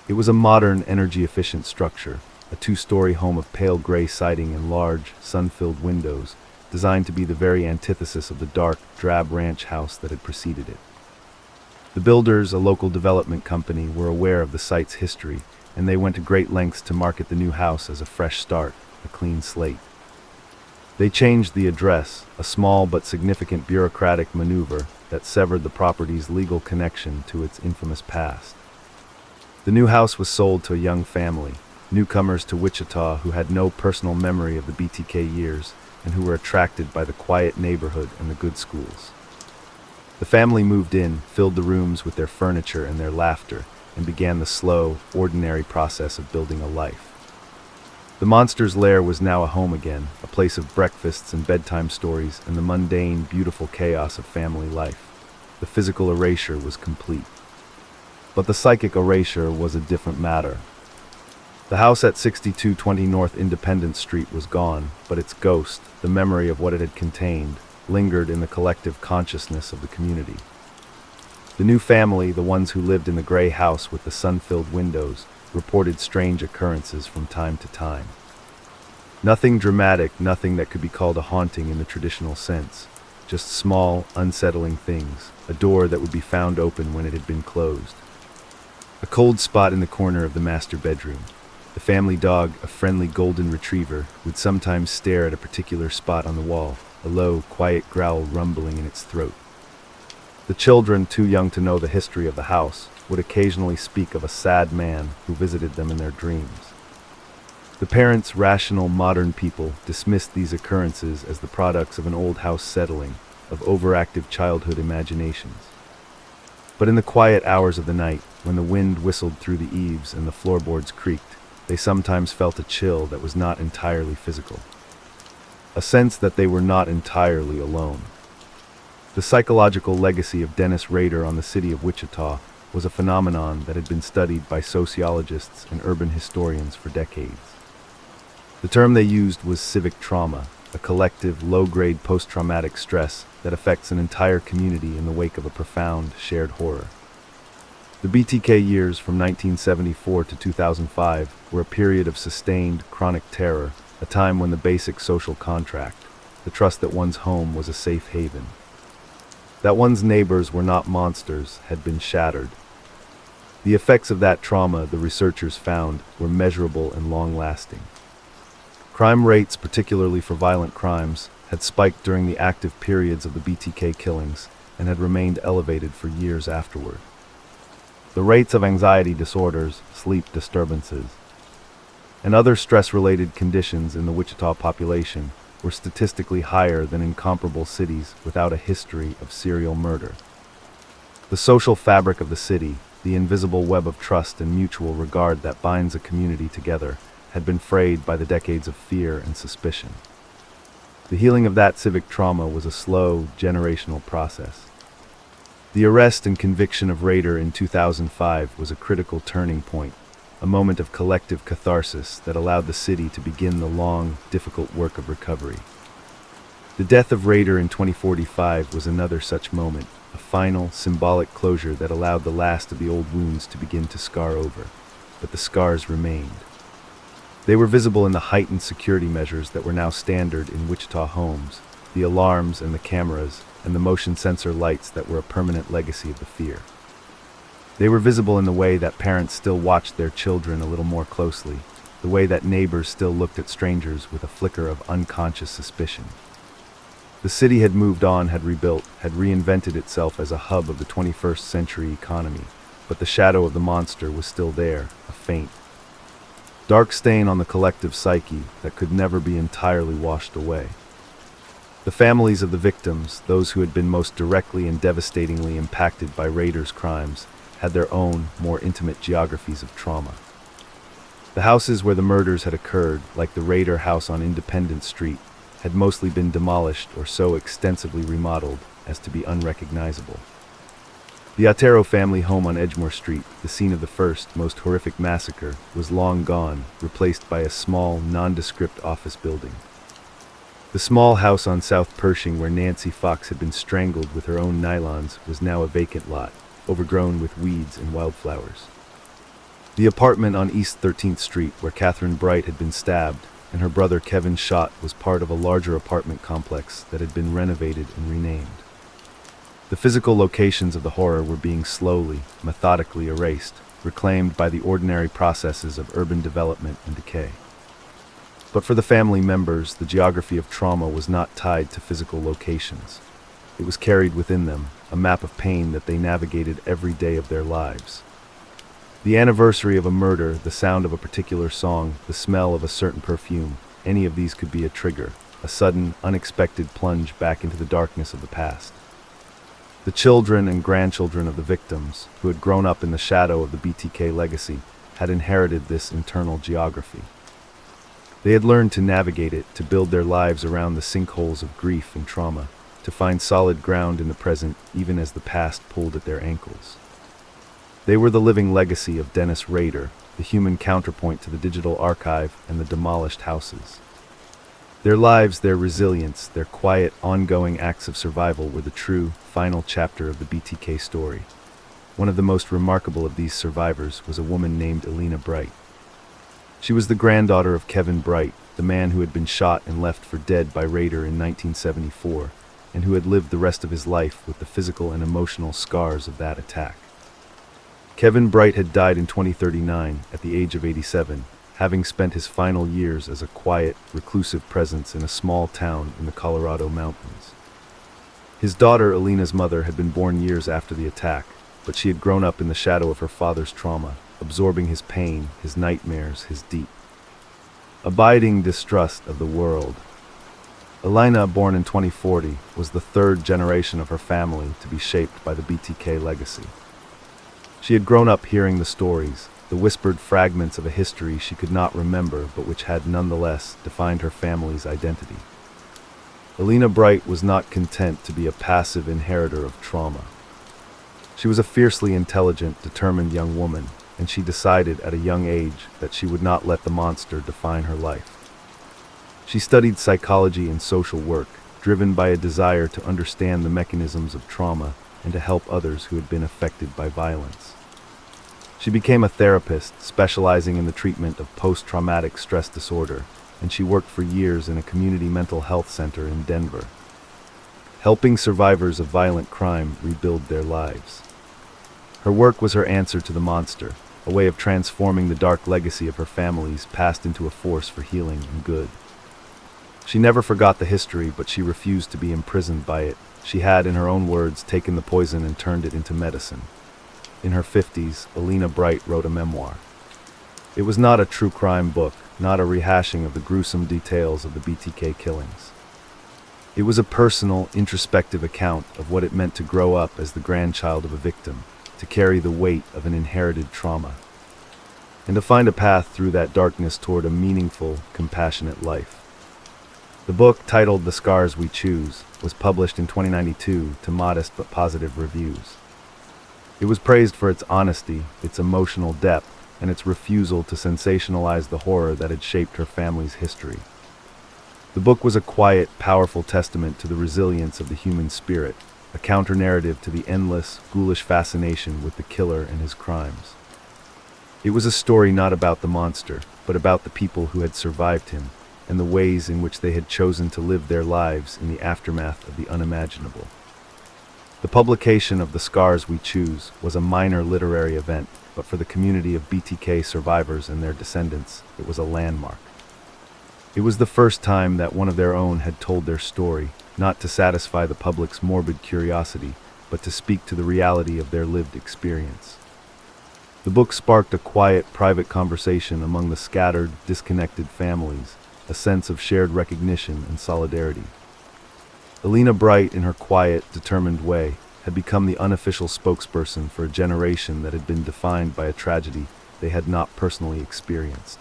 It was a modern, energy-efficient structure, a two-story home of pale gray siding and large, sun-filled windows, designed to be the very antithesis of the dark, drab ranch house that had preceded it. The builders, a local development company, were aware of the site's history, and they went to great lengths to market the new house as a fresh start, a clean slate. They changed the address, a small but significant bureaucratic maneuver that severed the property's legal connection to its infamous past. The new house was sold to a young family, newcomers to Wichita who had no personal memory of the BTK years and who were attracted by the quiet neighborhood and the good schools. The family moved in, filled the rooms with their furniture and their laughter, and began the slow, ordinary process of building a life. The monster's lair was now a home again, a place of breakfasts and bedtime stories and the mundane, beautiful chaos of family life. The physical erasure was complete. But the psychic erasure was a different matter. The house at 6220 North Independence Street was gone, but its ghost, the memory of what it had contained, lingered in the collective consciousness of the community. The new family, the ones who lived in the gray house with the sun-filled windows, reported strange occurrences from time to time. Nothing dramatic, nothing that could be called a haunting in the traditional sense, just small, unsettling things, a door that would be found open when it had been closed. A cold spot in the corner of the master bedroom. The family dog, a friendly golden retriever, would sometimes stare at a particular spot on the wall, a low, quiet growl rumbling in its throat. The children, too young to know the history of the house, would occasionally speak of a sad man who visited them in their dreams. The parents, rational, modern people, dismissed these occurrences as the products of an old house settling, of overactive childhood imaginations. But in the quiet hours of the night, when the wind whistled through the eaves and the floorboards creaked, they sometimes felt a chill that was not entirely physical. A sense that they were not entirely alone. The psychological legacy of Dennis Rader on the city of Wichita was a phenomenon that had been studied by sociologists and urban historians for decades. The term they used was civic trauma, a collective, low-grade post-traumatic stress that affects an entire community in the wake of a profound, shared horror. The BTK years from 1974 to 2005 were a period of sustained, chronic terror, a time when the basic social contract, the trust that one's home was a safe haven, that one's neighbors were not monsters, had been shattered. The effects of that trauma, the researchers found, were measurable and long-lasting. Crime rates, particularly for violent crimes, had spiked during the active periods of the BTK killings and had remained elevated for years afterward. The rates of anxiety disorders, sleep disturbances, and other stress-related conditions in the Wichita population were statistically higher than in comparable cities without a history of serial murder. The social fabric of the city, the invisible web of trust and mutual regard that binds a community together, had been frayed by the decades of fear and suspicion. The healing of that civic trauma was a slow, generational process. The arrest and conviction of Rader in 2005 was a critical turning point, a moment of collective catharsis that allowed the city to begin the long, difficult work of recovery. The death of Rader in 2045 was another such moment, a final, symbolic closure that allowed the last of the old wounds to begin to scar over. But the scars remained. They were visible in the heightened security measures that were now standard in Wichita homes, the alarms and the cameras, and the motion sensor lights that were a permanent legacy of the fear. They were visible in the way that parents still watched their children a little more closely, the way that neighbors still looked at strangers with a flicker of unconscious suspicion. The city had moved on, had rebuilt, had reinvented itself as a hub of the 21st century economy, but the shadow of the monster was still there, a faint, dark stain on the collective psyche that could never be entirely washed away. The families of the victims, those who had been most directly and devastatingly impacted by Rader's crimes, had their own, more intimate geographies of trauma. The houses where the murders had occurred, like the Rader house on Independence Street, had mostly been demolished or so extensively remodeled as to be unrecognizable. The Otero family home on Edgemore Street, the scene of the first, most horrific massacre, was long gone, replaced by a small, nondescript office building. The small house on South Pershing where Nancy Fox had been strangled with her own nylons was now a vacant lot, overgrown with weeds and wildflowers. The apartment on East 13th Street where Catherine Bright had been stabbed and her brother Kevin shot was part of a larger apartment complex that had been renovated and renamed. The physical locations of the horror were being slowly, methodically erased, reclaimed by the ordinary processes of urban development and decay. But for the family members, the geography of trauma was not tied to physical locations. It was carried within them, a map of pain that they navigated every day of their lives. The anniversary of a murder, the sound of a particular song, the smell of a certain perfume, any of these could be a trigger, a sudden, unexpected plunge back into the darkness of the past. The children and grandchildren of the victims, who had grown up in the shadow of the BTK legacy, had inherited this internal geography. They had learned to navigate it, to build their lives around the sinkholes of grief and trauma, to find solid ground in the present even as the past pulled at their ankles. They were the living legacy of Dennis Rader, the human counterpoint to the digital archive and the demolished houses. Their lives, their resilience, their quiet, ongoing acts of survival were the true, final chapter of the BTK story. One of the most remarkable of these survivors was a woman named Elena Bright. She was the granddaughter of Kevin Bright, the man who had been shot and left for dead by Rader in 1974, and who had lived the rest of his life with the physical and emotional scars of that attack. Kevin Bright had died in 2039 at the age of 87, having spent his final years as a quiet, reclusive presence in a small town in the Colorado mountains. His daughter, Elena's mother, had been born years after the attack, but she had grown up in the shadow of her father's trauma, absorbing his pain, his nightmares, his deep, abiding distrust of the world. Elena, born in 2040, was the third generation of her family to be shaped by the BTK legacy. She had grown up hearing the stories, the whispered fragments of a history she could not remember but which had nonetheless defined her family's identity. Elena Bright was not content to be a passive inheritor of trauma. She was a fiercely intelligent, determined young woman, and she decided at a young age that she would not let the monster define her life. She studied psychology and social work, driven by a desire to understand the mechanisms of trauma and to help others who had been affected by violence. She became a therapist, specializing in the treatment of post-traumatic stress disorder, and she worked for years in a community mental health center in Denver, helping survivors of violent crime rebuild their lives. Her work was her answer to the monster, a way of transforming the dark legacy of her family's past into a force for healing and good. She never forgot the history, but she refused to be imprisoned by it. She had, in her own words, taken the poison and turned it into medicine. In her 50s, Elena Bright wrote a memoir. It was not a true crime book, not a rehashing of the gruesome details of the BTK killings. It was a personal, introspective account of what it meant to grow up as the grandchild of a victim, to carry the weight of an inherited trauma, and to find a path through that darkness toward a meaningful, compassionate life. The book, titled The Scars We Choose, was published in 2092 to modest but positive reviews. It was praised for its honesty, its emotional depth, and its refusal to sensationalize the horror that had shaped her family's history. The book was a quiet, powerful testament to the resilience of the human spirit, a counter-narrative to the endless, ghoulish fascination with the killer and his crimes. It was a story not about the monster, but about the people who had survived him, and the ways in which they had chosen to live their lives in the aftermath of the unimaginable. The publication of The Scars We Choose was a minor literary event, but for the community of BTK survivors and their descendants, it was a landmark. It was the first time that one of their own had told their story, not to satisfy the public's morbid curiosity, but to speak to the reality of their lived experience. The book sparked a quiet, private conversation among the scattered, disconnected families, a sense of shared recognition and solidarity. Elena Bright, in her quiet, determined way, had become the unofficial spokesperson for a generation that had been defined by a tragedy they had not personally experienced.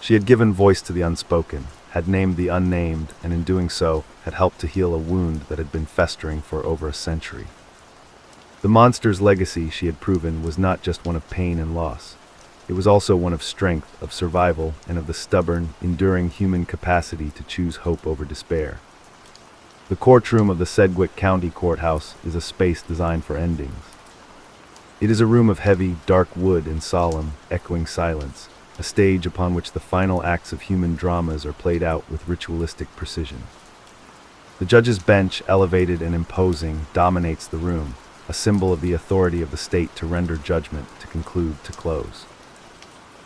She had given voice to the unspoken, had named the unnamed, and in doing so, had helped to heal a wound that had been festering for over a century. The monster's legacy, she had proven, was not just one of pain and loss. It was also one of strength, of survival, and of the stubborn, enduring human capacity to choose hope over despair. The courtroom of the Sedgwick County Courthouse is a space designed for endings. It is a room of heavy, dark wood and solemn, echoing silence, a stage upon which the final acts of human dramas are played out with ritualistic precision. The judge's bench, elevated and imposing, dominates the room, a symbol of the authority of the state to render judgment, to conclude, to close.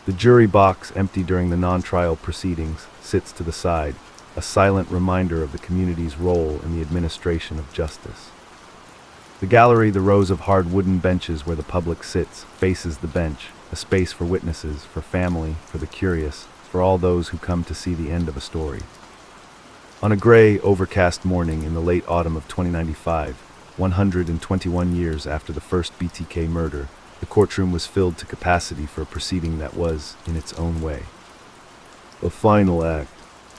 The jury box, empty during the non-trial proceedings, sits to the side, a silent reminder of the community's role in the administration of justice. The gallery, the rows of hard wooden benches where the public sits, faces the bench, a space for witnesses, for family, for the curious, for all those who come to see the end of a story. On a gray, overcast morning in the late autumn of 2095, 121 years after the first BTK murder, the courtroom was filled to capacity for a proceeding that was, in its own way, a final act.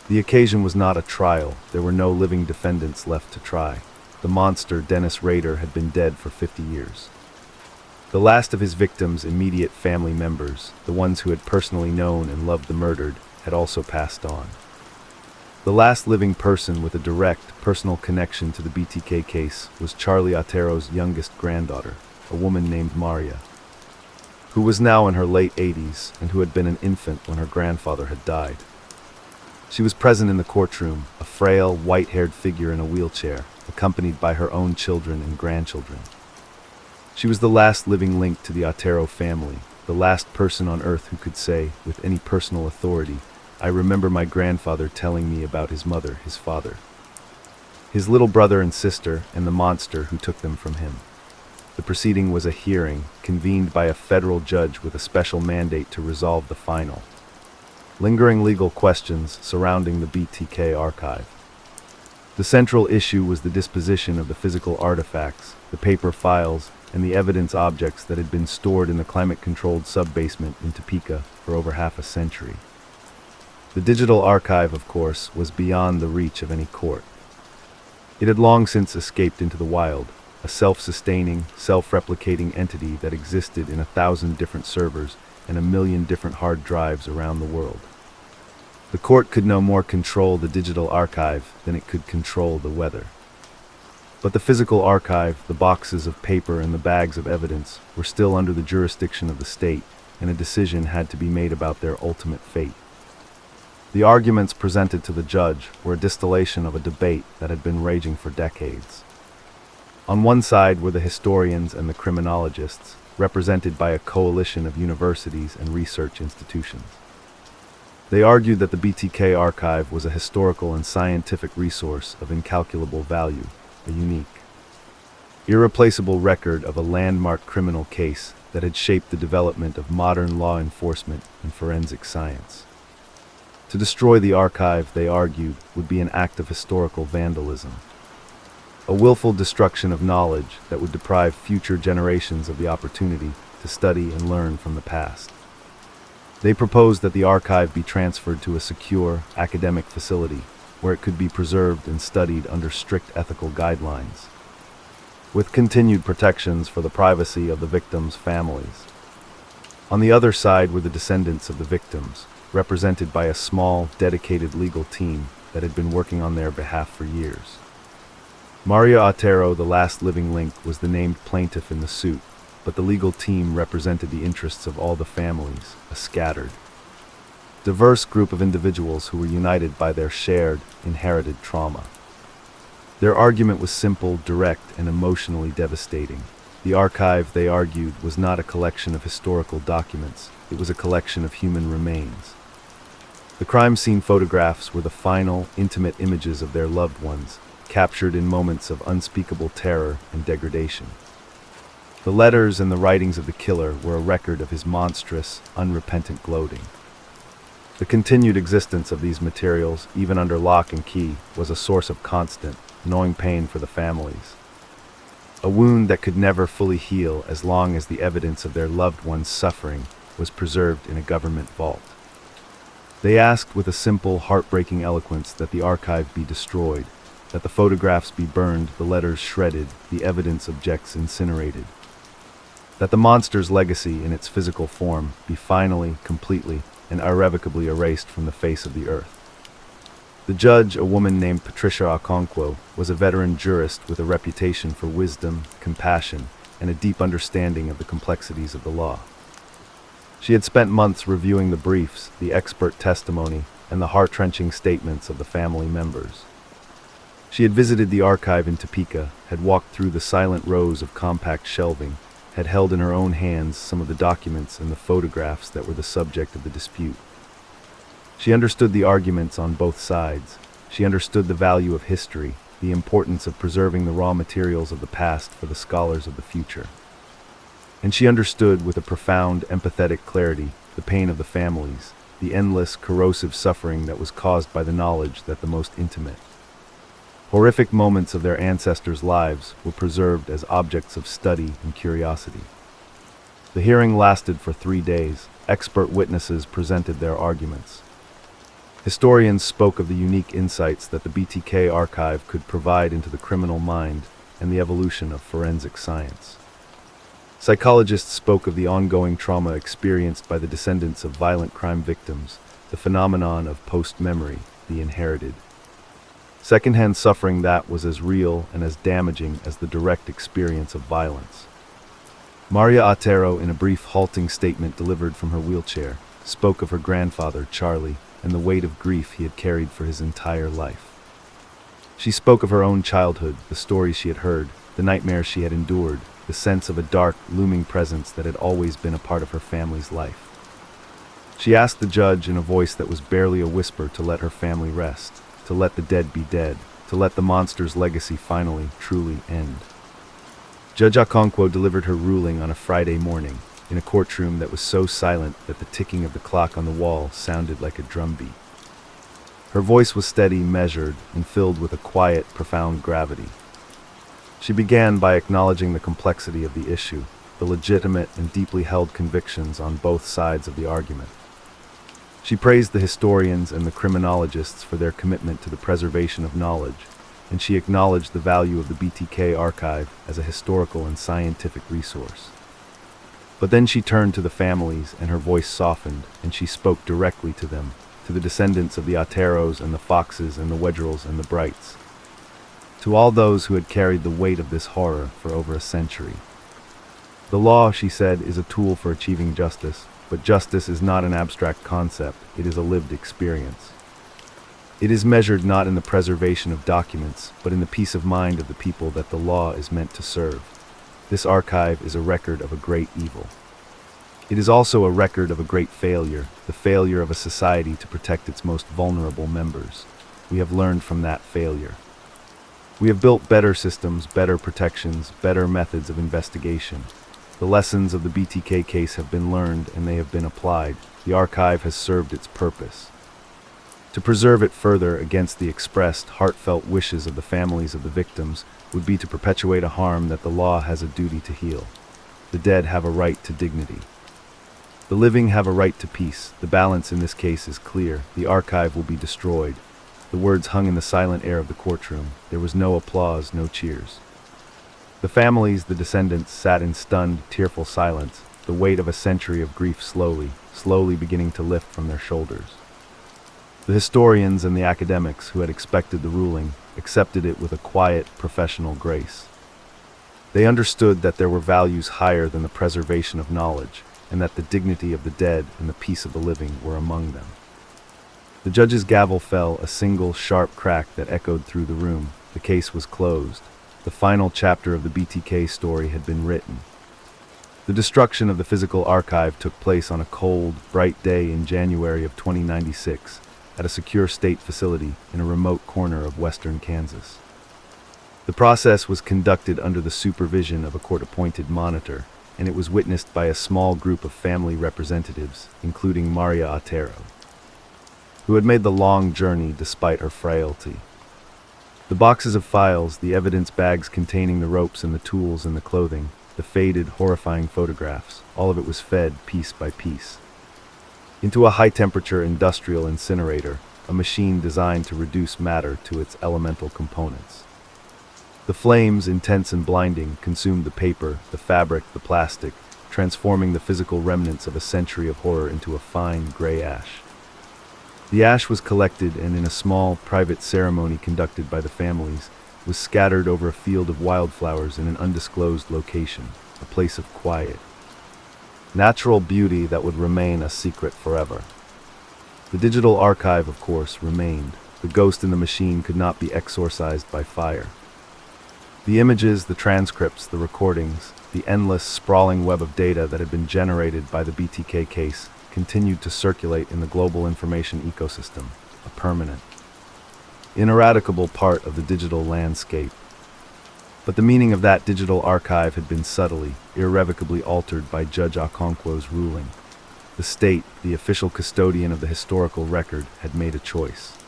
The occasion was not a trial. There were no living defendants left to try. The monster, Dennis Rader, had been dead for 50 years. The last of his victims' immediate family members, the ones who had personally known and loved the murdered, had also passed on. The last living person with a direct, personal connection to the BTK case was Charlie Otero's youngest granddaughter, a woman named Maria, who was now in her late 80s and who had been an infant when her grandfather had died. She was present in the courtroom, a frail, white-haired figure in a wheelchair, accompanied by her own children and grandchildren. She was the last living link to the Otero family, the last person on earth who could say, with any personal authority, "I remember my grandfather telling me about his mother, his father, his little brother and sister, and the monster who took them from him." The proceeding was a hearing, convened by a federal judge with a special mandate to resolve the final, lingering legal questions surrounding the BTK archive. The central issue was the disposition of the physical artifacts, the paper files, and the evidence objects that had been stored in the climate-controlled sub-basement in Topeka for over half a century. The digital archive, of course, was beyond the reach of any court. It had long since escaped into the wild, a self-sustaining, self-replicating entity that existed in 1,000 different servers and 1,000,000 different hard drives around the world. The court could no more control the digital archive than it could control the weather. But the physical archive, the boxes of paper and the bags of evidence, were still under the jurisdiction of the state, and a decision had to be made about their ultimate fate. The arguments presented to the judge were a distillation of a debate that had been raging for decades. On one side were the historians and the criminologists, represented by a coalition of universities and research institutions. They argued that the BTK archive was a historical and scientific resource of incalculable value, a unique, irreplaceable record of a landmark criminal case that had shaped the development of modern law enforcement and forensic science. To destroy the archive, they argued, would be an act of historical vandalism, a willful destruction of knowledge that would deprive future generations of the opportunity to study and learn from the past. They proposed that the archive be transferred to a secure, academic facility where it could be preserved and studied under strict ethical guidelines. with continued protections for the privacy of the victims' families. On the other side were the descendants of the victims, represented by a small, dedicated legal team that had been working on their behalf for years. Maria Otero, the last living link, was the named plaintiff in the suit, but the legal team represented the interests of all the families, a scattered, diverse group of individuals who were united by their shared, inherited trauma. Their argument was simple, direct, and emotionally devastating. The archive, they argued, was not a collection of historical documents, it was a collection of human remains. The crime scene photographs were the final, intimate images of their loved ones, captured in moments of unspeakable terror and degradation. The letters and the writings of the killer were a record of his monstrous, unrepentant gloating. The continued existence of these materials, even under lock and key, was a source of constant, gnawing pain for the families. A wound that could never fully heal as long as the evidence of their loved ones' suffering was preserved in a government vault. They asked with a simple, heartbreaking eloquence that the archive be destroyed, that the photographs be burned, the letters shredded, the evidence objects incinerated. That the monster's legacy in its physical form be finally, completely, and irrevocably erased from the face of the earth. The judge, a woman named Patricia Okonkwo, was a veteran jurist with a reputation for wisdom, compassion, and a deep understanding of the complexities of the law. She had spent months reviewing the briefs, the expert testimony, and the heart-wrenching statements of the family members. She had visited the archive in Topeka, had walked through the silent rows of compact shelving, had held in her own hands some of the documents and the photographs that were the subject of the dispute. She understood the arguments on both sides. She understood the value of history, the importance of preserving the raw materials of the past for the scholars of the future. And she understood with a profound, empathetic clarity the pain of the families, the endless, corrosive suffering that was caused by the knowledge that the most intimate, horrific moments of their ancestors' lives were preserved as objects of study and curiosity. The hearing lasted for 3 days. Expert witnesses presented their arguments. Historians spoke of the unique insights that the BTK archive could provide into the criminal mind and the evolution of forensic science. Psychologists spoke of the ongoing trauma experienced by the descendants of violent crime victims, the phenomenon of post-memory, the inherited. Secondhand suffering that was as real and as damaging as the direct experience of violence. Maria Otero, in a brief, halting statement delivered from her wheelchair, spoke of her grandfather, Charlie, and the weight of grief he had carried for his entire life. She spoke of her own childhood, the stories she had heard, the nightmares she had endured, the sense of a dark, looming presence that had always been a part of her family's life. She asked the judge in a voice that was barely a whisper to let her family rest, to let the dead be dead, to let the monster's legacy finally, truly end. Judge Okonkwo delivered her ruling on a Friday morning, in a courtroom that was so silent that the ticking of the clock on the wall sounded like a drumbeat. Her voice was steady, measured, and filled with a quiet, profound gravity. She began by acknowledging the complexity of the issue, the legitimate and deeply held convictions on both sides of the argument. She praised the historians and the criminologists for their commitment to the preservation of knowledge, and she acknowledged the value of the BTK archive as a historical and scientific resource. But then she turned to the families, and her voice softened, and she spoke directly to them, to the descendants of the Oteros and the Foxes and the Wedgerals and the Brights, to all those who had carried the weight of this horror for over a century. The law, she said, is a tool for achieving justice, but justice is not an abstract concept, it is a lived experience. It is measured not in the preservation of documents, but in the peace of mind of the people that the law is meant to serve. This archive is a record of a great evil. It is also a record of a great failure, the failure of a society to protect its most vulnerable members. We have learned from that failure. We have built better systems, better protections, better methods of investigation. The lessons of the BTK case have been learned and they have been applied. The archive has served its purpose. To preserve it further against the expressed, heartfelt wishes of the families of the victims would be to perpetuate a harm that the law has a duty to heal. The dead have a right to dignity. The living have a right to peace. The balance in this case is clear. The archive will be destroyed. The words hung in the silent air of the courtroom. There was no applause, no cheers. The families, the descendants, sat in stunned, tearful silence, the weight of a century of grief slowly beginning to lift from their shoulders. The historians and the academics who had expected the ruling accepted it with a quiet, professional grace. They understood that there were values higher than the preservation of knowledge, and that the dignity of the dead and the peace of the living were among them. The judge's gavel fell, a single, sharp crack that echoed through the room. The case was closed. The final chapter of the BTK story had been written. The destruction of the physical archive took place on a cold, bright day in January of 2096 at a secure state facility in a remote corner of western Kansas. The process was conducted under the supervision of a court-appointed monitor, and it was witnessed by a small group of family representatives, including Maria Otero, who had made the long journey despite her frailty. The boxes of files, the evidence bags containing the ropes and the tools and the clothing, the faded, horrifying photographs, all of it was fed, piece by piece, into a high-temperature industrial incinerator, a machine designed to reduce matter to its elemental components. The flames, intense and blinding, consumed the paper, the fabric, the plastic, transforming the physical remnants of a century of horror into a fine, gray ash. The ash was collected and, in a small, private ceremony conducted by the families, was scattered over a field of wildflowers in an undisclosed location, a place of quiet, natural beauty that would remain a secret forever. The digital archive, of course, remained. The ghost in the machine could not be exorcised by fire. The images, the transcripts, the recordings, the endless, sprawling web of data that had been generated by the BTK case continued to circulate in the global information ecosystem, a permanent, ineradicable part of the digital landscape. But the meaning of that digital archive had been subtly, irrevocably altered by Judge Okonkwo's ruling. The state, the official custodian of the historical record, had made a choice.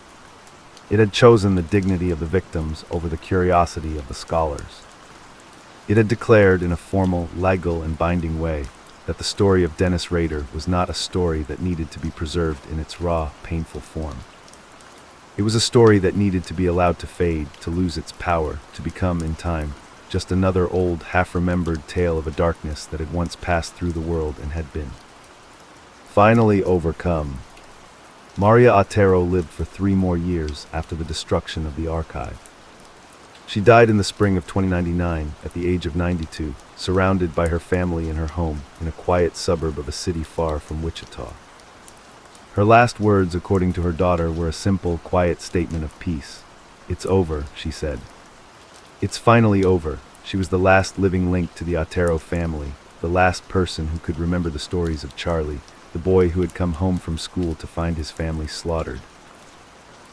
It had chosen the dignity of the victims over the curiosity of the scholars. It had declared in a formal, legal, and binding way that the story of Dennis Rader was not a story that needed to be preserved in its raw, painful form. It was a story that needed to be allowed to fade, to lose its power, to become, in time, just another old, half-remembered tale of a darkness that had once passed through the world and had been finally overcome. Maria Otero lived for 3 more years after the destruction of the archive. She died in the spring of 2099 at the age of 92, surrounded by her family in her home in a quiet suburb of a city far from Wichita. Her last words, according to her daughter, were a simple, quiet statement of peace. "It's over," she said. It's finally over. She was the last living link to the Otero family, the last person who could remember the stories of Charlie, the boy who had come home from school to find his family slaughtered.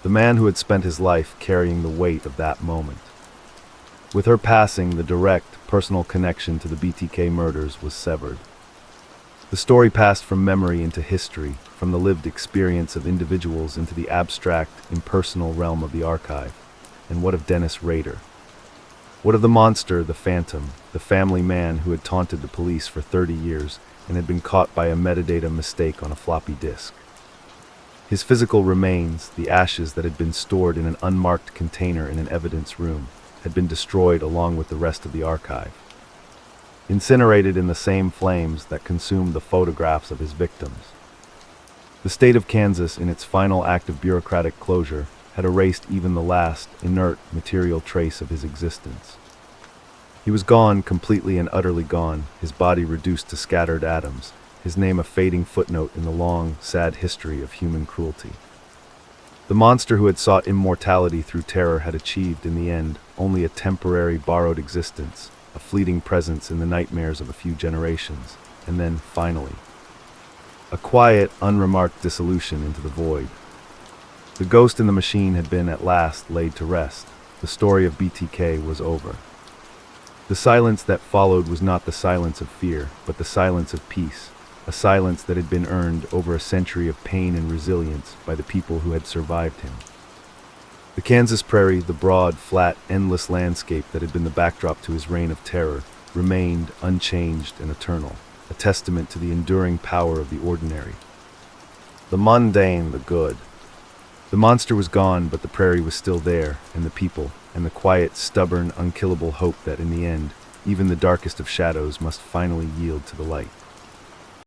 The man who had spent his life carrying the weight of that moment. With her passing, the direct, personal connection to the BTK murders was severed. The story passed from memory into history, from the lived experience of individuals into the abstract, impersonal realm of the archive. And what of Dennis Rader? What of the monster, the phantom, the family man who had taunted the police for 30 years and had been caught by a metadata mistake on a floppy disk? His physical remains, the ashes that had been stored in an unmarked container in an evidence room, had been destroyed along with the rest of the archive, incinerated in the same flames that consumed the photographs of his victims. The state of Kansas, in its final act of bureaucratic closure, had erased even the last, inert, material trace of his existence. He was gone, completely and utterly gone, his body reduced to scattered atoms, his name a fading footnote in the long, sad history of human cruelty. The monster who had sought immortality through terror had achieved, in the end, only a temporary borrowed existence, a fleeting presence in the nightmares of a few generations, and then, finally, a quiet, unremarked dissolution into the void. The ghost in the machine had been, at last, laid to rest. The story of BTK was over. The silence that followed was not the silence of fear, but the silence of peace, a silence that had been earned over a century of pain and resilience by the people who had survived him. The Kansas prairie, the broad, flat, endless landscape that had been the backdrop to his reign of terror, remained unchanged and eternal, a testament to the enduring power of the ordinary, the mundane, the good. The monster was gone, but the prairie was still there, and the people, and the quiet, stubborn, unkillable hope that, in the end, Even the darkest of shadows must finally yield to the light.